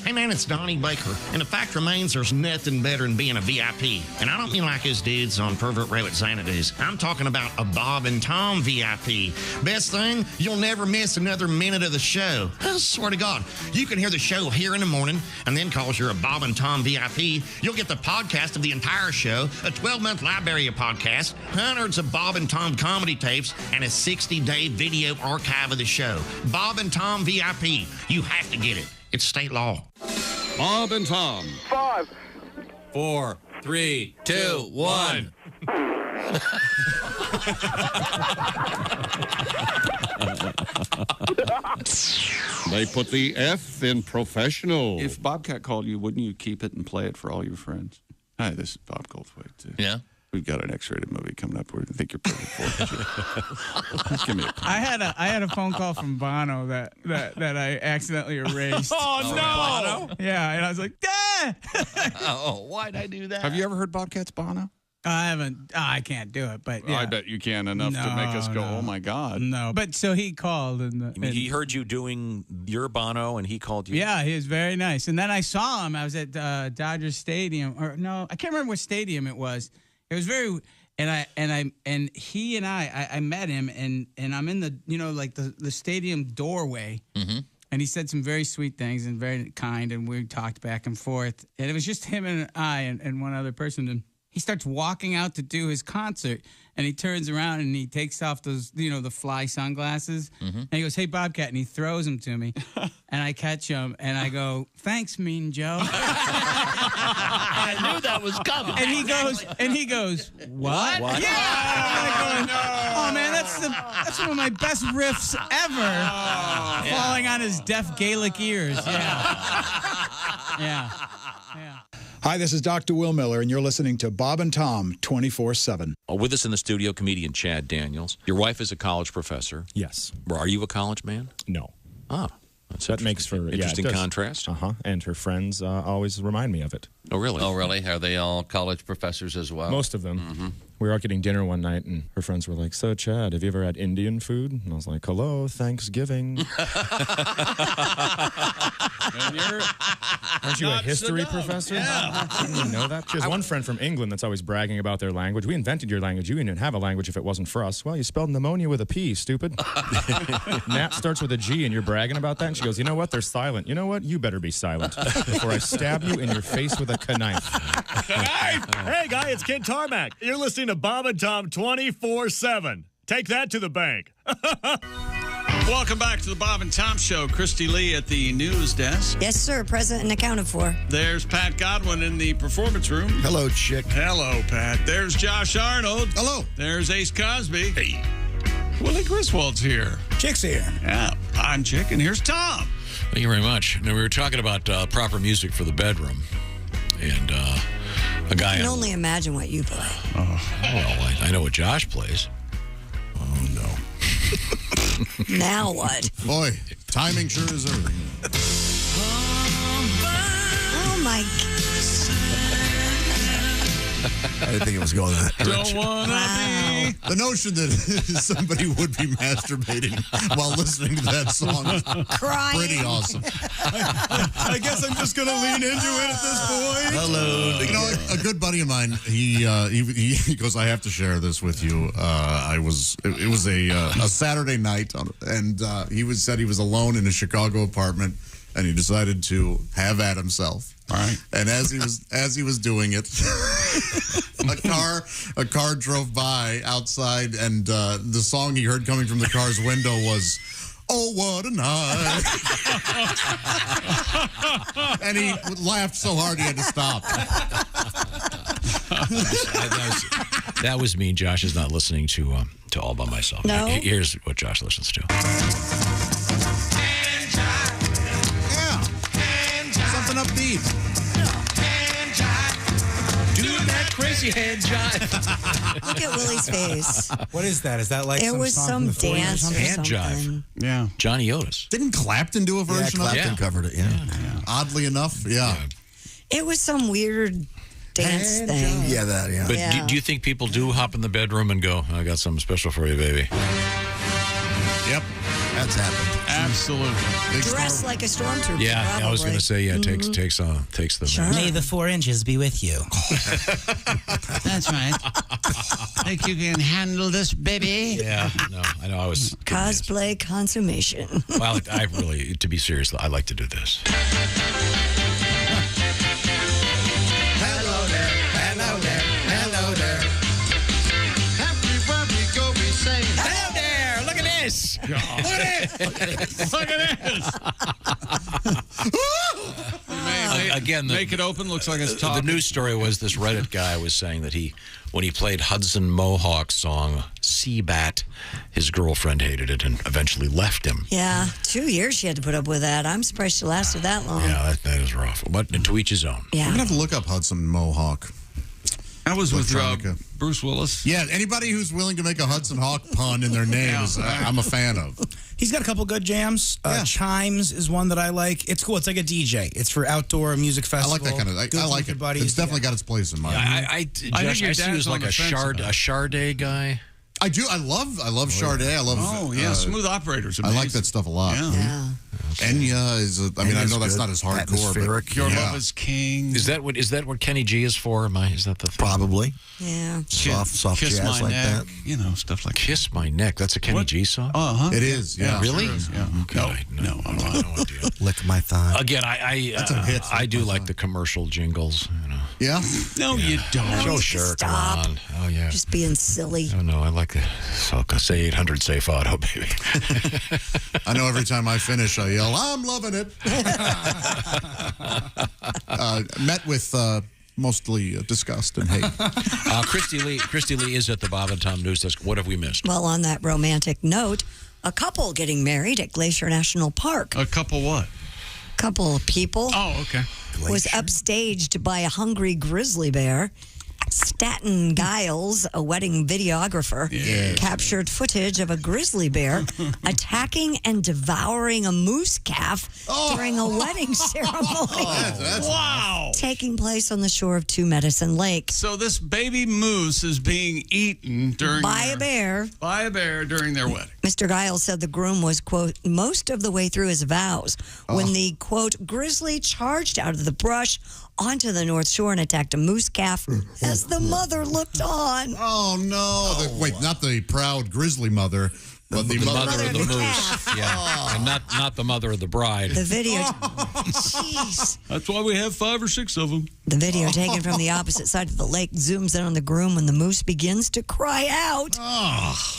Hey man, it's Donnie Baker, and the fact remains there's nothing better than being a VIP. And I don't mean like his dudes on Pervert Rabbit Xanadu's. I'm talking about a Bob and Tom VIP. Best thing, you'll never miss another minute of the show. I swear to God, you can hear the show here in the morning, and then cause you're a Bob and Tom VIP, you'll get the podcast of the entire show, a 12-month library of podcasts, hundreds of Bob and Tom comedy tapes, and a 60-day video archive of the show. Bob and Tom VIP. You have to get it. It's state law. Bob and Tom. 5, 4, 3, 2, 1. They put the F in professional. If Bobcat called you, wouldn't you keep it and play it for all your friends? Hi, this is Bob Goldthwait, too. Yeah? We've got an X-rated movie coming up where I think you're perfect for it. Just give me a call. I had a phone call from Bono that I accidentally erased. Oh, no! Bono? Yeah, and I was like, ah! Oh, why'd I do that? Have you ever heard Bobcat's Bono? I haven't. I can't do it, but yeah. I bet you can enough to make us go, oh, my God. No, but so he called. You mean he heard you doing your Bono and he called you? Yeah, he was very nice. And then I saw him. I was at Dodger Stadium. Or no, I can't remember what stadium it was. It was very, and he and I met him, and I'm in the, like the stadium doorway, and he said some very sweet things and very kind, and we talked back and forth, and it was just him and I and one other person, and he starts walking out to do his concert, and he turns around and he takes off those, the fly sunglasses, and he goes, "Hey, Bobcat," and he throws them to me, and I catch him, and I go, "Thanks, Mean Joe." I knew that was coming. And he goes, "What?" What? Yeah. I'm going, oh man, that's one of my best riffs ever. Falling on his deaf Gaelic ears. Yeah. Hi, this is Dr. Will Miller, and you're listening to Bob and Tom 24/7. With us in the studio, comedian Chad Daniels. Your wife is a college professor. Yes. Are you a college man? No. Ah. That makes for interesting contrast. And her friends always remind me of it. Oh, really? Oh, really? Are they all college professors as well? Most of them. We were out getting dinner one night, and her friends were like, "So, Chad, have you ever had Indian food?" And I was like, "Hello, Thanksgiving." Aren't you a history professor? Yeah. Didn't you know that? She has one friend from England that's always bragging about their language. We invented your language. You wouldn't have a language if it wasn't for us. Well, you spelled pneumonia with a P, stupid. Nat starts with a G, and you're bragging about that? And she goes, "You know what? They're silent." You know what? You better be silent before I stab you in your face with a knife. Hey, guy, it's Kid Tarmac. You're listening to Bob and Tom 24/7. Take that to the bank. Welcome back to the Bob and Tom Show. Christy Lee at the news desk. Yes, sir. Present and accounted for. There's Pat Godwin in the performance room. Hello, chick. Hello, Pat. There's Josh Arnold. Hello. There's Ace Cosby. Hey. Willie Griswold's here. Chick's here. Yeah, I'm Chick, and here's Tom. Thank you very much. Now, we were talking about proper music for the bedroom, and a guy... I can only imagine what you play. Well, I know what Josh plays. Oh, no. Now what? Boy, timing sure is everything. Oh, my I didn't think it was going that direction. Don't wanna be. The notion that somebody would be masturbating while listening to that song is pretty awesome. I guess I'm just going to lean into it at this point. Hello. You know, a good buddy of mine, he goes, "I have to share this with you." It was a Saturday night, and he said he was alone in a Chicago apartment, and he decided to have at himself. All right. And as he was doing it, a car drove by outside, and the song he heard coming from the car's window was "Oh, what a night." And he laughed so hard he had to stop. That was me. Josh is not listening to All By Myself. No. Here's what Josh listens to. Yeah. Something upbeat. Doing that crazy hand jive. Look at Willie's face. What is that? Is that like It some was song some from the 40s or dance or something? Hand jive. something. Yeah. Johnny Otis. Didn't Clapton do a version of it? Clapton covered it, yeah. Oddly enough, yeah. It was some weird dance thing. Yeah, that, yeah. But do you think people do hop in the bedroom and go, I got something special for you, baby? Yep. That's happened. Absolutely. Dress like a stormtrooper. Yeah, I was going to say, takes the Sure. May the 4 inches be with you. That's right. Think you can handle this, baby? Yeah, no, I know. I was Cosplay consummation. Well, I really, to be serious, I like to do this. Hello there, hello there, hello there. Everywhere we go, we say, hello there, look at this. Look at this. Again, make it open. Looks like it's the talking. news story was this Reddit guy was saying that when he played Hudson Mohawk's song Seabat, his girlfriend hated it and eventually left him. Yeah, 2 years she had to put up with that. I'm surprised she lasted that long. Yeah, that is rough. But to each his own. Yeah. We're going to have to look up Hudson Mohawk. I was with Bruce Willis. Yeah, anybody who's willing to make a Hudson Hawk pun in their name is I'm a fan of. He's got a couple good jams. Chimes is one that I like. It's cool. It's like a DJ. It's for outdoor music I festival. like that kind of. I like it. Buddies. It's definitely got its place in my life. Josh, I see you as like a Sade guy. I do. I love Sade. I love. Smooth Operators. I like that stuff a lot. Yeah. Enya is. I know that's not as hardcore, but Your Love is King. Is that what Kenny G is for? Is that the thing? Probably. Yeah. Soft Kiss jazz My like Neck, that. Stuff like Kiss My Neck. That's a Kenny G song? It is. Yeah. Really? Yeah. Okay. No, I have no idea. Lick my thigh. Again, That's a hit. I do like the commercial jingles. Yeah. No, you don't. Oh, sure. Stop. Come on. Oh, yeah. Just being silly. Oh, no, I like the say 800 safe auto, baby. I know every time I finish, I yell, I'm loving it. Met with mostly disgust and hate. Christy Lee is at the Bob and Tom News Desk. What have we missed? Well, on that romantic note, a couple getting married at Glacier National Park. A couple what? Couple of people. Oh, okay. Was upstaged by a hungry grizzly bear. Staten Giles, a wedding videographer, captured footage of a grizzly bear attacking and devouring a moose calf during a wedding ceremony. Wow. Taking place on the shore of Two Medicine Lake. So this baby moose is being eaten by a bear during their wedding. Mr. Giles said the groom was, quote, most of the way through his vows when the, quote, grizzly charged out of the brush onto the North Shore and attacked a moose calf as the mother looked on. Oh, no. Wait, not the proud grizzly mother, but the mother of the moose. Yeah. And not the mother of the bride. The video. Jeez. That's why we have 5 or 6 of them. The video taken from the opposite side of the lake zooms in on the groom when the moose begins to cry out.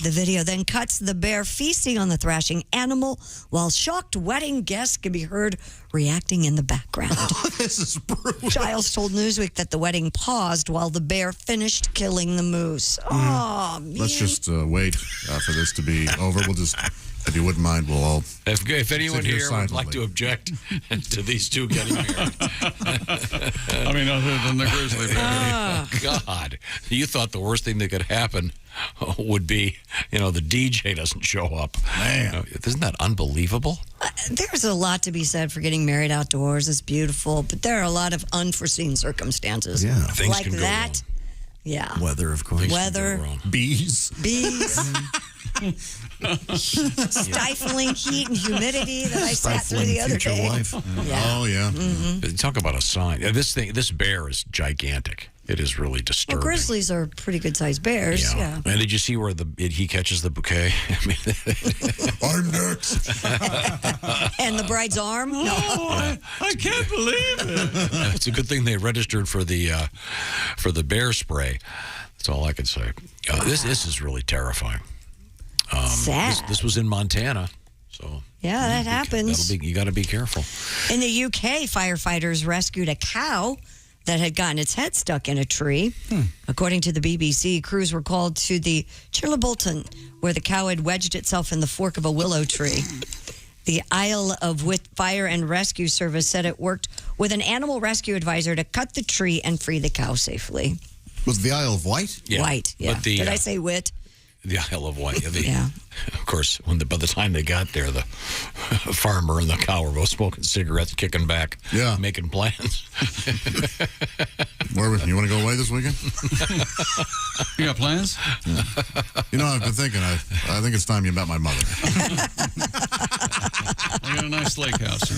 The video then cuts the bear feasting on the thrashing animal while shocked wedding guests can be heard reacting in the background. This is brutal. Giles told Newsweek that the wedding paused while the bear finished killing the moose. Oh, man. Let's just wait for this to be over. We'll just, if you wouldn't mind, we'll all. If anyone here would like to object to these two getting married. I mean, other than the grizzly bear. God, you thought the worst thing that could happen would be, the DJ doesn't show up. Man. Isn't that unbelievable? There's a lot to be said for getting married outdoors. It's beautiful, but there are a lot lot of unforeseen circumstances. Yeah. Things like can go that. wrong. Yeah. Weather, of course. Weather. Bees. Stifling heat and humidity that I sat through the other day. Yeah. Oh, yeah. Mm-hmm. Talk about a sign. This bear is gigantic. It is really disturbing. Well, grizzlies are pretty good sized bears. Yeah. And did you see where he catches the bouquet? I mean, I'm next. And the bride's arm? No. I can't believe it. It's a good thing they registered for the bear spray. That's all I can say. This is really terrifying. Sad. This was in Montana, so yeah, that happens. You got to be careful. In the UK, firefighters rescued a cow that had gotten its head stuck in a tree. According to the BBC, crews were called to the Chilbolton, where the cow had wedged itself in the fork of a willow tree. The Isle of Wight Fire and Rescue Service said it worked with an animal rescue advisor to cut the tree and free the cow safely. Was it the Isle of Wight? Wight, yeah. But Did I say Wit? The Isle of Wight. Yeah. Of course, by the time they got there, the farmer and the cow were both smoking cigarettes, kicking back, making plans. You want to go away this weekend? You got plans? You know, I've been thinking. I think it's time you met my mother. I got a nice lake house.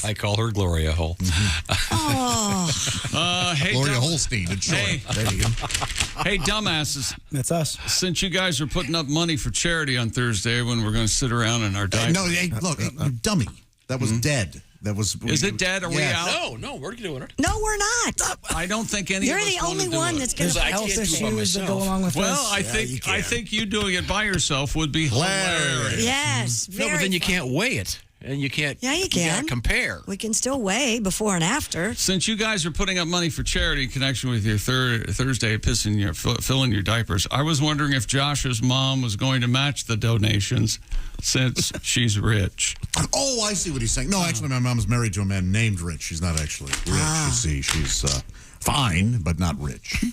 I call her Gloria Hole. Hey, Gloria Holstein. It's short. There you go. Hey, dumbasses. That's us. Since you guys are putting up money for charity on Thursday when we're going to sit around in our diapers. No, hey, look, you dummy. That was dead. That was. Is it dead? Are we out? No, we're doing it. No, we're not. I don't think any You're of us the want only to do one it. that's going to Health issues that go along with Well, this. I think you doing it by yourself would be hilarious. Yes. No, but then you can't weigh it. And you can't. Yeah, you You can. gotta compare. We can still weigh before and after. Since you guys are putting up money for charity in connection with your Thursday filling your diapers, I was wondering if Josh's mom was going to match the donations since she's rich. Oh, I see what he's saying. No, actually, my mom is married to a man named Rich. She's not actually rich. You see, she's fine, but not rich.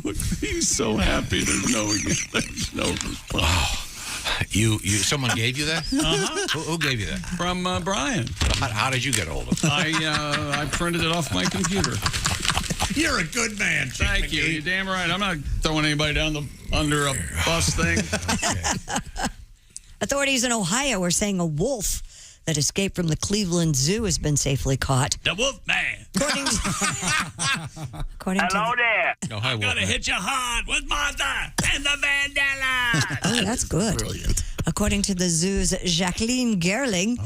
Look, he's so happy there's no response. Someone gave you that? Uh-huh. Who gave you that? From Brian. How did you get hold of it? I printed it off my computer. You're a good man. Thank you. You're damn right. I'm not throwing anybody under a bus thing. Authorities in Ohio are saying a wolf that escaped from the Cleveland Zoo has been safely caught. The wolf man. Hello there. Oh, hi, I'm going to hit you hard with Martha and the Vandella. Oh, that's good. Brilliant. According to the zoo's Jacqueline Gerling,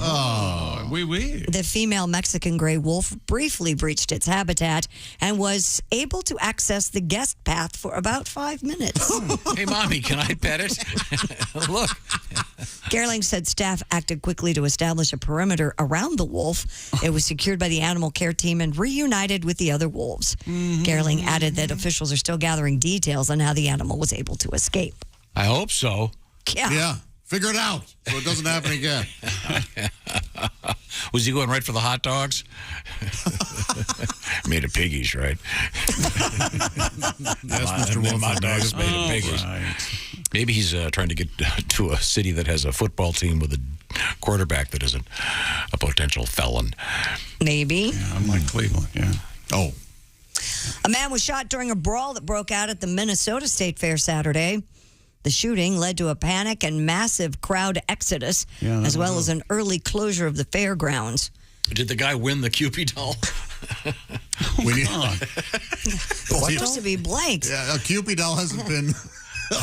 the female Mexican gray wolf briefly breached its habitat and was able to access the guest path for about 5 minutes. Hey, Mommy, can I pet it? Look. Gerling said staff acted quickly to establish a perimeter around the wolf. It was secured by the animal care team and reunited with the other wolves. Gerling added that officials are still gathering details on how the animal was able to escape. I hope so. Yeah. Figure it out so it doesn't happen again. Was he going right for the hot dogs? Made of piggies, right? Yes, Mr. Wolf. Hot dogs made of piggies. Right. Maybe he's trying to get to a city that has a football team with a quarterback that isn't a potential felon. Maybe. Yeah, I'm like Cleveland, yeah. Oh. A man was shot during a brawl that broke out at the Minnesota State Fair Saturday. The shooting led to a panic and massive crowd exodus, as well as an early closure of the fairgrounds. Did the guy win the Cupid doll? It's supposed to be blank. Yeah, a Cupid doll hasn't been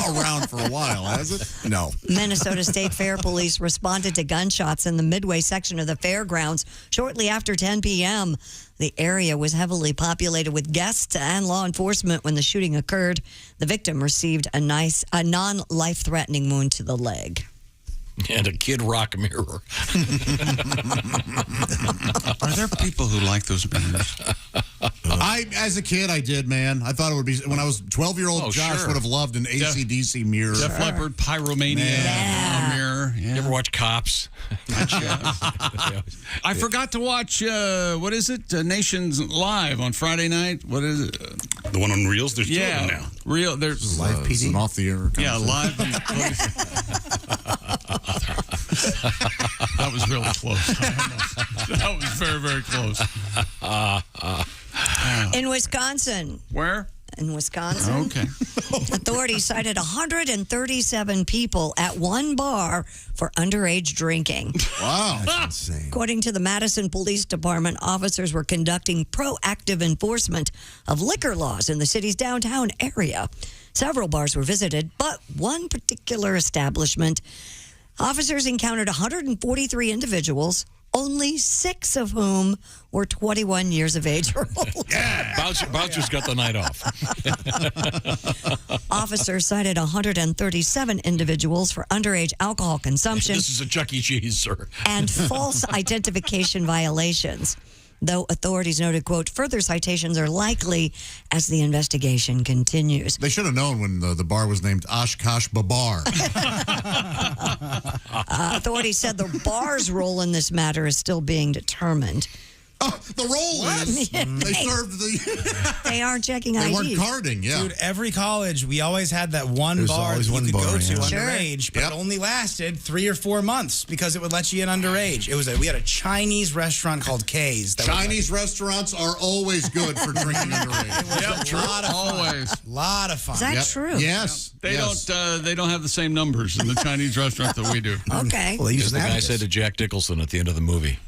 around for a while, has it? No. Minnesota State Fair police responded to gunshots in the midway section of the fairgrounds shortly after 10 p.m. The area was heavily populated with guests and law enforcement when the shooting occurred. The victim received a non-life-threatening wound to the leg. And a Kid Rock mirror. Are there people who like those mirrors? As a kid, I did, man. I thought it would be, when I was 12-year-old, Josh would have loved an AC/DC mirror. Def Leppard, Pyromania mirror. Yeah. You ever watch Cops? I forgot to watch, what is it? Nations Live on Friday night. What is it? The one on Reels? There's two of them now. There's Live PD? It's an off-the-air live. That was really close. That was very, very close. In Wisconsin. Where? In Wisconsin. Okay. Authorities cited 137 people at one bar for underage drinking. Wow. That's insane. According to the Madison Police Department, officers were conducting proactive enforcement of liquor laws in the city's downtown area. Several bars were visited, but one particular establishment, officers encountered 143 individuals, only 6 of whom were 21 years of age or older. Yeah. Boucher's got the night off. Officers cited 137 individuals for underage alcohol consumption. This is a Chuck E. Cheese, sir. And false identification violations. Though authorities noted, quote, further citations are likely as the investigation continues. They should have known when the bar was named Oshkosh Babar. Authorities said the bar's role in this matter is still being determined. The roll is they served the. They aren't checking They ID. weren't carding. Yeah, Dude, every college, we always had that one There's bar that always you one could bar, go to yeah. underage, but it only lasted 3 or 4 months because it would let you in underage. We had a Chinese restaurant called K's. Chinese restaurants are always good for drinking underage. It was a lot of fun. Always. Lot of fun. Is that true? Yes. They don't have the same numbers in the Chinese restaurant that we do. Okay. Well, they As used the to guy have said this. to Jack Nicholson at the end of the movie,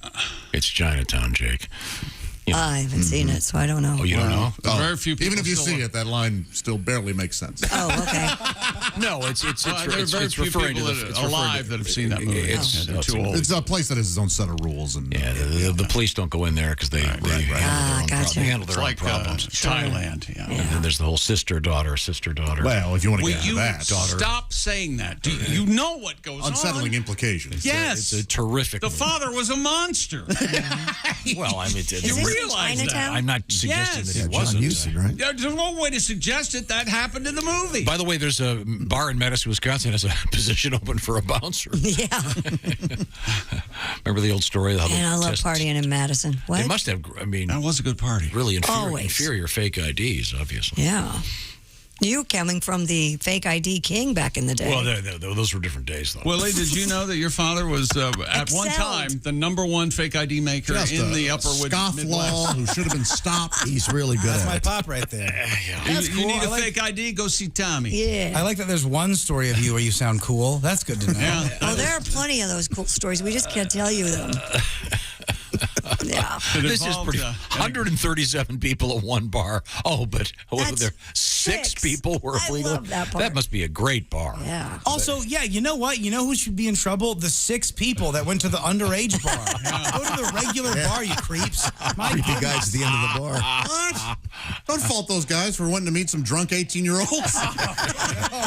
it's Chinatown, Jake. I haven't seen it, so I don't know. Oh, you don't know? Very few people Even if you still see it, that line still barely makes sense. Oh, okay. No, it's there are very few referring to people the that it's are referring alive to- that have seen that movie. They're too old. It's a place that has its own set of rules, and the police don't go in there because they handle their own problems. They handle It's their own like problems. Thailand. Yeah. And then there's the whole sister-daughter. Well, if you want to Will get you into that, stop saying that? You know what goes unsettling on. implications. Yes. It's a terrific. The father was a monster. Well, I mean, You realize that? I'm not suggesting that he wasn't. John Huston, right? There's no way to suggest it. That happened in the movie. By the way, there's a bar in Madison, Wisconsin, has a position open for a bouncer. Yeah. Remember the old story? How And I love tests- partying in Madison. What? They must have. I mean, that was a good party. Really Always. inferior fake IDs, obviously. Yeah. You coming from the fake ID king back in the day. Well, those were different days, though. Willie, did you know that your father was at one time the #1 fake ID maker Just in a the upper scofflaw Midwest? who should have been stopped. He's really good That's at my it. pop right there. That's You cool. need I a like- fake ID? Go see Tommy. Yeah. I like that there's one story of you where you sound cool. That's good to know. Yeah. Oh, there are plenty of those cool stories. We just can't tell you them. Yeah. This is pretty. 137 people at one bar. Oh, but what were That's there 6 people were I illegal? love that part. must be a great bar. Yeah. Also, yeah, you know what? You know who should be in trouble? The 6 people that went to the underage bar. Go to the regular bar, you creeps. My Creepy goodness. guys at the end of the bar. What? Don't fault those guys for wanting to meet some drunk 18-year-olds.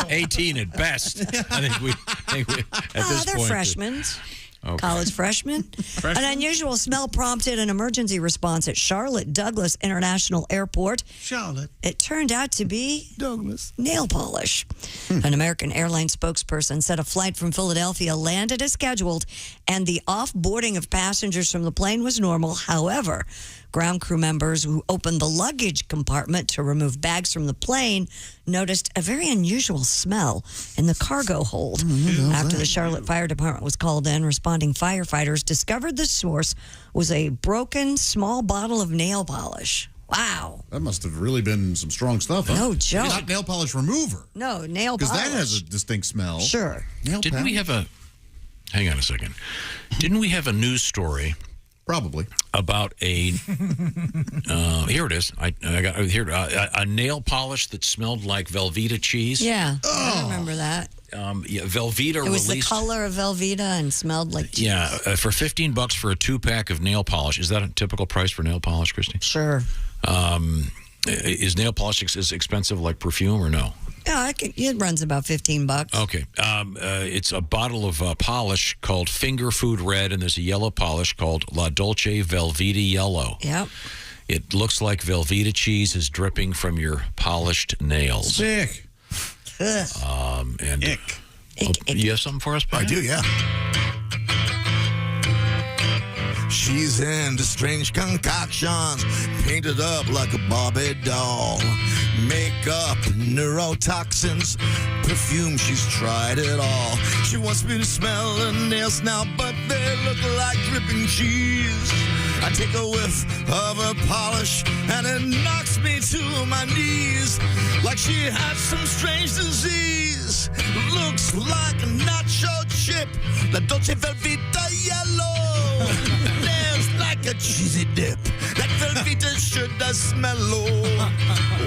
18 at best. I think we at this They're point. freshmen. Okay. College freshmen. An unusual smell prompted an emergency response at Charlotte Douglas International Airport. Charlotte. It turned out to be Douglas. nail polish. An American airline spokesperson said a flight from Philadelphia landed as scheduled and the off-boarding of passengers from the plane was normal. However, ground crew members who opened the luggage compartment to remove bags from the plane noticed a very unusual smell in the cargo hold. After the Charlotte Fire Department was called in, responding firefighters discovered the source was a broken small bottle of nail polish. Wow. That must have really been some strong stuff. Huh? No joke. Not nail polish remover. No, nail polish. Because that has a distinct smell. Sure. Didn't we have a? Hang on a second. Didn't we have a news story? Probably. About a. Here it is. I got here a nail polish that smelled like Velveeta cheese. Yeah, I remember that. Yeah, Velveeta It was released. the color of Velveeta and smelled like cheese. Yeah, for $15 for a 2-pack of nail polish. Is that a typical price for nail polish, Christy? Sure. Is nail polish as expensive like perfume or no? Yeah, it runs about $15. Okay. It's a bottle of polish called Finger Food Red, and there's a yellow polish called La Dolce Velveeta Yellow. Yep. It looks like Velveeta cheese is dripping from your polished nails. Sick. And Ick. You have something for us, Brian? I do, yeah. She's into strange concoctions, painted up like a Barbie doll. Makeup, neurotoxins, perfume, she's tried it all. She wants me to smell her nails now, but they look like dripping cheese. I take a whiff of her polish, and it knocks me to my knees, like she has some strange disease. Looks like a nacho chip, La Dolce Velveeta Yellow. Nails like a cheesy dip, that Velveeta should smell low.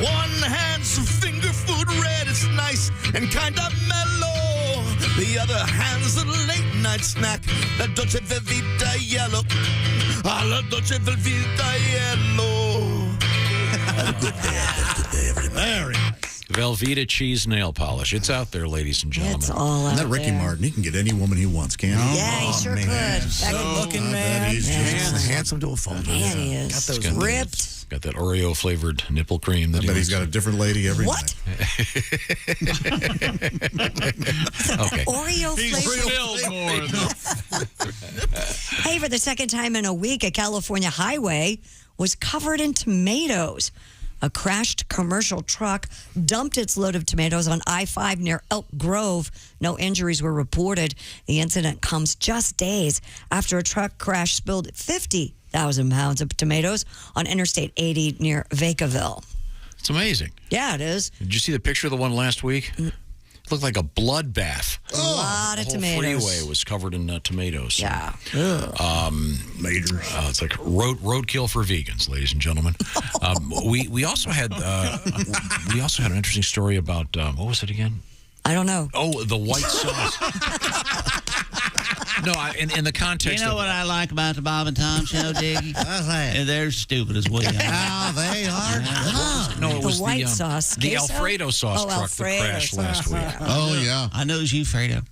One hand's finger food red, it's nice and kind of mellow. The other hand's a late night snack, La Dolce Velveeta Yellow. Ah, La Dolce Velveeta Yellow. Have a good day, everybody. Very nice. Velveeta cheese nail polish. It's out there, ladies and gentlemen. It's all out And that Ricky there. Martin, he can get any woman he wants, can't he? Yeah, he sure could. Good looking man. He's He's handsome to a fault. Man, he is. Got those Ripped. Got that Oreo flavored nipple cream. That I bet he's got a different lady every What? night. Okay. Oreo He's flavor. filled more. Hey, for the second time in a week, a California highway was covered in tomatoes. A crashed commercial truck dumped its load of tomatoes on I-5 near Elk Grove. No injuries were reported. The incident comes just days after a truck crash spilled 50,000 pounds of tomatoes on Interstate 80 near Vacaville. It's amazing. Yeah, it is. Did you see the picture of the one last week? It looked like a bloodbath. A lot of tomatoes. The whole freeway was covered in tomatoes. Yeah. Later. It's like roadkill for vegans, ladies and gentlemen. We also had an interesting story about what was it again? I don't know. Oh, the white sauce. No, in the context. You know what I like about the Bob and Tom show, Diggy? What's that? They're stupid as we are. Oh, they are. No, it was the white sauce. The Queso? Alfredo sauce truck Alfredo that crashed last week. Oh, yeah. I know it's you, Fredo.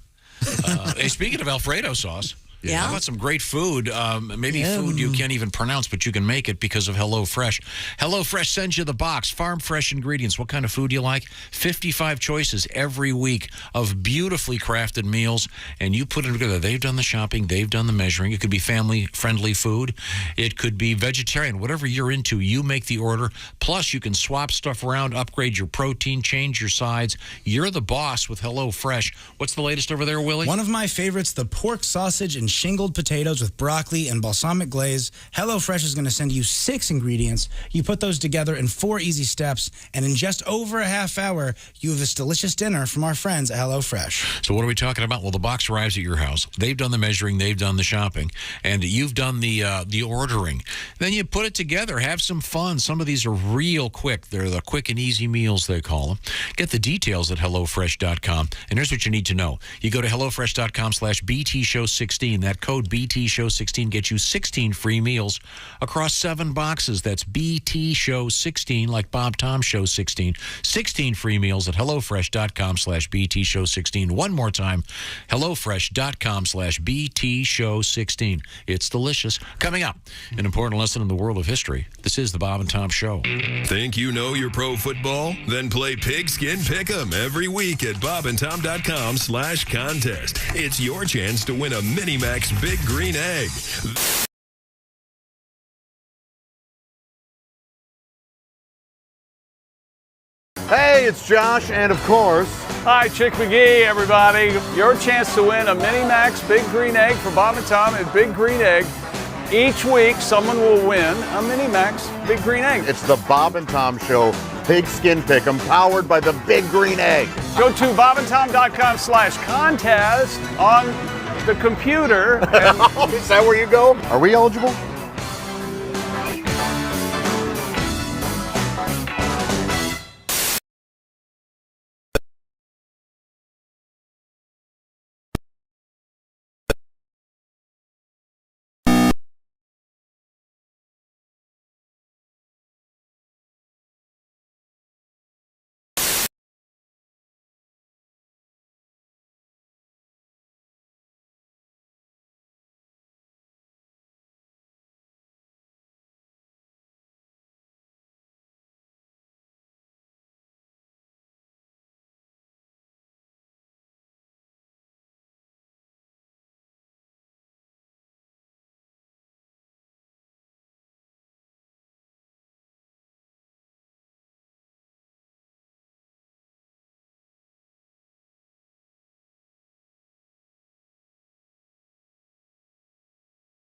Hey, speaking of Alfredo sauce. Yeah. How about some great food? Maybe food you can't even pronounce, but you can make it because of HelloFresh. HelloFresh sends you the box, farm fresh ingredients. What kind of food you like? 55 choices every week of beautifully crafted meals, and you put it together. They've done the shopping. They've done the measuring. It could be family-friendly food. It could be vegetarian. Whatever you're into, you make the order. Plus, you can swap stuff around, upgrade your protein, change your sides. You're the boss with HelloFresh. What's the latest over there, Willie? One of my favorites, the pork sausage and shingled potatoes with broccoli and balsamic glaze. HelloFresh is going to send you 6 ingredients. You put those together in 4 easy steps, and in just over a half hour, you have this delicious dinner from our friends at HelloFresh. So what are we talking about? Well, the box arrives at your house. They've done the measuring. They've done the shopping. And you've done the ordering. Then you put it together. Have some fun. Some of these are real quick. They're the quick and easy meals, they call them. Get the details at HelloFresh.com. And here's what you need to know. You go to HelloFresh.com/BTShow16. That code BTShow16 gets you 16 free meals across 7 boxes. That's BTShow16, like Bob Tom Show 16. 16 free meals at HelloFresh.com/BTShow16. One more time, HelloFresh.com/BTShow16. It's delicious. Coming up, an important lesson in the world of history. This is the Bob and Tom Show. Think you know your pro football? Then play Pigskin Pick'em every week at bobandtom.com/contest. It's your chance to win a Minimax Big Green Egg. Hey, it's Josh, and of course... Hi, Chick McGee, everybody. Your chance to win a Minimax Big Green Egg for Bob and Tom at Big Green Egg. Each week, someone will win a Minimax Big Green Egg. It's the Bob and Tom Show Pigskin Pick'em, powered by the Big Green Egg. Go to bobandtom.com/contest on the computer. And is that where you go? Are we eligible?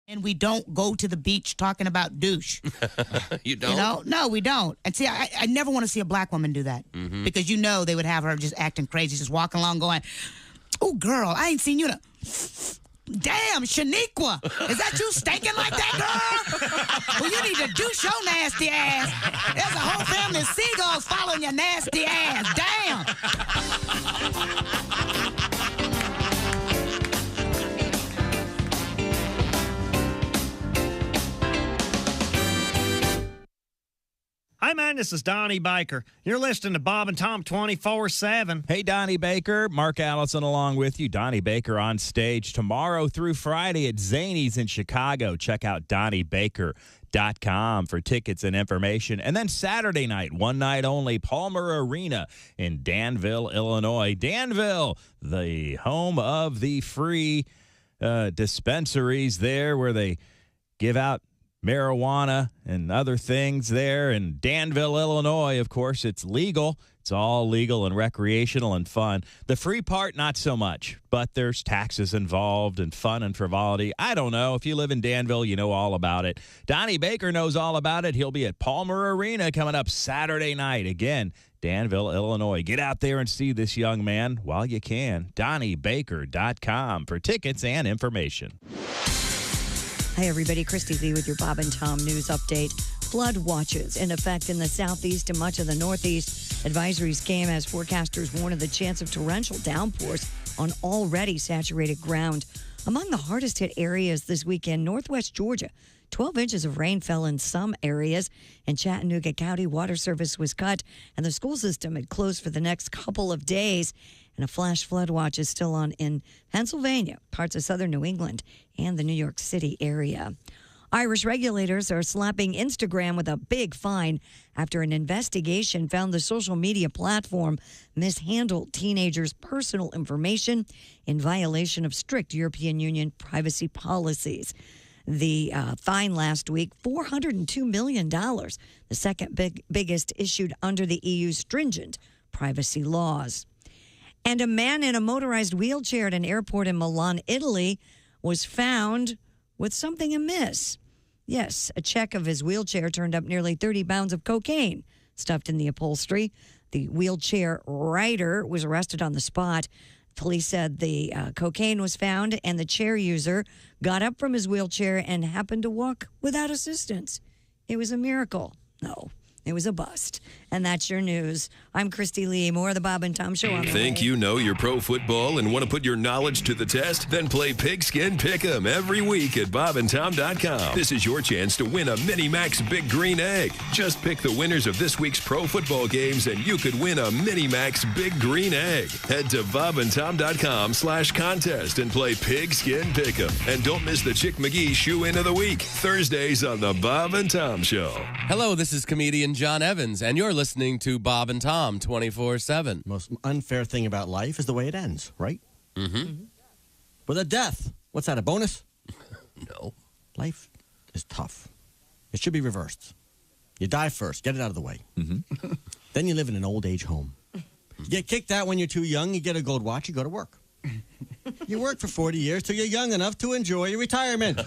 And we don't go to the beach talking about douche. You don't? You know? No, we don't. And see, I never want to see a black woman do that. Mhm. Because you know they would have her just acting crazy, just walking along going, oh, girl, I ain't seen you in a... Damn, Shaniqua, is that you stinking like that, girl? Well, you need to douche your nasty ass. There's a whole family of seagulls following your nasty ass. Damn. Hi, man, this is Donnie Baker. You're listening to Bob and Tom 24/7. Hey, Donnie Baker. Mark Allison along with you. Donnie Baker on stage tomorrow through Friday at Zany's in Chicago. Check out DonnieBaker.com for tickets and information. And then Saturday night, one night only, Palmer Arena in Danville, Illinois. Danville, the home of the free dispensaries there where they give out marijuana and other things there. In Danville, Illinois, of course, it's legal. It's all legal and recreational and fun. The free part, not so much, but there's taxes involved and fun and frivolity. I don't know. If you live in Danville, you know all about it. Donnie Baker knows all about it. He'll be at Palmer Arena coming up Saturday night. Again, Danville, Illinois. Get out there and see this young man while you can. DonnieBaker.com for tickets and information. Hi, everybody. Christy Lee with your Bob and Tom News Update. Flood watches in effect in the southeast and much of the northeast. Advisories came as forecasters warn of the chance of torrential downpours on already saturated ground. Among the hardest hit areas this weekend, northwest Georgia. 12 inches of rain fell in some areas. In Chattanooga County, water service was cut, and the school system had closed for the next couple of days. And a flash flood watch is still on in Pennsylvania, parts of southern New England, and the New York City area. Irish regulators are slapping Instagram with a big fine after an investigation found the social media platform mishandled teenagers' personal information in violation of strict European Union privacy policies. The fine last week, $402 million, the second biggest issued under the EU's stringent privacy laws. And a man in a motorized wheelchair at an airport in Milan, Italy, was found with something amiss. Yes, a check of his wheelchair turned up nearly 30 pounds of cocaine stuffed in the upholstery. The wheelchair rider was arrested on the spot. Police said the cocaine was found and the chair user got up from his wheelchair and happened to walk without assistance. It was a miracle. No, it was a bust. And that's your news. I'm Christy Lee. More of the Bob and Tom Show on the Think way. you know your pro football and want to put your knowledge to the test? Then play Pigskin Pick'em every week at bobandtom.com. This is your chance to win a Mini Max Big Green Egg. Just pick the winners of this week's pro football games and you could win a Mini Max Big Green Egg. Head to bobandtom.com/contest and play Pigskin Pick'em. And don't miss the Chick McGee Shoe-In of the Week, Thursdays on the Bob and Tom Show. Hello, this is comedian John Evans, and you're listening to Bob and Tom 24/7. Most unfair thing about life is the way it ends, right? Mm-hmm. With a death. What's that, a bonus? No. Life is tough. It should be reversed. You die first. Get it out of the way. Mm-hmm. Then you live in an old age home. You get kicked out when you're too young. You get a gold watch. You go to work. You work for 40 years till you're young enough to enjoy your retirement. Go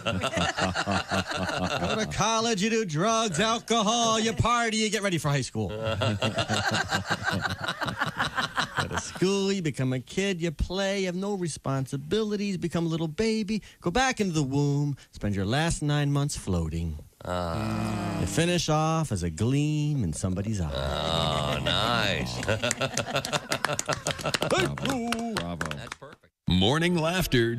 to college, you do drugs, alcohol, you party, you get ready for high school. Go to school, you become a kid, you play, you have no responsibilities, become a little baby, go back into the womb, spend your last 9 months floating. You finish off as a gleam in somebody's eye. Oh, nice. Bravo. That's perfect. Morning laughter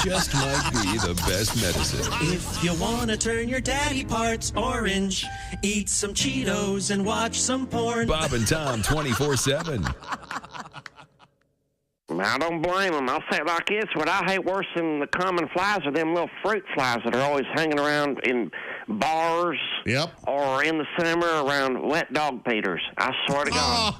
just might be the best medicine. If you want to turn your daddy parts orange, eat some Cheetos and watch some porn. Bob and Tom 24/7. I don't blame them. I'll say it like this. What I hate worse than the common flies are them little fruit flies that are always hanging around in bars or in the summer around wet dog feeders. I swear to God.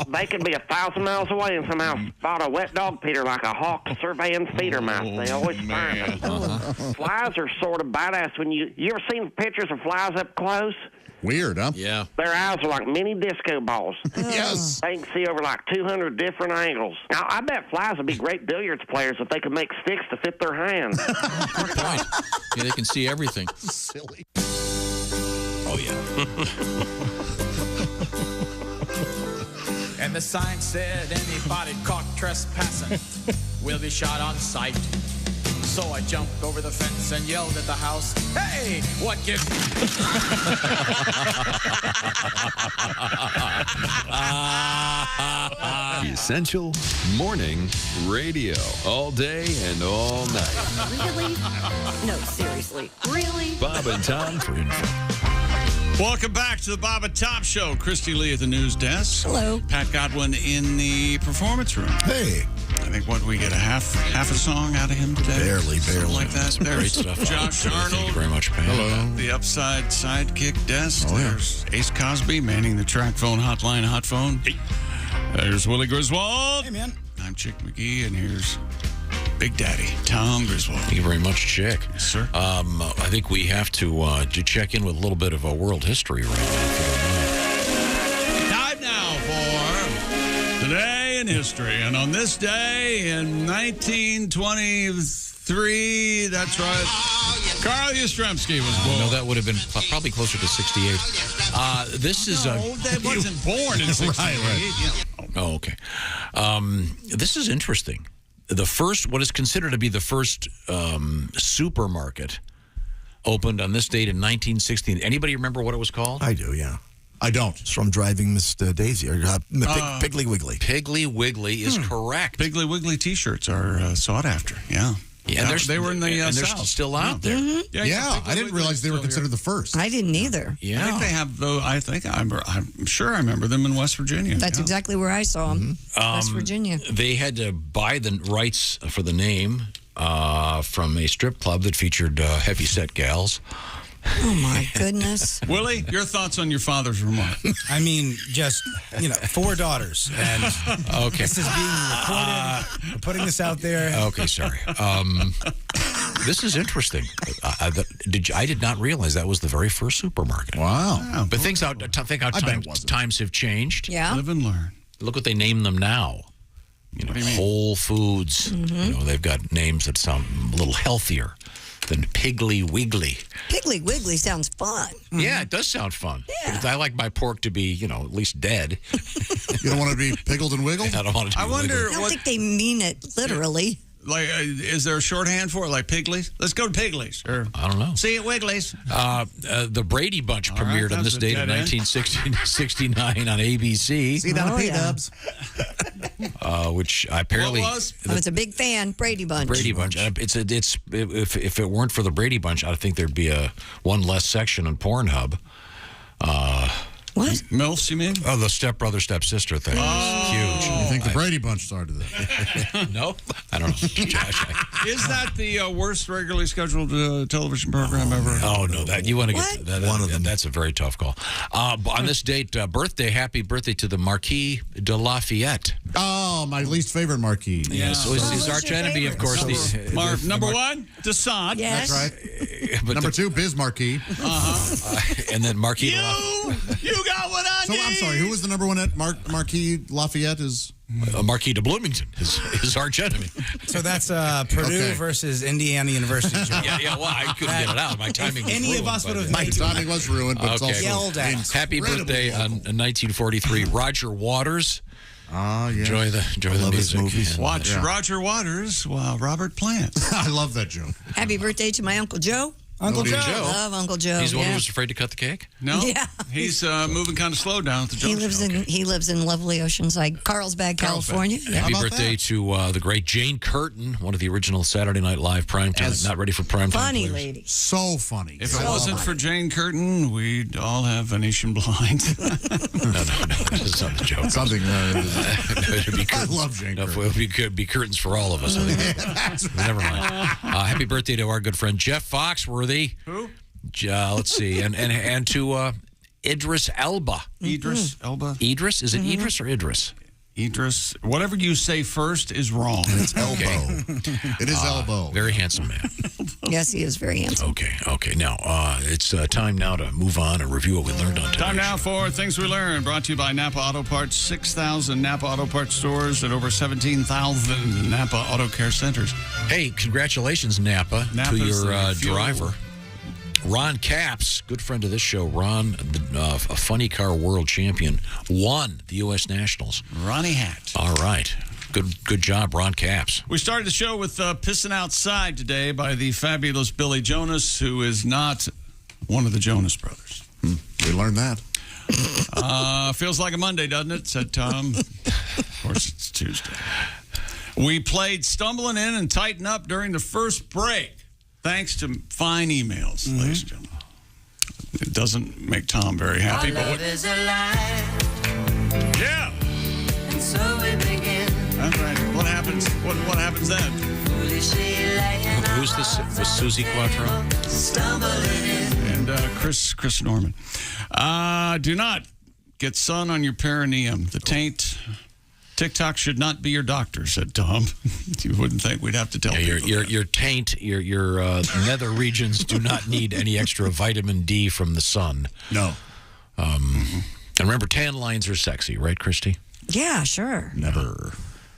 They could be 1,000 miles away and somehow spot a wet dog feeder like a hawk surveying feeder mouse. They always find them. Flies are sort of badass. When you ever seen pictures of flies up close? Weird, huh? Yeah. Their eyes are like mini disco balls. Yes. They can see over like 200 different angles. Now, I bet flies would be great billiards players if they could make sticks to fit their hands. Yeah, they can see everything. Silly. Oh, yeah. And the sign said anybody caught trespassing will be shot on sight. So I jumped over the fence and yelled at the house, "Hey, what gives?" Essential morning radio. All day and all night. Really? No, seriously. Really? Bob and Tom for info. Welcome back to the Bob and Tom Show. Christy Lee at the news desk. Hello. Pat Godwin in the performance room. Hey. I think, what, we get a half a song out of him today? Barely. Something like that. There's Great stuff. Josh Arnold. Thank you very much, Pat. Hello. The upside sidekick desk. Oh, yeah. There's Ace Cosby manning the track phone hotline hot phone. Hey. There's Willie Griswold. Hey, man. I'm Chick McGee, and here's Big Daddy, Tom Griswold. Thank you very much, Chick. Yes, sir. I think we have to check in with a little bit of world history right now. Time now for Today in History. And on this day in 1923, that's right, Carl Yastrzemski was born. No, that would have been probably closer to 68. This is that wasn't born in 68. Right. Oh, okay. This is interesting. What is considered to be the first supermarket opened on this date in 1916. Anybody remember what it was called? I do, yeah. I don't. It's from Driving Miss Daisy, or Piggly Wiggly. Piggly Wiggly is correct. Piggly Wiggly T-shirts are sought after, yeah. Yeah, they were in the and they're South. still out there. Mm-hmm. Yeah, I didn't realize they were considered the first. I didn't either. Yeah. I think they have, though. I'm sure I remember them in West Virginia. That's exactly where I saw them. West Virginia. They had to buy the rights for the name from a strip club that featured heavy-set gals. Oh, my goodness. Willie, your thoughts on your father's remark? I mean, just, 4 daughters. And okay. This is being recorded. We're putting this out there. Okay, sorry. This is interesting. I did not realize that was the very first supermarket. Wow. But think how times have changed. Yeah. Live and learn. Look what they name them now. What do you mean? Whole Foods. Mm-hmm. They've got names that sound a little healthier than Piggly Wiggly. Piggly Wiggly sounds fun. Mm-hmm. Yeah, it does sound fun. Yeah. I like my pork to be, at least dead. You don't want to be piggled and wiggled? I don't want to be I don't think they mean it literally. Like, is there a shorthand for it, like Pigglies? Let's go to Pigglies. Or I don't know. See you at Wiggly's. The Brady Bunch premiered on this date in 1969 on ABC. See down at P-Dubs. Which apparently... I was a big fan, Brady Bunch. Brady Bunch. If it weren't for the Brady Bunch, I think there'd be one less section on Pornhub. What? MILFs, you mean? Oh, the stepbrother, stepsister thing. Oh. Huge. I think the Brady Bunch started that. No? I don't know. Is that the worst regularly scheduled television program ever? Oh, no. You want to get that. One of them. That's a very tough call. On this date, happy birthday to the Marquis de Lafayette. Oh, my least favorite Marquis. Yes. So his arch enemy, of course. Number one, Desaad. Yes. That's right. But number 2, Bismarcky. And then Marquis de Lafayette. You got what I need. I'm sorry, who was the number one at Marquis Lafayette? Is Marquis de Bloomington, his arch enemy. So that's Purdue versus Indiana University. Yeah, well, I couldn't get it out. My timing was any ruined. Of us would have my timing was ruined, but it's also yelled at. Happy birthday on 1943, Roger Waters. Yeah. Enjoy the music. Movies. Watch Roger Waters while Robert Plant. I love that joke. Happy birthday to my Uncle Joe. Uncle Joe. Love Uncle Joe. He's the one who was afraid to cut the cake? No. Yeah. He's moving kind of slow down at the junction. He lives in lovely Oceanside, Carlsbad, California. Yeah. Happy birthday to the great Jane Curtin, one of the original Saturday Night Live primetime. Not ready for primetime. Funny players. lady. So funny. If it wasn't for Jane Curtin, we'd all have Venetian blinds. No. That's not a joke. Something. It'd be I love Jane Curtin. It would be curtains for all of us. I think. That's right. Never mind. Happy birthday to our good friend Jeff Foxworthy. Who? Let's see, and to Idris Elba. Idris Elba. Idris? Is it Idris or Idris? Idris. Whatever you say first is wrong. It's elbow. It is elbow. Very handsome man. Yes, he is very handsome. Okay. Now it's time now to move on and review what we learned on today. Time now for Things We Learned, brought to you by Napa Auto Parts. 6,000 Napa Auto Parts stores and over 17,000 Napa Auto Care centers. Hey, congratulations, Napa, to your driver. Ron Capps, good friend of this show. Ron, a funny car world champion, won the U.S. Nationals. Ronnie Hat. All right. Good job, Ron Capps. We started the show with Pissin' Outside today by the fabulous Billy Jonas, who is not one of the Jonas Brothers. We learned that. Feels like a Monday, doesn't it? Said Tom. Of course, it's Tuesday. We played Stumbling In and Tighten Up during the first break. Thanks to fine emails, ladies and gentlemen. It doesn't make Tom very happy. Our love is alive. Yeah. And so we begin. That's right. What happens? What happens then? Who's this? Was Susie Quattro? Stumbling in. And Chris Norman. Do not get sun on your perineum. The taint TikTok should not be your doctor, said Tom. You wouldn't think we'd have to tell people. Your taint, your nether regions do not need any extra vitamin D from the sun. No. And remember, tan lines are sexy, right, Christy? Yeah, sure. Never.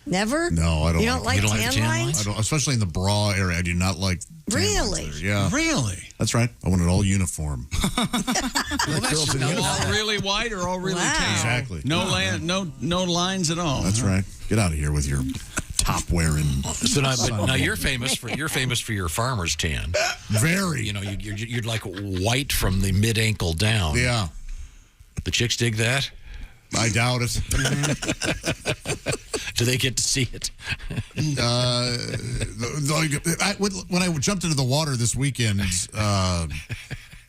Never? No, I don't. You don't like tan lines? I don't, especially in the bra area. I do not like. Really? Yeah. Really? That's right. I want it all uniform. Well, that's all really white or all really tan? Exactly. No lines at all. That's right. Get out of here with your top wearing. So now you're famous for your farmer's tan. Very. You know, you're like white from the mid ankle down. Yeah. The chicks dig that. I doubt it. Do they get to see it? When I jumped into the water this weekend,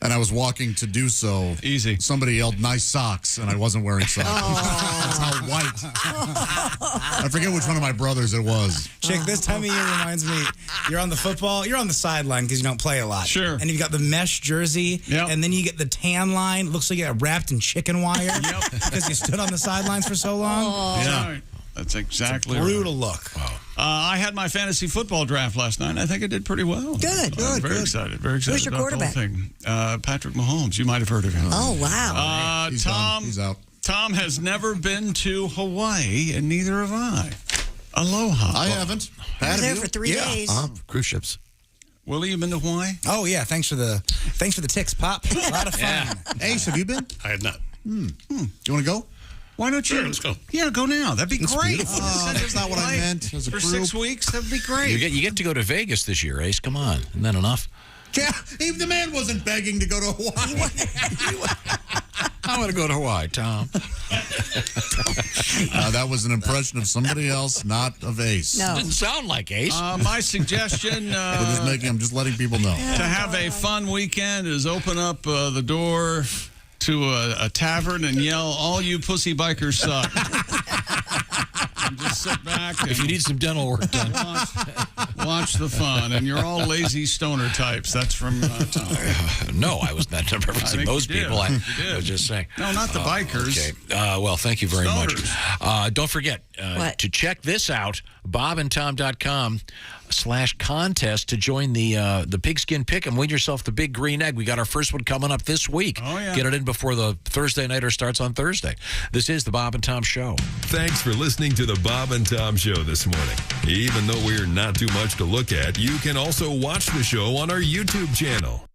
and I was walking to do so, easy. Somebody yelled, "Nice socks," and I wasn't wearing socks. That's how white. I forget which one of my brothers it was. Chick, this time of year reminds me, you're on the sideline because you don't play a lot. Sure. And you've got the mesh jersey, and then you get the tan line. Looks like you got wrapped in chicken wire because you stood on the sidelines for so long. Yeah. That's exactly it's a brutal look. Wow. I had my fantasy football draft last night, and I think I did pretty well. Good. Very excited. Very excited. Who's your about quarterback? The whole thing. Patrick Mahomes. You might have heard of him. Oh, wow. He's Tom, done. He's out. Tom has never been to Hawaii, and neither have I. Aloha. I haven't. I was there for 3 days. Cruise ships. Willie, you been to Hawaii? Oh, yeah. Thanks for the ticks, Pop. A lot of fun. Ace, have you been? I have not. You want to go? Why don't you? Sure, let's go. Yeah, go now. That'd be great. That's not what I meant. As a For group. 6 weeks, that'd be great. You get to go to Vegas this year, Ace. Come on. Isn't that enough? Yeah, even the man wasn't begging to go to Hawaii. I want to go to Hawaii, Tom. That was an impression of somebody else, not of Ace. No. Didn't sound like Ace. My suggestion I'm just letting people know. to have a fun weekend is open up the door to a tavern and yell, "All you pussy bikers suck." And just sit back. If you need some dental work done. Watch the fun. And you're all lazy stoner types. That's from Tom. No, I was not referencing those people. I was just saying. No, not the bikers. Okay. Well, thank you very much. Don't forget to check this out, bobandtom.com/contest to join the Pigskin Pick'em. Win yourself the big green egg. We got our first one coming up this week. Oh, yeah. Get it in before the Thursday nighter starts on Thursday. This is the Bob and Tom Show. Thanks for listening to the Bob and Tom Show this morning. Even though we're not too much to look at, you can also watch the show on our YouTube channel.